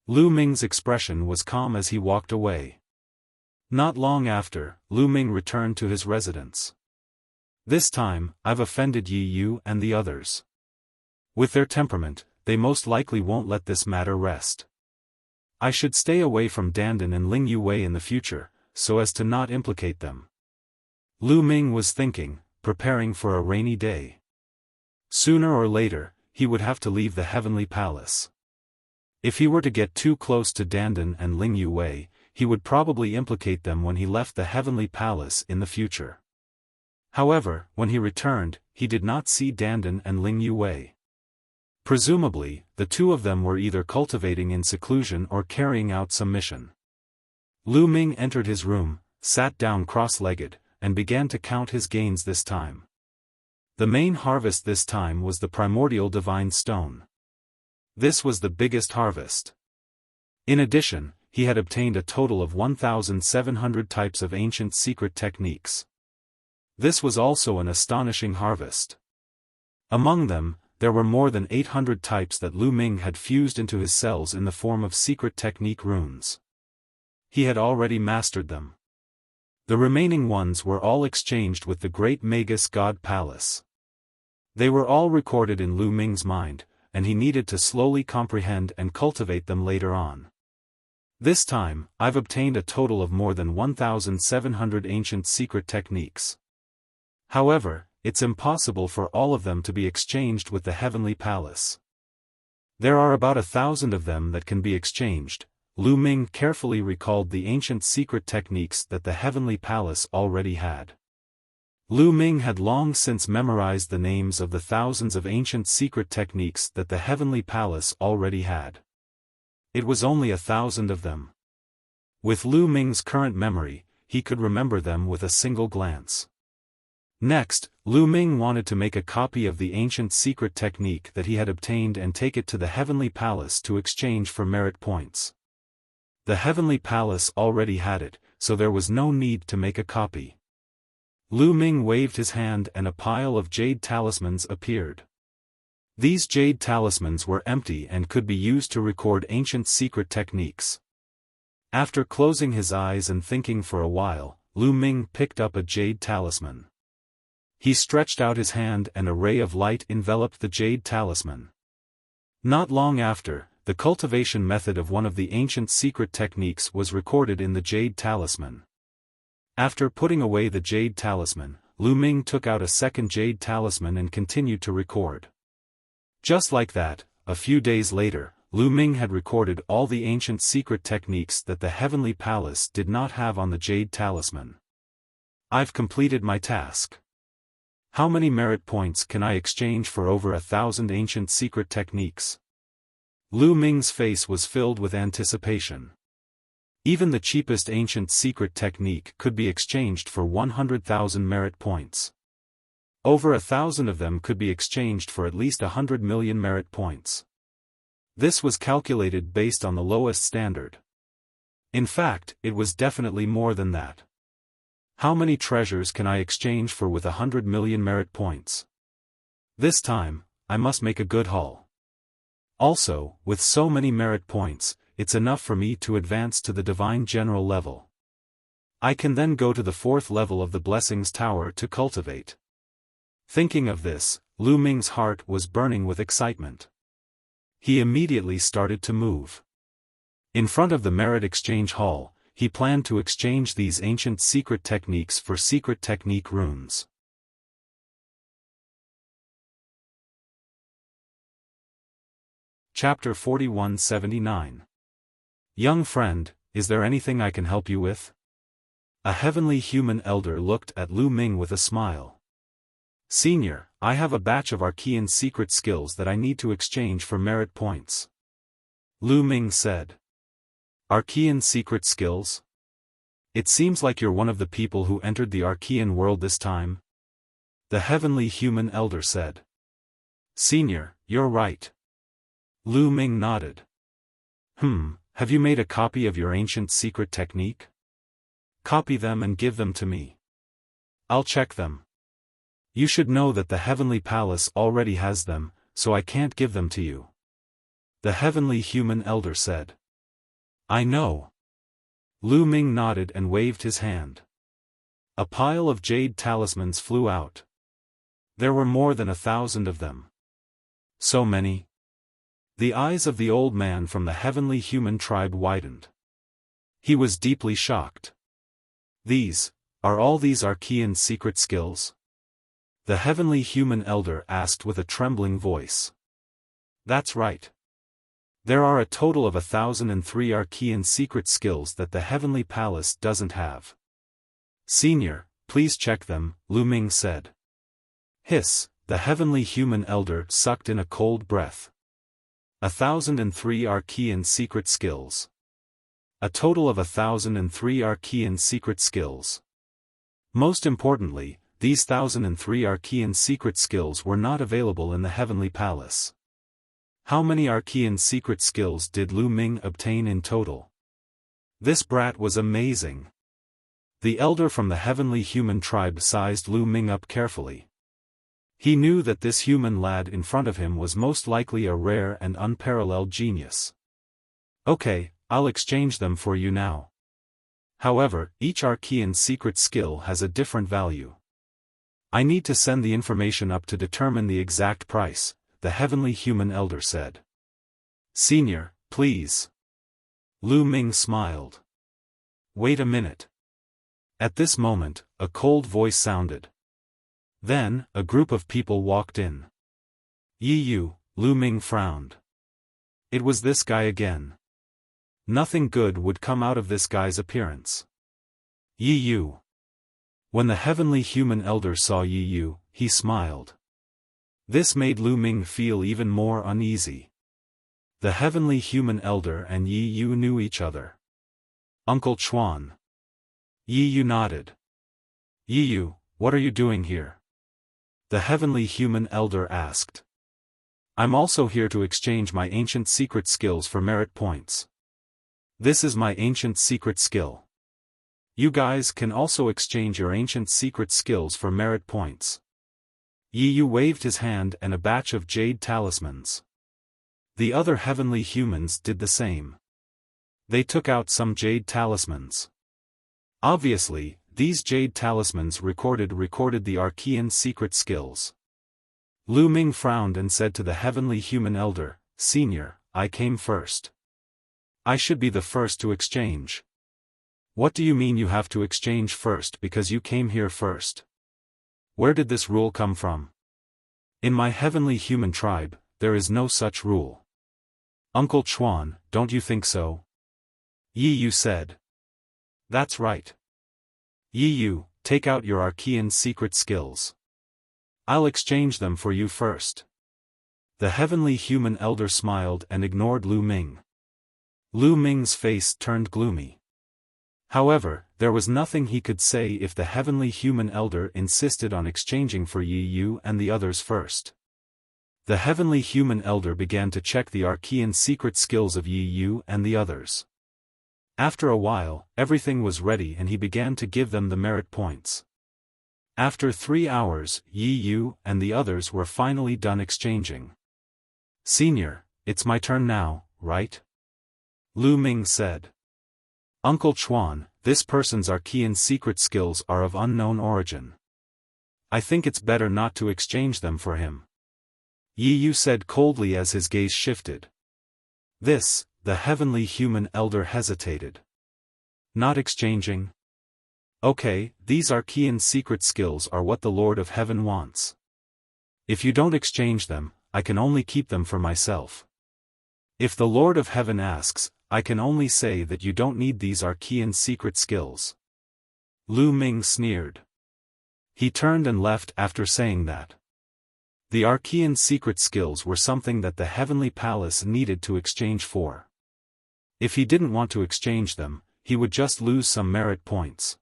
Lu Ming's expression was calm as he walked away. Not long after, Lu Ming returned to his residence. This time, I've offended Yi Yu and the others. With their temperament, they most likely won't let this matter rest. I should stay away from Dandan and Ling Yue in the future, so as to not implicate them. Lu Ming was thinking, preparing for a rainy day. Sooner or later, he would have to leave the heavenly palace. If he were to get too close to Dandan and Ling Yue, he would probably implicate them when he left the heavenly palace in the future. However, when he returned, he did not see Dandan and Ling Yue. Presumably, the two of them were either cultivating in seclusion or carrying out some mission. Lu Ming entered his room, sat down cross-legged, and began to count his gains this time. The main harvest this time was the primordial divine stone. This was the biggest harvest. In addition, he had obtained a total of 1,700 types of ancient secret techniques. This was also an astonishing harvest. Among them, there were more than 800 types that Lu Ming had fused into his cells in the form of secret technique runes. He had already mastered them. The remaining ones were all exchanged with the great Magus God Palace. They were all recorded in Lu Ming's mind, and he needed to slowly comprehend and cultivate them later on. This time, I've obtained a total of more than 1,700 ancient secret techniques. However, it's impossible for all of them to be exchanged with the heavenly palace. There are about 1,000 of them that can be exchanged. Lu Ming carefully recalled the ancient secret techniques that the heavenly palace already had. Lu Ming had long since memorized the names of the thousands of ancient secret techniques that the heavenly palace already had. It was only 1,000 of them. With Lu Ming's current memory, he could remember them with a single glance. Next, Lu Ming wanted to make a copy of the ancient secret technique that he had obtained and take it to the heavenly palace to exchange for merit points. The heavenly palace already had it, so there was no need to make a copy. Lu Ming waved his hand and a pile of jade talismans appeared. These jade talismans were empty and could be used to record ancient secret techniques. After closing his eyes and thinking for a while, Lu Ming picked up a jade talisman. He stretched out his hand and a ray of light enveloped the jade talisman. Not long after, the cultivation method of one of the ancient secret techniques was recorded in the Jade Talisman. After putting away the Jade Talisman, Lu Ming took out a second Jade Talisman and continued to record. Just like that, a few days later, Lu Ming had recorded all the ancient secret techniques that the Heavenly Palace did not have on the Jade Talisman. I've completed my task. How many merit points can I exchange for over 1,000 ancient secret techniques? Lu Ming's face was filled with anticipation. Even the cheapest ancient secret technique could be exchanged for 100,000 merit points. Over 1,000 of them could be exchanged for at least 100 million merit points. This was calculated based on the lowest standard. In fact, it was definitely more than that. How many treasures can I exchange for with 100 million merit points? This time, I must make a good haul. Also, with so many merit points, it's enough for me to advance to the Divine General level. I can then go to the 4th level of the Blessings Tower to cultivate. Thinking of this, Lu Ming's heart was burning with excitement. He immediately started to move. In front of the Merit Exchange Hall, he planned to exchange these ancient secret techniques for secret technique runes. Chapter 4179. Young friend, is there anything I can help you with? A heavenly human elder looked at Lu Ming with a smile. Senior, I have a batch of Archean secret skills that I need to exchange for merit points. Lu Ming said. Archean secret skills? It seems like you're one of the people who entered the Archean world this time. The heavenly human elder said. Senior, you're right. Lu Ming nodded. Have you made a copy of your ancient secret technique? Copy them and give them to me. I'll check them. You should know that the Heavenly Palace already has them, so I can't give them to you. The heavenly human elder said. I know. Lu Ming nodded and waved his hand. A pile of jade talismans flew out. There were more than 1,000 of them. So many? The eyes of the old man from the heavenly human tribe widened. He was deeply shocked. Are all these Archean secret skills? The heavenly human elder asked with a trembling voice. That's right. There are a total of 1,003 Archean secret skills that the Heavenly Palace doesn't have. Senior, please check them, Lu Ming said. Hiss, the heavenly human elder sucked in a cold breath. 1,003 Archean secret skills. A total of 1,003 Archean secret skills. Most importantly, these 1,003 Archean secret skills were not available in the Heavenly Palace. How many Archean secret skills did Lu Ming obtain in total? This brat was amazing. The elder from the heavenly human tribe sized Lu Ming up carefully. He knew that this human lad in front of him was most likely a rare and unparalleled genius. Okay, I'll exchange them for you now. However, each Archean secret skill has a different value. I need to send the information up to determine the exact price, the heavenly human elder said. Senior, please. Lu Ming smiled. Wait a minute. At this moment, a cold voice sounded. Then, a group of people walked in. Yi Yu, Lu Ming frowned. It was this guy again. Nothing good would come out of this guy's appearance. Yi Yu. When the heavenly human elder saw Yi Yu, he smiled. This made Lu Ming feel even more uneasy. The heavenly human elder and Yi Yu knew each other. Uncle Chuan. Yi Yu nodded. Yi Yu, what are you doing here? The heavenly human elder asked. I'm also here to exchange my ancient secret skills for merit points. This is my ancient secret skill. You guys can also exchange your ancient secret skills for merit points. Yi Yu waved his hand and a batch of jade talismans. The other heavenly humans did the same. They took out some jade talismans. Obviously, these jade talismans recorded the Archean secret skills. Lu Ming frowned and said to the heavenly human elder, Senior, I came first. I should be the first to exchange. What do you mean you have to exchange first because you came here first? Where did this rule come from? In my heavenly human tribe, there is no such rule. Uncle Chuan, don't you think so? Yi Yu said. That's right. Yi Yu, take out your Archean secret skills. I'll exchange them for you first. The heavenly human elder smiled and ignored Lu Ming. Lu Ming's face turned gloomy. However, there was nothing he could say if the heavenly human elder insisted on exchanging for Yi Yu and the others first. The heavenly human elder began to check the Archean secret skills of Yi Yu and the others. After a while, everything was ready and he began to give them the merit points. After 3 hours, Yi Yu and the others were finally done exchanging. Senior, it's my turn now, right? Lu Ming said. Uncle Chuan, this person's Archean secret skills are of unknown origin. I think it's better not to exchange them for him. Yi Yu said coldly as his gaze shifted. This, the heavenly human elder hesitated. Not exchanging? Okay, these Archean secret skills are what the Lord of Heaven wants. If you don't exchange them, I can only keep them for myself. If the Lord of Heaven asks, I can only say that you don't need these Archean secret skills. Lu Ming sneered. He turned and left after saying that. The Archean secret skills were something that the Heavenly Palace needed to exchange for. If he didn't want to exchange them, he would just lose some merit points.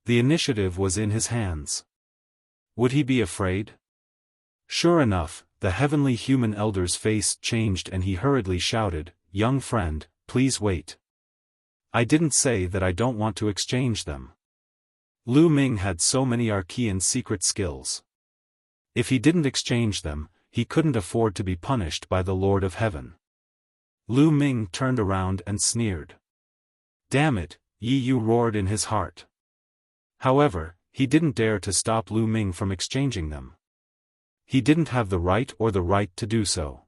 The initiative was in his hands. Would he be afraid? Sure enough, the heavenly human elder's face changed and he hurriedly shouted, Young friend, please wait. I didn't say that I don't want to exchange them. Lu Ming had so many Archean secret skills. If he didn't exchange them, he couldn't afford to be punished by the Lord of Heaven. Lu Ming turned around and sneered. Damn it, Yi Yu roared in his heart. However, he didn't dare to stop Lu Ming from exchanging them. He didn't have the right to do so.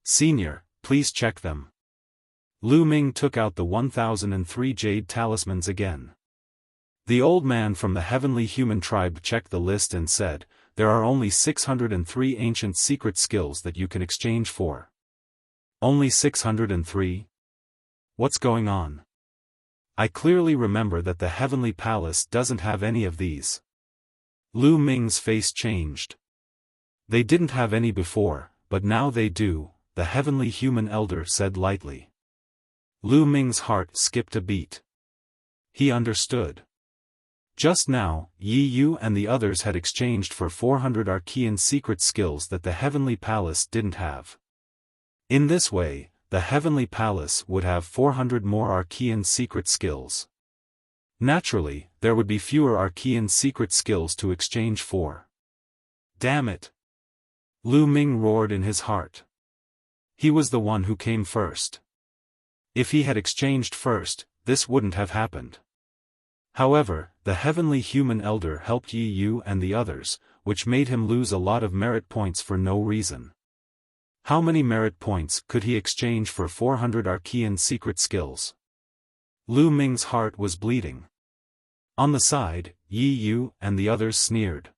Senior, please check them. Lu Ming took out the 1003 jade talismans again. The old man from the heavenly human tribe checked the list and said, there are only 603 ancient secret skills that you can exchange for. Only 603? What's going on? I clearly remember that the Heavenly Palace doesn't have any of these. Lu Ming's face changed. They didn't have any before, but now they do, the heavenly human elder said lightly. Lu Ming's heart skipped a beat. He understood. Just now, Yi Yu and the others had exchanged for 400 Archean secret skills that the Heavenly Palace didn't have. In this way, the Heavenly Palace would have 400 more Archean secret skills. Naturally, there would be fewer Archean secret skills to exchange for. Damn it! Lu Ming roared in his heart. He was the one who came first. If he had exchanged first, this wouldn't have happened. However, the heavenly human elder helped Yi Yu and the others, which made him lose a lot of merit points for no reason. How many merit points could he exchange for 400 Archean secret skills? Lu Ming's heart was bleeding. On the side, Yi Yu and the others sneered.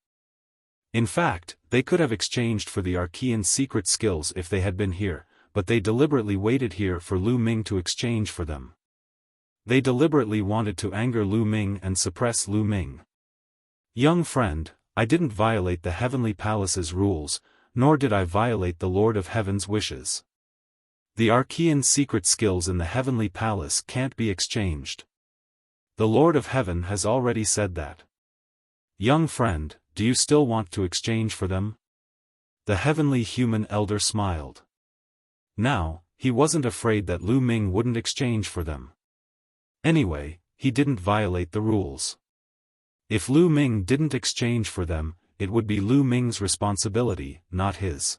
In fact, they could have exchanged for the Archean secret skills if they had been here, but they deliberately waited here for Lu Ming to exchange for them. They deliberately wanted to anger Lu Ming and suppress Lu Ming. Young friend, I didn't violate the Heavenly Palace's rules, nor did I violate the Lord of Heaven's wishes. The Archean secret skills in the Heavenly Palace can't be exchanged. The Lord of Heaven has already said that. Young friend, do you still want to exchange for them? The heavenly human elder smiled. Now, he wasn't afraid that Lu Ming wouldn't exchange for them. Anyway, he didn't violate the rules. If Lu Ming didn't exchange for them, it would be Lu Ming's responsibility, not his.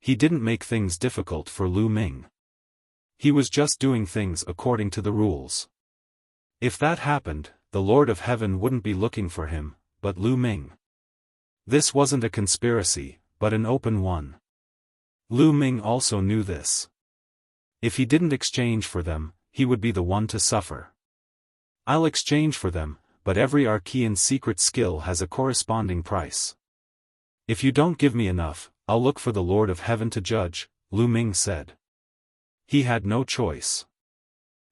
He didn't make things difficult for Lu Ming. He was just doing things according to the rules. If that happened, the Lord of Heaven wouldn't be looking for him, but Lu Ming. This wasn't a conspiracy, but an open one. Lu Ming also knew this. If he didn't exchange for them, he would be the one to suffer. I'll exchange for them, but every Archean secret skill has a corresponding price. If you don't give me enough, I'll look for the Lord of Heaven to judge, Lu Ming said. He had no choice.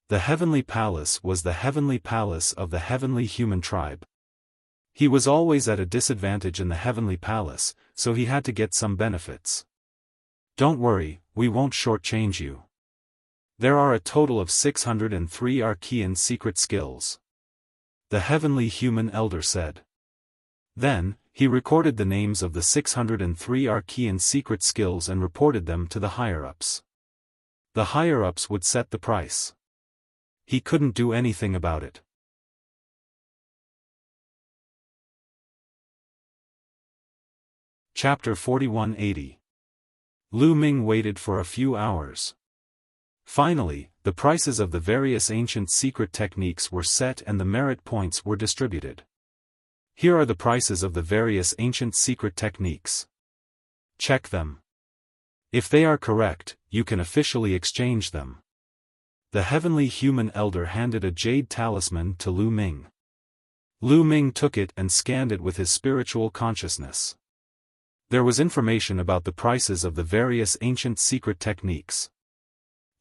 The Heavenly Palace was the Heavenly Palace of the Heavenly Human Tribe. He was always at a disadvantage in the Heavenly Palace, so he had to get some benefits. Don't worry, we won't shortchange you. There are a total of 603 Archean secret skills. The Heavenly Human Elder said. Then, he recorded the names of the 603 Archean secret skills and reported them to the higher-ups. The higher-ups would set the price. He couldn't do anything about it. Chapter 4180. Lu Ming waited for a few hours. Finally, the prices of the various ancient secret techniques were set and the merit points were distributed. Here are the prices of the various ancient secret techniques. Check them. If they are correct, you can officially exchange them. The Heavenly Human Elder handed a jade talisman to Lu Ming. Lu Ming took it and scanned it with his spiritual consciousness. There was information about the prices of the various ancient secret techniques.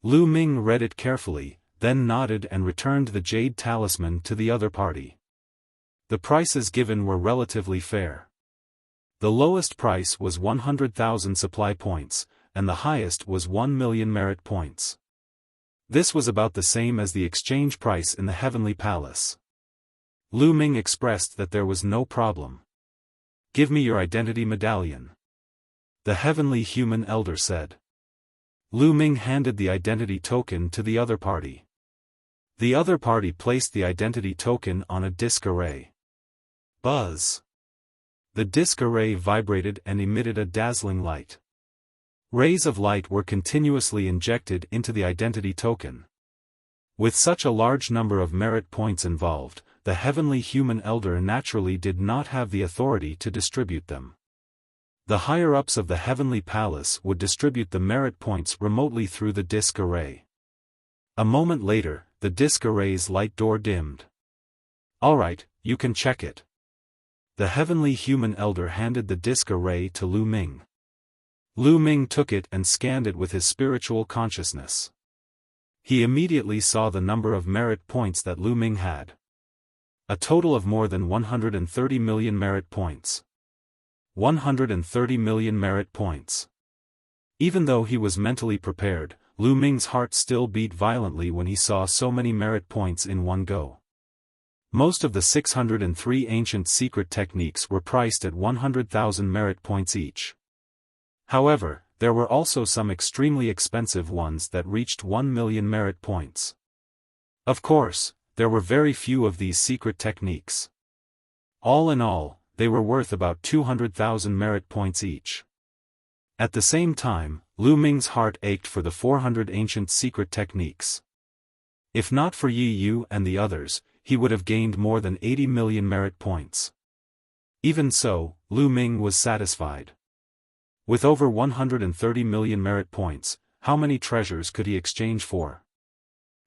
Lu Ming read it carefully, then nodded and returned the jade talisman to the other party. The prices given were relatively fair. The lowest price was 100,000 supply points, and the highest was 1 million merit points. This was about the same as the exchange price in the Heavenly Palace. Lu Ming expressed that there was no problem. Give me your identity medallion. The Heavenly Human Elder said. Lu Ming handed the identity token to the other party. The other party placed the identity token on a disk array. Buzz! The disk array vibrated and emitted a dazzling light. Rays of light were continuously injected into the identity token. With such a large number of merit points involved, the Heavenly Human Elder naturally did not have the authority to distribute them. The higher-ups of the Heavenly Palace would distribute the merit points remotely through the disk array. A moment later, the disk array's light door dimmed. Alright, you can check it. The Heavenly Human Elder handed the disk array to Lu Ming. Lu Ming took it and scanned it with his spiritual consciousness. He immediately saw the number of merit points that Lu Ming had. A total of more than 130 million merit points. 130 million merit points. Even though he was mentally prepared, Lu Ming's heart still beat violently when he saw so many merit points in one go. Most of the 603 ancient secret techniques were priced at 100,000 merit points each. However, there were also some extremely expensive ones that reached 1 million merit points. Of course, there were very few of these secret techniques. All in all, they were worth about 200,000 merit points each. At the same time, Lu Ming's heart ached for the 400 ancient secret techniques. If not for Yi Yu and the others, he would have gained more than 80 million merit points. Even so, Lu Ming was satisfied. With over 130 million merit points, how many treasures could he exchange for?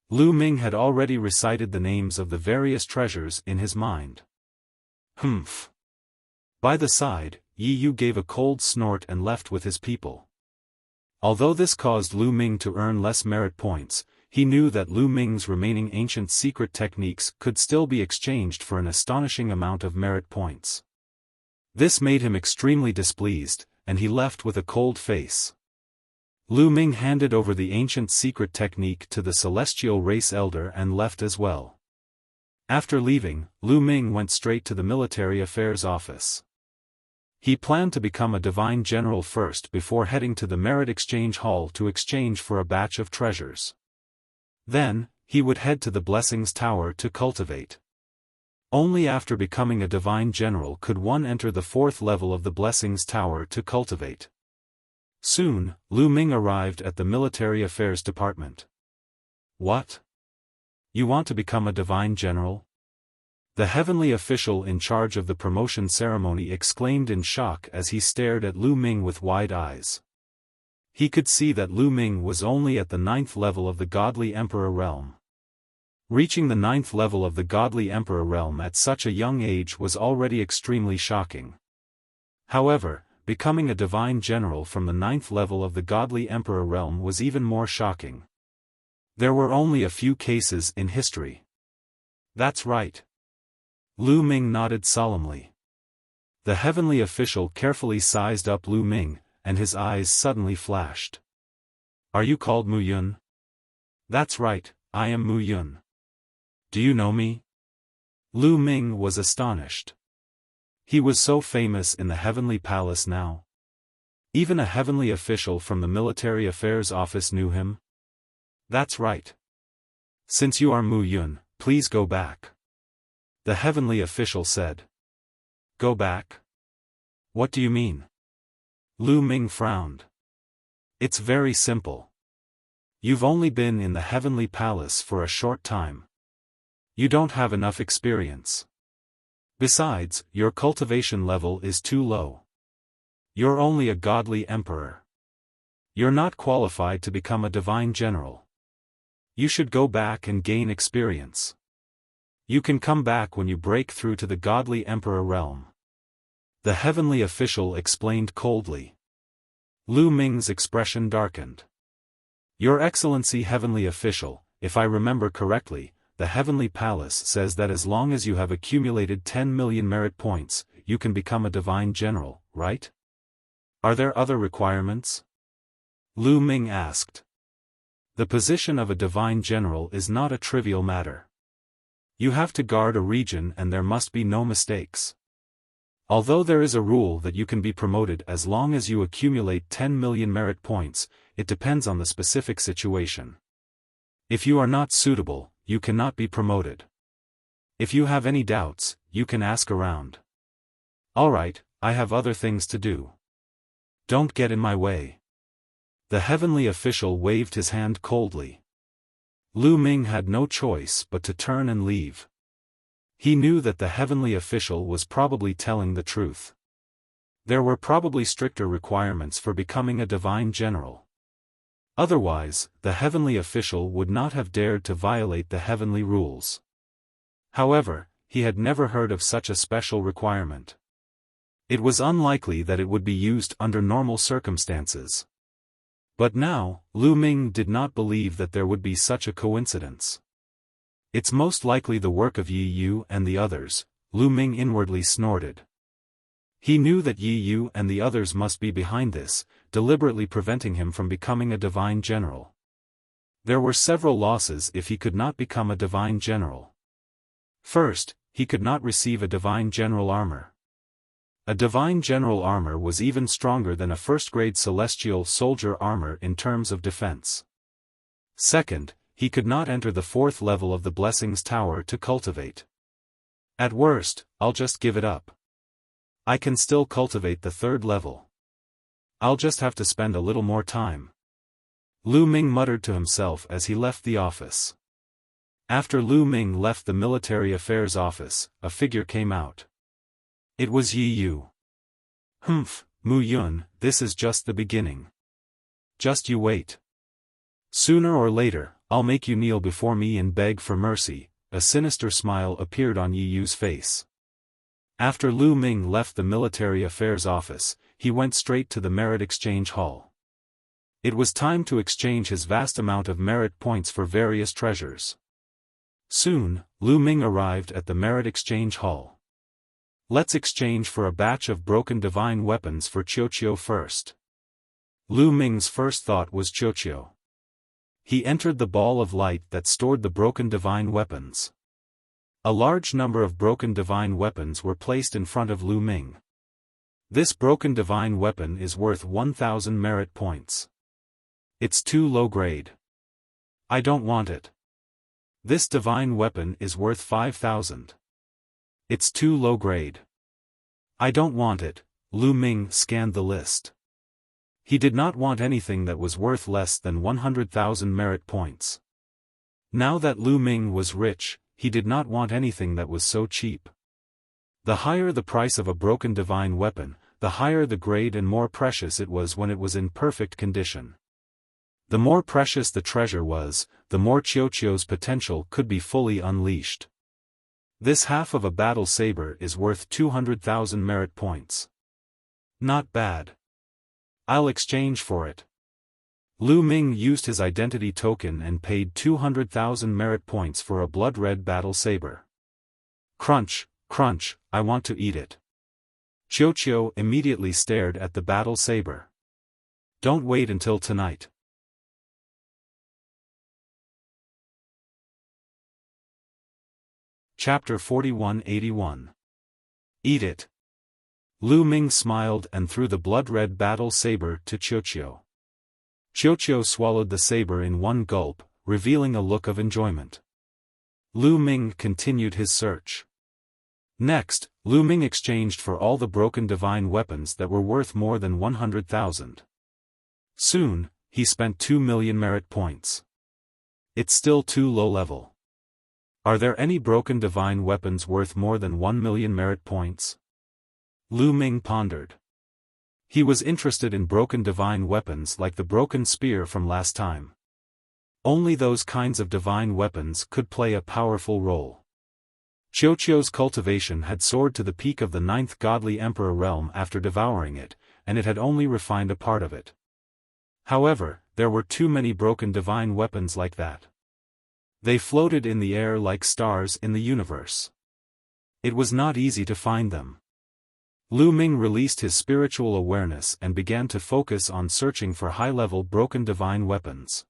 Lu Ming had already recited the names of the various treasures in his mind. Humph. By the side, Yi Yu gave a cold snort and left with his people. Although this caused Lu Ming to earn less merit points, he knew that Lu Ming's remaining ancient secret techniques could still be exchanged for an astonishing amount of merit points. This made him extremely displeased, and he left with a cold face. Lu Ming handed over the ancient secret technique to the Celestial Race Elder and left as well. After leaving, Lu Ming went straight to the Military Affairs Office. He planned to become a Divine General first before heading to the Merit Exchange Hall to exchange for a batch of treasures. Then, he would head to the Blessings Tower to cultivate. Only after becoming a Divine General could one enter the 4th level of the Blessings Tower to cultivate. Soon, Lu Ming arrived at the Military Affairs Department. What? You want to become a Divine General? The heavenly official in charge of the promotion ceremony exclaimed in shock as he stared at Lu Ming with wide eyes. He could see that Lu Ming was only at the 9th level of the Godly Emperor realm. Reaching the 9th level of the Godly Emperor realm at such a young age was already extremely shocking. However, becoming a divine general from the 9th level of the Godly Emperor realm was even more shocking. There were only a few cases in history. That's right. Lu Ming nodded solemnly. The heavenly official carefully sized up Lu Ming, and his eyes suddenly flashed. Are you called Mu Yun? That's right, I am Mu Yun. Do you know me? Lu Ming was astonished. He was so famous in the heavenly palace now. Even a heavenly official from the military affairs office knew him. That's right. Since you are Mu Yun, please go back. The heavenly official said. Go back? What do you mean? Lu Ming frowned. It's very simple. You've only been in the heavenly palace for a short time. You don't have enough experience. Besides, your cultivation level is too low. You're only a godly emperor. You're not qualified to become a divine general. You should go back and gain experience. You can come back when you break through to the godly emperor realm. The heavenly official explained coldly. Lu Ming's expression darkened. Your Excellency heavenly official, if I remember correctly, the heavenly palace says that as long as you have accumulated 10 million merit points, you can become a divine general, right? Are there other requirements? Lu Ming asked. The position of a divine general is not a trivial matter. You have to guard a region and there must be no mistakes. Although there is a rule that you can be promoted as long as you accumulate 10 million merit points, it depends on the specific situation. If you are not suitable, you cannot be promoted. If you have any doubts, you can ask around. Alright, I have other things to do. Don't get in my way. The heavenly official waved his hand coldly. Lu Ming had no choice but to turn and leave. He knew that the heavenly official was probably telling the truth. There were probably stricter requirements for becoming a divine general. Otherwise, the heavenly official would not have dared to violate the heavenly rules. However, he had never heard of such a special requirement. It was unlikely that it would be used under normal circumstances. But now, Lu Ming did not believe that there would be such a coincidence. It's most likely the work of Yi Yu and the others, Lu Ming inwardly snorted. He knew that Yi Yu and the others must be behind this, deliberately preventing him from becoming a divine general. There were several losses if he could not become a divine general. First, he could not receive a divine general armor. A divine general armor was even stronger than a first-grade celestial soldier armor in terms of defense. Second, he could not enter the 4th level of the Blessings Tower to cultivate. At worst, I'll just give it up. I can still cultivate the 3rd level. I'll just have to spend a little more time. Lu Ming muttered to himself as he left the office. After Lu Ming left the military affairs office, a figure came out. It was Yi Yu. Humph, Mu Yun, this is just the beginning. Just you wait. Sooner or later, I'll make you kneel before me and beg for mercy. A sinister smile appeared on Yi Yu's face. After Lu Ming left the military affairs office, he went straight to the merit exchange hall. It was time to exchange his vast amount of merit points for various treasures. Soon, Lu Ming arrived at the merit exchange hall. Let's exchange for a batch of broken divine weapons for Qiuqiu first. Lu Ming's first thought was Qiuqiu. He entered the ball of light that stored the broken divine weapons. A large number of broken divine weapons were placed in front of Lu Ming. This broken divine weapon is worth 1,000 merit points. It's too low grade. I don't want it. This divine weapon is worth 5,000. It's too low grade. I don't want it. Lu Ming scanned the list. He did not want anything that was worth less than 100,000 merit points. Now that Lu Ming was rich, he did not want anything that was so cheap. The higher the price of a broken divine weapon, the higher the grade and more precious it was when it was in perfect condition. The more precious the treasure was, the more Qiuqiu's potential could be fully unleashed. This half of a battle saber is worth 200,000 merit points. Not bad. I'll exchange for it. Lu Ming used his identity token and paid 200,000 merit points for a blood-red battle saber. Crunch, crunch, I want to eat it. Qiuqiu immediately stared at the battle saber. Don't wait until tonight. Chapter 4181. Eat it. Lu Ming smiled and threw the blood-red battle saber to Qiuqiu. Qiuqiu swallowed the saber in one gulp, revealing a look of enjoyment. Lu Ming continued his search. Next, Lu Ming exchanged for all the broken divine weapons that were worth more than 100,000. Soon, he spent 2 million merit points. It's still too low level. Are there any broken divine weapons worth more than 1 million merit points? Lu Ming pondered. He was interested in broken divine weapons like the broken spear from last time. Only those kinds of divine weapons could play a powerful role. Qiuqiu's cultivation had soared to the peak of the 9th godly emperor realm after devouring it, and it had only refined a part of it. However, there were too many broken divine weapons like that. They floated in the air like stars in the universe. It was not easy to find them. Lu Ming released his spiritual awareness and began to focus on searching for high-level broken divine weapons.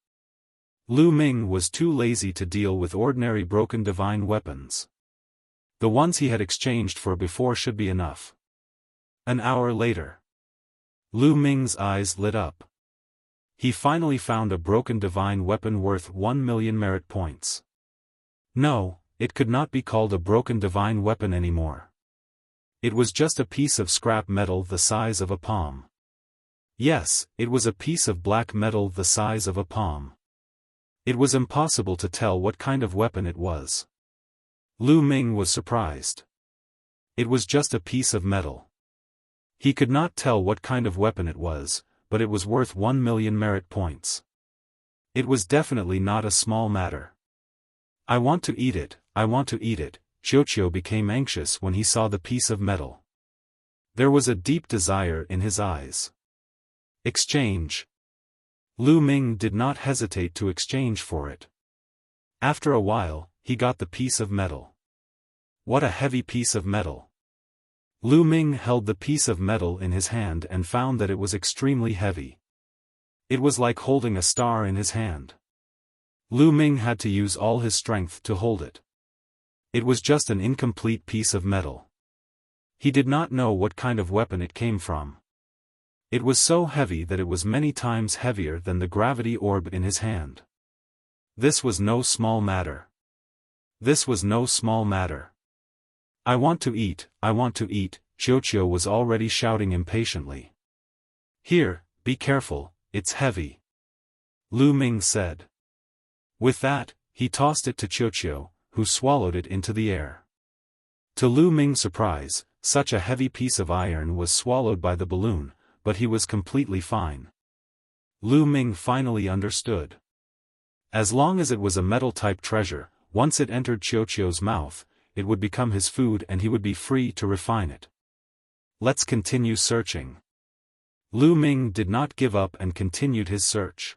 Lu Ming was too lazy to deal with ordinary broken divine weapons. The ones he had exchanged for before should be enough. An hour later. Lu Ming's eyes lit up. He finally found a broken divine weapon worth 1 million merit points. No, it could not be called a broken divine weapon anymore. It was just a piece of scrap metal the size of a palm. Yes, it was a piece of black metal the size of a palm. It was impossible to tell what kind of weapon it was. Lu Ming was surprised. It was just a piece of metal. He could not tell what kind of weapon it was, but it was worth 1 million merit points. It was definitely not a small matter. I want to eat it, I want to eat it. Qiuqiu became anxious when he saw the piece of metal. There was a deep desire in his eyes. Exchange. Lu Ming did not hesitate to exchange for it. After a while, he got the piece of metal. What a heavy piece of metal. Lu Ming held the piece of metal in his hand and found that it was extremely heavy. It was like holding a star in his hand. Lu Ming had to use all his strength to hold it. It was just an incomplete piece of metal. He did not know what kind of weapon it came from. It was so heavy that it was many times heavier than the gravity orb in his hand. This was no small matter. This was no small matter. I want to eat, I want to eat, Qiuqiu was already shouting impatiently. Here, be careful, it's heavy. Lu Ming said. With that, he tossed it to Qiuqiu, who swallowed it into the air. To Lu Ming's surprise, such a heavy piece of iron was swallowed by the balloon, but he was completely fine. Lu Ming finally understood. As long as it was a metal-type treasure, once it entered Qiuqiu's mouth, it would become his food and he would be free to refine it. Let's continue searching. Lu Ming did not give up and continued his search.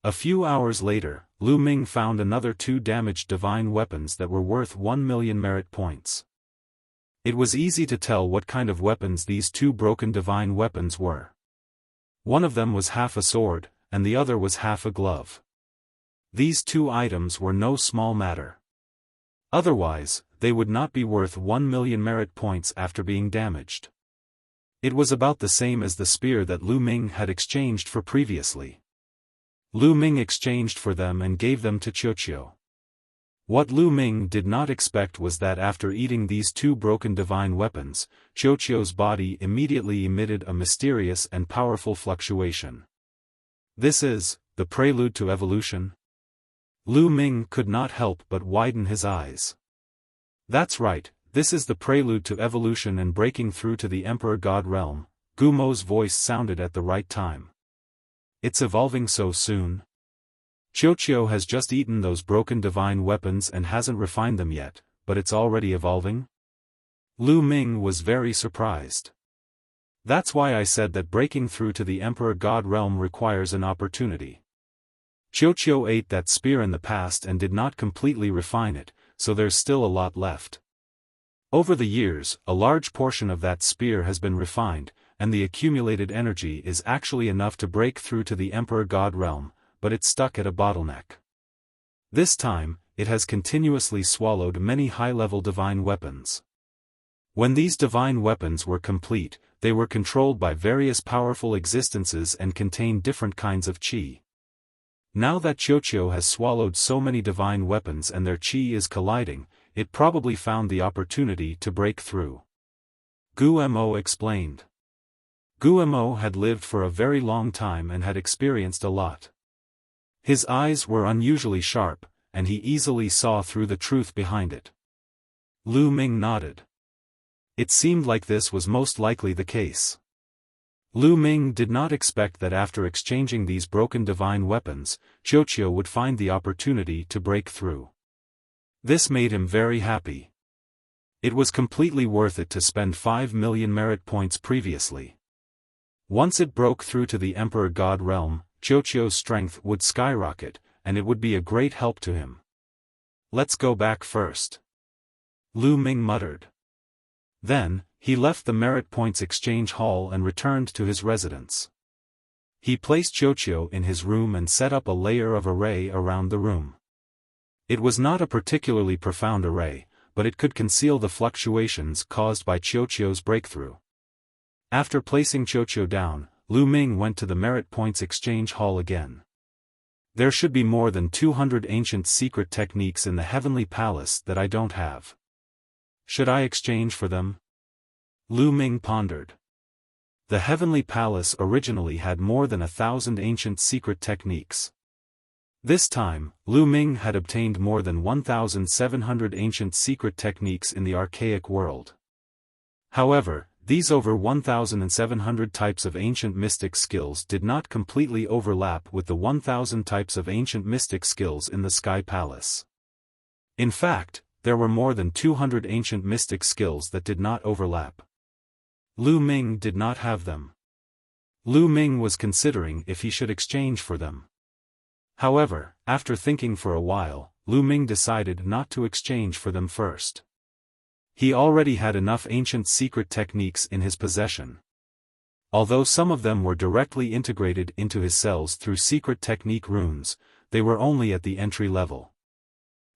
A few hours later, Lu Ming found another 2 damaged divine weapons that were worth 1 million merit points. It was easy to tell what kind of weapons these 2 broken divine weapons were. One of them was half a sword, and the other was half a glove. These 2 items were no small matter. Otherwise, they would not be worth 1 million merit points after being damaged. It was about the same as the spear that Lu Ming had exchanged for previously. Lu Ming exchanged for them and gave them to Qiuqiu. What Lu Ming did not expect was that after eating these 2 broken divine weapons, Qiuqiu's body immediately emitted a mysterious and powerful fluctuation. This is the prelude to evolution? Lu Ming could not help but widen his eyes. That's right, This is the prelude to evolution and breaking through to the Emperor God realm. Gumo's voice sounded at the right time. It's evolving so soon? Xiaoqiu has just eaten those broken divine weapons and hasn't refined them yet, but it's already evolving? Lu Ming was very surprised. That's why I said that breaking through to the Emperor God realm requires an opportunity. Xiaoqiu ate that spear in the past and did not completely refine it, so there's still a lot left. Over the years, a large portion of that spear has been refined, and the accumulated energy is actually enough to break through to the Emperor God realm, but it's stuck at a bottleneck. This time, it has continuously swallowed many high-level divine weapons. When these divine weapons were complete, they were controlled by various powerful existences and contained different kinds of qi. Now that Xiaoqiu has swallowed so many divine weapons and their qi is colliding, it probably found the opportunity to break through. Gumo explained. Gumo had lived for a very long time and had experienced a lot. His eyes were unusually sharp, and he easily saw through the truth behind it. Lu Ming nodded. It seemed like this was most likely the case. Lu Ming did not expect that after exchanging these broken divine weapons, Xiaoqiu would find the opportunity to break through. This made him very happy. It was completely worth it to spend 5 million merit points previously. Once it broke through to the Emperor God realm, Xiaoqiu's strength would skyrocket, and it would be a great help to him. Let's go back first. Lu Ming muttered. Then, he left the merit points exchange hall and returned to his residence. He placed Xiaoqiu in his room and set up a layer of array around the room. It was not a particularly profound array, but it could conceal the fluctuations caused by Xiaoqiu's breakthrough. After placing Xiaoqiu down, Lu Ming went to the merit points exchange hall again. There should be more than 200 ancient secret techniques in the heavenly palace that I don't have. Should I exchange for them? Lu Ming pondered. The heavenly palace originally had more than 1,000 ancient secret techniques. This time, Lu Ming had obtained more than 1,700 ancient secret techniques in the archaic world. However, these over 1,700 types of ancient mystic skills did not completely overlap with the 1,000 types of ancient mystic skills in the Sky Palace. In fact, there were more than 200 ancient mystic skills that did not overlap. Lu Ming did not have them. Lu Ming was considering if he should exchange for them. However, after thinking for a while, Lu Ming decided not to exchange for them first. He already had enough ancient secret techniques in his possession. Although some of them were directly integrated into his cells through secret technique runes, they were only at the entry level.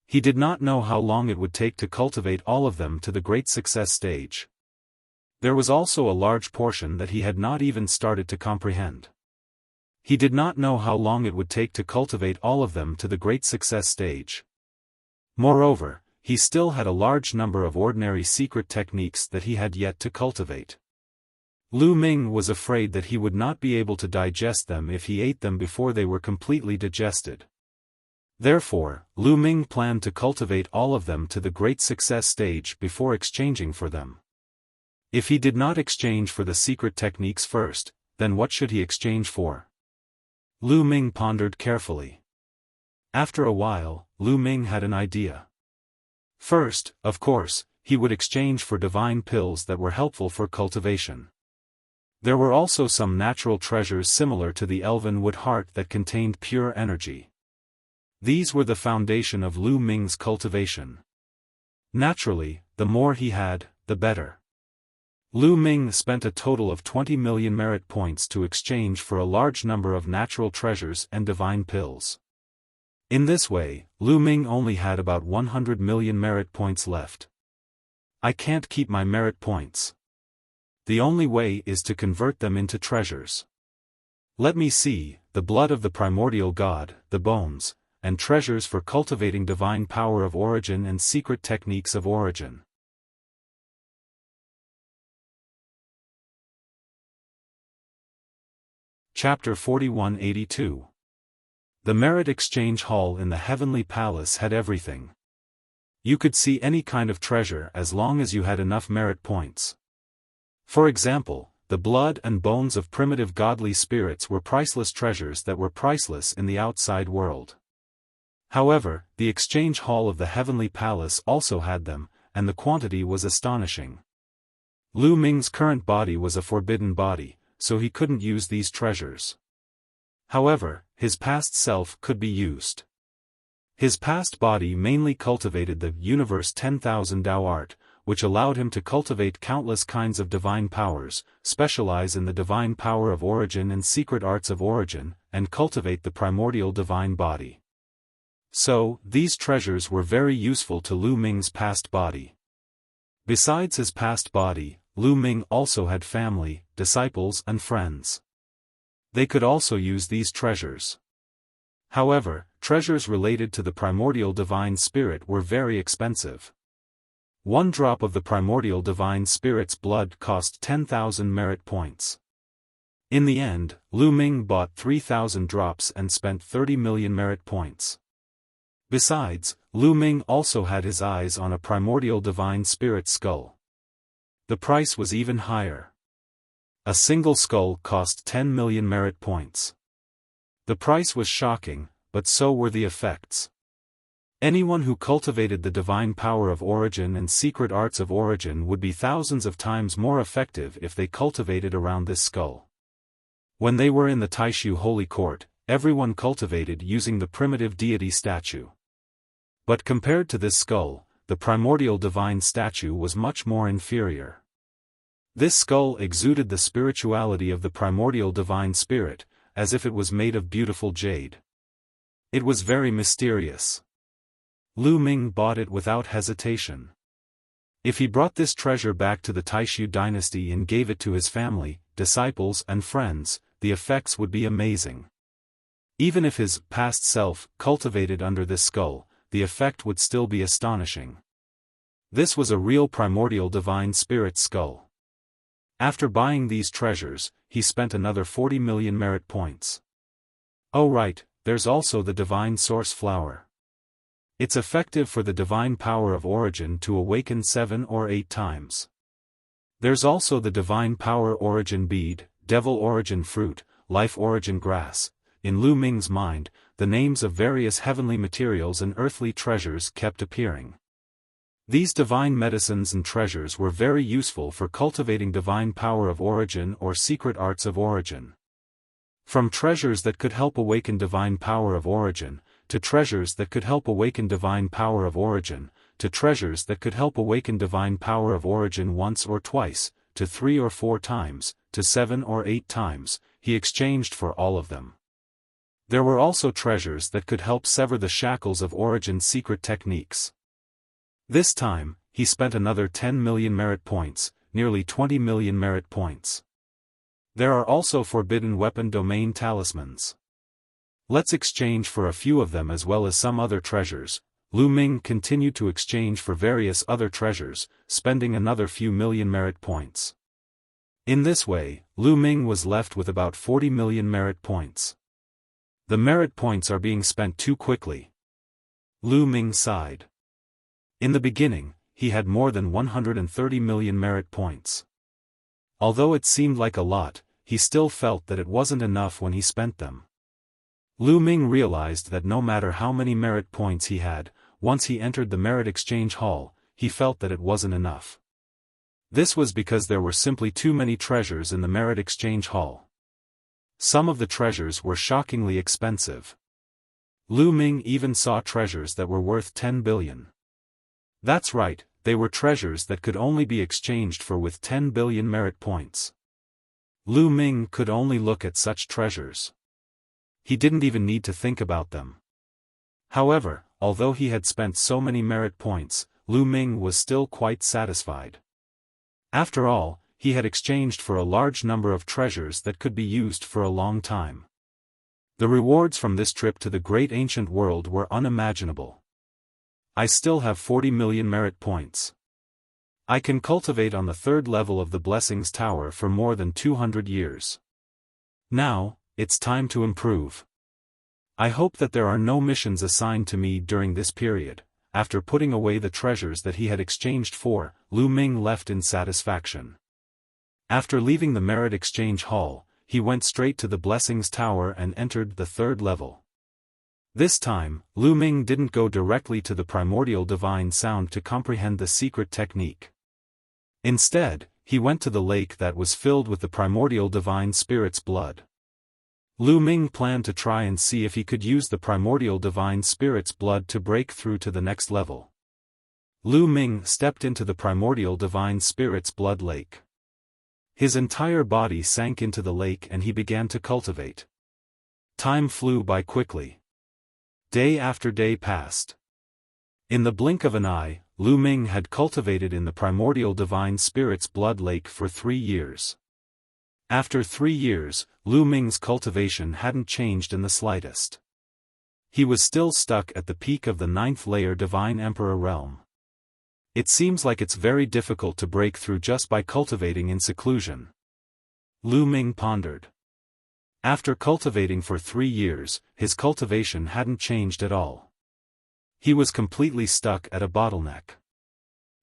He did not know how long it would take to cultivate all of them to the great success stage. There was also a large portion that he had not even started to comprehend. He did not know how long it would take to cultivate all of them to the great success stage. Moreover, he still had a large number of ordinary secret techniques that he had yet to cultivate. Lu Ming was afraid that he would not be able to digest them if he ate them before they were completely digested. Therefore, Lu Ming planned to cultivate all of them to the great success stage before exchanging for them. If he did not exchange for the secret techniques first, then what should he exchange for? Lu Ming pondered carefully. After a while, Lu Ming had an idea. First, of course, he would exchange for divine pills that were helpful for cultivation. There were also some natural treasures similar to the elven wood heart that contained pure energy. These were the foundation of Lu Ming's cultivation. Naturally, the more he had, the better. Lu Ming spent a total of 20 million merit points to exchange for a large number of natural treasures and divine pills. In this way, Lu Ming only had about 100 million merit points left. I can't keep my merit points. The only way is to convert them into treasures. Let me see, the blood of the primordial god, the bones, and treasures for cultivating divine power of origin and secret techniques of origin. Chapter 4182. The Merit Exchange Hall in the Heavenly Palace had everything. You could see any kind of treasure as long as you had enough merit points. For example, the blood and bones of primitive godly spirits were priceless treasures that were priceless in the outside world. However, the exchange hall of the heavenly palace also had them, and the quantity was astonishing. Lu Ming's current body was a forbidden body, so he couldn't use these treasures. However, his past self could be used. His past body mainly cultivated the universe 10,000 Tao art, which allowed him to cultivate countless kinds of divine powers, specialize in the divine power of origin and secret arts of origin, and cultivate the primordial divine body. So, these treasures were very useful to Lu Ming's past body. Besides his past body, Lu Ming also had family, disciples and friends. They could also use these treasures. However, treasures related to the primordial divine spirit were very expensive. One drop of the primordial divine spirit's blood cost 10,000 merit points. In the end, Lu Ming bought 3,000 drops and spent 30 million merit points. Besides, Lu Ming also had his eyes on a primordial divine spirit skull. The price was even higher. A single skull cost 10 million merit points. The price was shocking, but so were the effects. Anyone who cultivated the divine power of origin and secret arts of origin would be thousands of times more effective if they cultivated around this skull. When they were in the Taishu Holy Court, everyone cultivated using the primitive deity statue. But compared to this skull, the primordial divine statue was much more inferior. This skull exuded the spirituality of the primordial divine spirit, as if it was made of beautiful jade. It was very mysterious. Lu Ming bought it without hesitation. If he brought this treasure back to the Taishu dynasty and gave it to his family, disciples and friends, the effects would be amazing. Even if his past self cultivated under this skull, the effect would still be astonishing. This was a real primordial divine spirit skull. After buying these treasures, he spent another 40 million merit points. Oh right, there's also the divine source flower. It's effective for the divine power of origin to awaken 7 or 8 times. There's also the divine power origin bead, devil origin fruit, life origin grass. In Lu Ming's mind, the names of various heavenly materials and earthly treasures kept appearing. These divine medicines and treasures were very useful for cultivating divine power of origin or secret arts of origin. From treasures that could help awaken divine power of origin, to treasures that could help awaken divine power of origin, to treasures that could help awaken divine power of origin once or twice, to 3 or 4 times, to 7 or 8 times, he exchanged for all of them. There were also treasures that could help sever the shackles of origin's secret techniques. This time, he spent another 10 million merit points, nearly 20 million merit points. There are also forbidden weapon domain talismans. Let's exchange for a few of them as well as some other treasures. Lu Ming continued to exchange for various other treasures, spending another few million merit points. In this way, Lu Ming was left with about 40 million merit points. The merit points are being spent too quickly. Lu Ming sighed. In the beginning, he had more than 130 million merit points. Although it seemed like a lot, he still felt that it wasn't enough when he spent them. Lu Ming realized that no matter how many merit points he had, once he entered the merit exchange hall, he felt that it wasn't enough. This was because there were simply too many treasures in the merit exchange hall. Some of the treasures were shockingly expensive. Lu Ming even saw treasures that were worth 10 billion. That's right, they were treasures that could only be exchanged for with 10 billion merit points. Lu Ming could only look at such treasures. He didn't even need to think about them. However, although he had spent so many merit points, Lu Ming was still quite satisfied. After all, he had exchanged for a large number of treasures that could be used for a long time. The rewards from this trip to the great ancient world were unimaginable. I still have 40 million merit points. I can cultivate on the 3rd level of the Blessings Tower for more than 200 years. Now, it's time to improve. I hope that there are no missions assigned to me during this period. after putting away the treasures that he had exchanged for, Lu Ming left in satisfaction. After leaving the Merit Exchange Hall, he went straight to the Blessings Tower and entered the 3rd level. This time, Lu Ming didn't go directly to the primordial divine sound to comprehend the secret technique. Instead, he went to the lake that was filled with the primordial divine spirit's blood. Lu Ming planned to try and see if he could use the primordial divine spirit's blood to break through to the next level. Lu Ming stepped into the primordial divine spirit's blood lake. His entire body sank into the lake and he began to cultivate. Time flew by quickly. Day after day passed. In the blink of an eye, Lu Ming had cultivated in the primordial divine spirit's blood lake for 3 years. After 3 years, Lu Ming's cultivation hadn't changed in the slightest. He was still stuck at the peak of the 9th layer Divine Emperor realm. It seems like it's very difficult to break through just by cultivating in seclusion. Lu Ming pondered. After cultivating for 3 years, his cultivation hadn't changed at all. He was completely stuck at a bottleneck.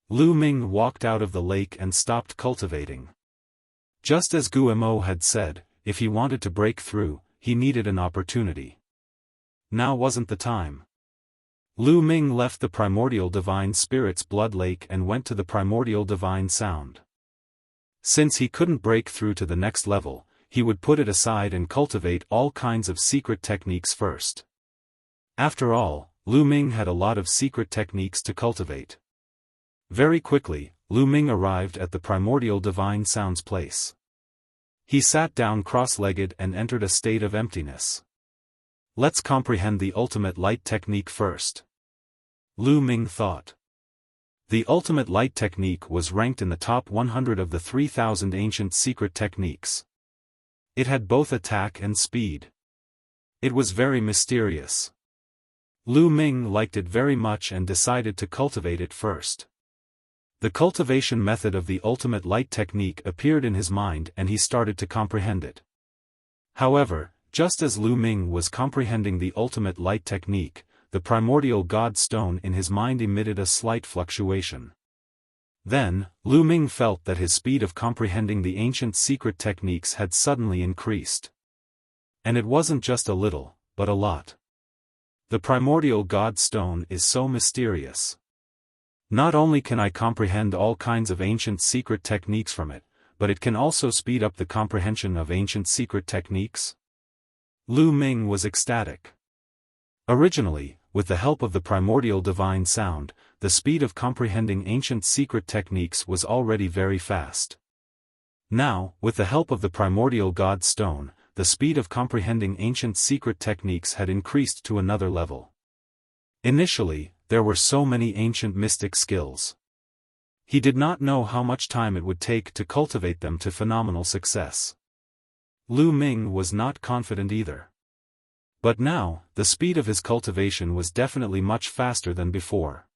Lu Ming walked out of the lake and stopped cultivating. Just as Guimo had said, if he wanted to break through, he needed an opportunity. Now wasn't the time. Lu Ming left the primordial divine spirit's blood lake and went to the primordial divine sound. Since he couldn't break through to the next level, he would put it aside and cultivate all kinds of secret techniques first. After all, Lu Ming had a lot of secret techniques to cultivate. Very quickly, Lu Ming arrived at the primordial divine sound's place. He sat down cross-legged and entered a state of emptiness. Let's comprehend the ultimate light technique first. Lu Ming thought. The ultimate light technique was ranked in the top 100 of the 3,000 ancient secret techniques. It had both attack and speed. It was very mysterious. Lu Ming liked it very much and decided to cultivate it first. The cultivation method of the ultimate light technique appeared in his mind and he started to comprehend it. However, just as Lu Ming was comprehending the ultimate light technique, the primordial god stone in his mind emitted a slight fluctuation. Then, Lu Ming felt that his speed of comprehending the ancient secret techniques had suddenly increased. And it wasn't just a little, but a lot. The primordial god stone is so mysterious. Not only can I comprehend all kinds of ancient secret techniques from it, but it can also speed up the comprehension of ancient secret techniques? Lu Ming was ecstatic. Originally, with the help of the primordial divine sound, the speed of comprehending ancient secret techniques was already very fast. Now, with the help of the primordial god stone, the speed of comprehending ancient secret techniques had increased to another level. Initially, there were so many ancient mystic skills. He did not know how much time it would take to cultivate them to phenomenal success. Lu Ming was not confident either. But now, the speed of his cultivation was definitely much faster than before.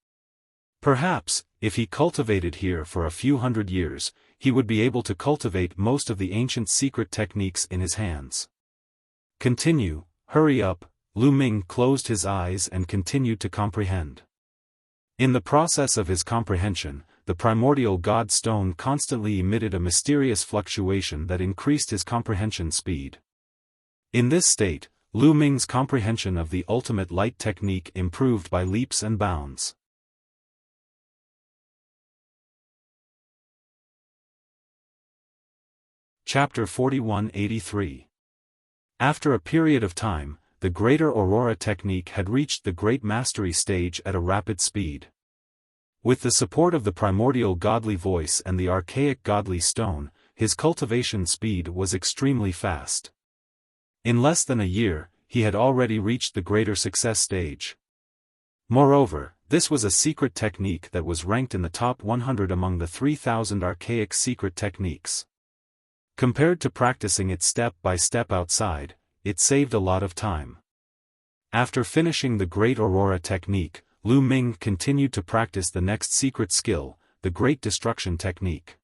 Perhaps, if he cultivated here for a few hundred years, he would be able to cultivate most of the ancient secret techniques in his hands. Continue, hurry up. Lu Ming closed his eyes and continued to comprehend. In the process of his comprehension, the primordial god stone constantly emitted a mysterious fluctuation that increased his comprehension speed. In this state, Lu Ming's comprehension of the ultimate light technique improved by leaps and bounds. Chapter 4183. After a period of time, the Greater Aurora technique had reached the Great Mastery stage at a rapid speed. With the support of the primordial godly voice and the archaic godly stone, his cultivation speed was extremely fast. In less than a year, he had already reached the greater success stage. Moreover, this was a secret technique that was ranked in the top 100 among the 3,000 archaic secret techniques. Compared to practicing it step by step outside, it saved a lot of time. After finishing the Great Aurora technique, Lu Ming continued to practice the next secret skill, the Great Destruction technique.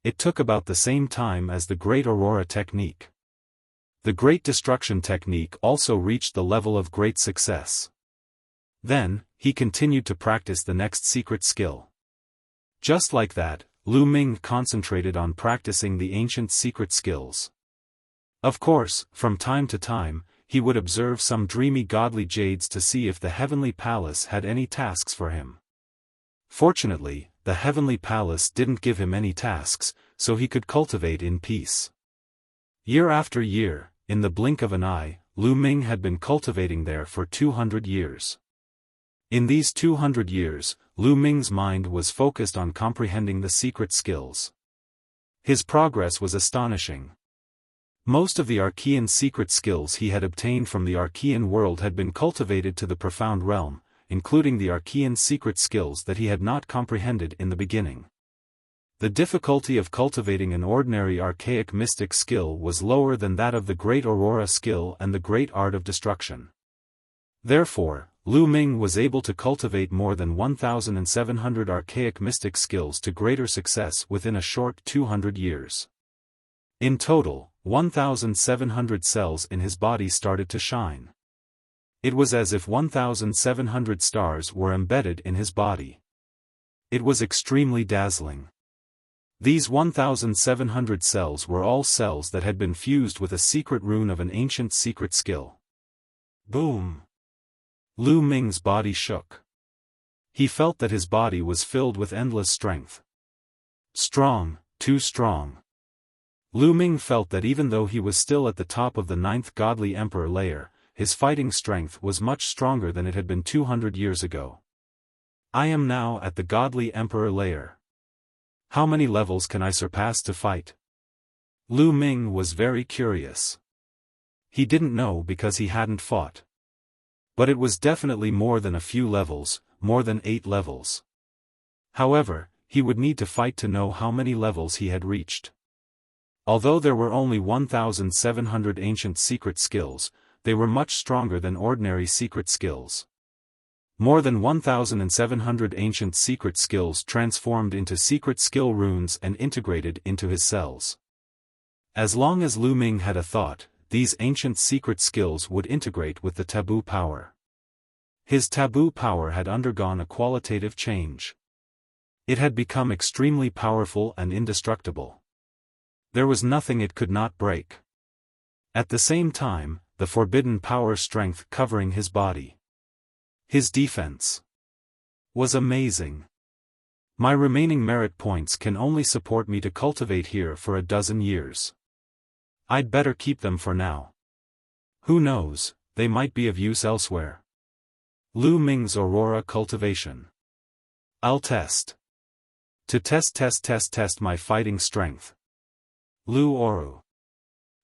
It took about the same time as the Great Aurora technique. The Great Destruction technique also reached the level of great success. Then, he continued to practice the next secret skill. Just like that, Lu Ming concentrated on practicing the ancient secret skills. Of course, from time to time, he would observe some dreamy godly jades to see if the heavenly palace had any tasks for him. Fortunately, the heavenly palace didn't give him any tasks, so he could cultivate in peace. Year after year, in the blink of an eye, Lu Ming had been cultivating there for 200 years. In these 200 years, Lu Ming's mind was focused on comprehending the secret skills. His progress was astonishing. Most of the Archean secret skills he had obtained from the Archean world had been cultivated to the profound realm, including the Archean secret skills that he had not comprehended in the beginning. The difficulty of cultivating an ordinary archaic mystic skill was lower than that of the Great Aurora skill and the Great Art of Destruction. Therefore, Lu Ming was able to cultivate more than 1,700 archaic mystic skills to greater success within a short 200 years. In total, 1,700 cells in his body started to shine. It was as if 1,700 stars were embedded in his body. It was extremely dazzling. These 1,700 cells were all cells that had been fused with a secret rune of an ancient secret skill. Boom! Lu Ming's body shook. He felt that his body was filled with endless strength. Strong, too strong. Lu Ming felt that even though he was still at the top of the 9th godly emperor layer, his fighting strength was much stronger than it had been 200 years ago. I am now at the godly emperor layer. How many levels can I surpass to fight? Lu Ming was very curious. He didn't know because he hadn't fought. But it was definitely more than a few levels, more than 8 levels. However, he would need to fight to know how many levels he had reached. Although there were only 1,700 ancient secret skills, they were much stronger than ordinary secret skills. More than 1,700 ancient secret skills transformed into secret skill runes and integrated into his cells. As long as Lu Ming had a thought, these ancient secret skills would integrate with the taboo power. His taboo power had undergone a qualitative change. It had become extremely powerful and indestructible. There was nothing it could not break. At the same time, the forbidden power strength covering his body. His defense was amazing. My remaining merit points can only support me to cultivate here for a dozen years. I'd better keep them for now. Who knows, they might be of use elsewhere. Lu Ming's Aurora cultivation. I'll test. To test my fighting strength. Lu Oru.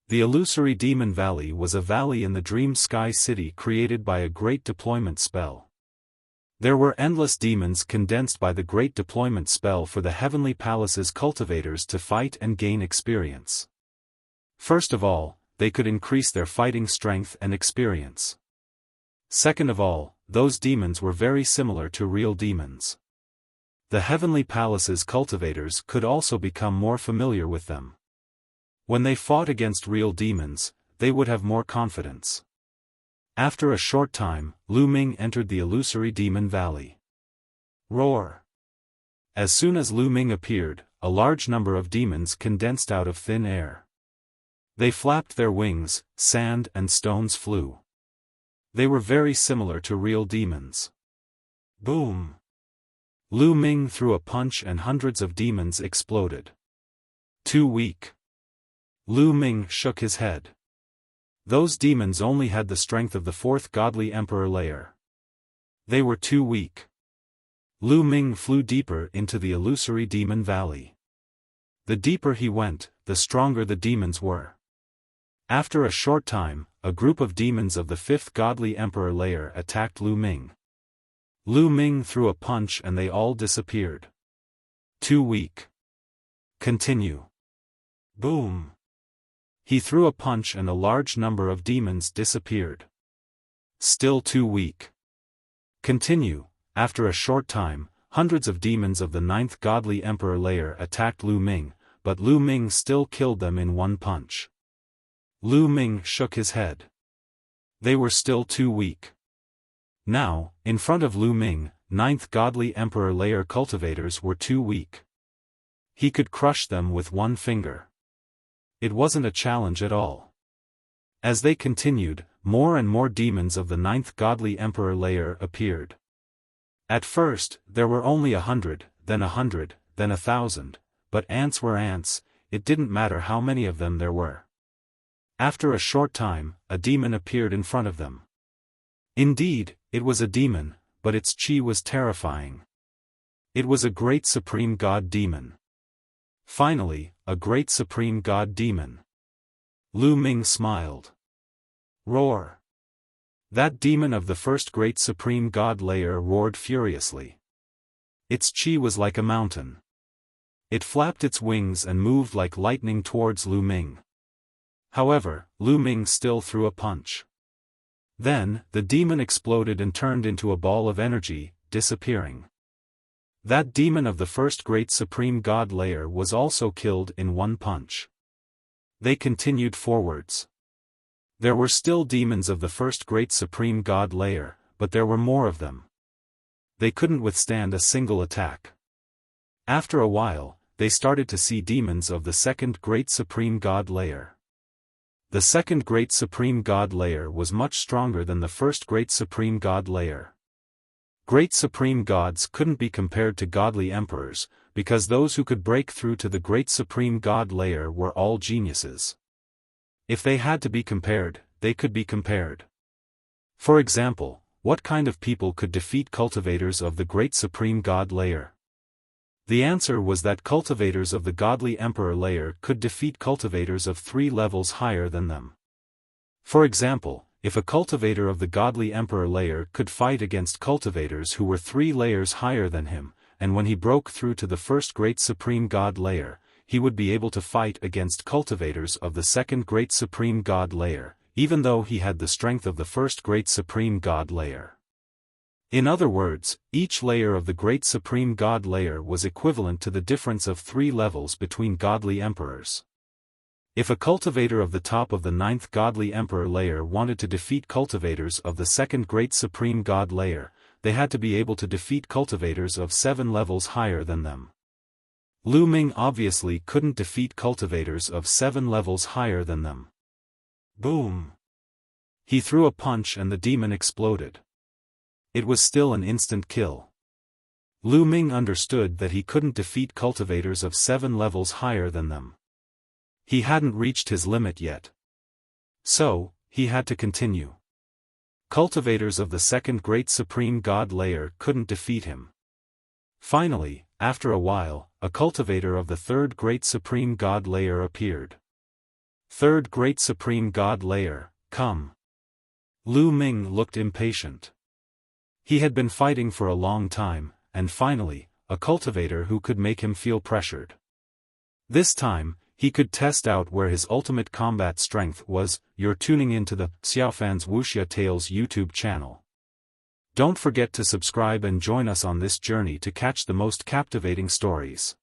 The illusory Demon Valley was a valley in the Dream Sky City created by a great deployment spell. There were endless demons condensed by the great deployment spell for the Heavenly Palace's cultivators to fight and gain experience. First of all, they could increase their fighting strength and experience. Second of all, those demons were very similar to real demons. The Heavenly Palace's cultivators could also become more familiar with them. When they fought against real demons, they would have more confidence. After a short time, Lu Ming entered the illusory Demon Valley. Roar! As soon as Lu Ming appeared, a large number of demons condensed out of thin air. They flapped their wings, sand and stones flew. They were very similar to real demons. Boom! Lu Ming threw a punch and hundreds of demons exploded. Too weak. Lu Ming shook his head. Those demons only had the strength of the 4th godly emperor layer. They were too weak. Lu Ming flew deeper into the illusory Demon Valley. The deeper he went, the stronger the demons were. After a short time, a group of demons of the 5th godly emperor layer attacked Lu Ming. Lu Ming threw a punch and they all disappeared. Too weak. Continue. Boom! He threw a punch and a large number of demons disappeared. Still too weak. Continue. After a short time, hundreds of demons of the 9th godly emperor layer attacked Lu Ming, but Lu Ming still killed them in one punch. Lu Ming shook his head. They were still too weak. Now, in front of Lu Ming, 9th Godly Emperor layer cultivators were too weak. He could crush them with one finger. It wasn't a challenge at all. As they continued, more and more demons of the 9th Godly Emperor layer appeared. At first, there were only 100, then 100, then 1,000, but ants were ants, it didn't matter how many of them there were. After a short time, a demon appeared in front of them. Indeed, it was a demon, but its chi was terrifying. It was a great supreme god demon. Finally, a great supreme god demon. Lu Ming smiled. Roar! That demon of the first great supreme god layer roared furiously. Its chi was like a mountain. It flapped its wings and moved like lightning towards Lu Ming. However, Lu Ming still threw a punch. Then, the demon exploded and turned into a ball of energy, disappearing. That demon of the first great supreme god layer was also killed in one punch. They continued forwards. There were still demons of the first great supreme god layer, but there were more of them. They couldn't withstand a single attack. After a while, they started to see demons of the second great supreme god layer. The second great supreme god layer was much stronger than the first great supreme god layer. Great supreme gods couldn't be compared to godly emperors, because those who could break through to the great supreme god layer were all geniuses. If they had to be compared, they could be compared. For example, what kind of people could defeat cultivators of the great supreme god layer? The answer was that cultivators of the godly emperor layer could defeat cultivators of 3 levels higher than them. For example, if a cultivator of the godly emperor layer could fight against cultivators who were 3 layers higher than him, and when he broke through to the first great supreme god layer, he would be able to fight against cultivators of the second great supreme god layer, even though he had the strength of the first great supreme god layer. In other words, each layer of the great supreme god layer was equivalent to the difference of 3 levels between godly emperors. If a cultivator of the top of the 9th godly emperor layer wanted to defeat cultivators of the second great supreme god layer, they had to be able to defeat cultivators of 7 levels higher than them. Lu Ming obviously couldn't defeat cultivators of 7 levels higher than them. Boom! He threw a punch and the demon exploded. It was still an instant kill. Lu Ming understood that he couldn't defeat cultivators of 7 levels higher than them. He hadn't reached his limit yet. So, he had to continue. Cultivators of the second great supreme god layer couldn't defeat him. Finally, after a while, a cultivator of the third great supreme god layer appeared. Third great supreme god layer, come. Lu Ming looked impatient. He had been fighting for a long time, and finally, a cultivator who could make him feel pressured. This time, he could test out where his ultimate combat strength was. You're tuning into the Xiaofan's Wuxia Tales YouTube channel. Don't forget to subscribe and join us on this journey to catch the most captivating stories.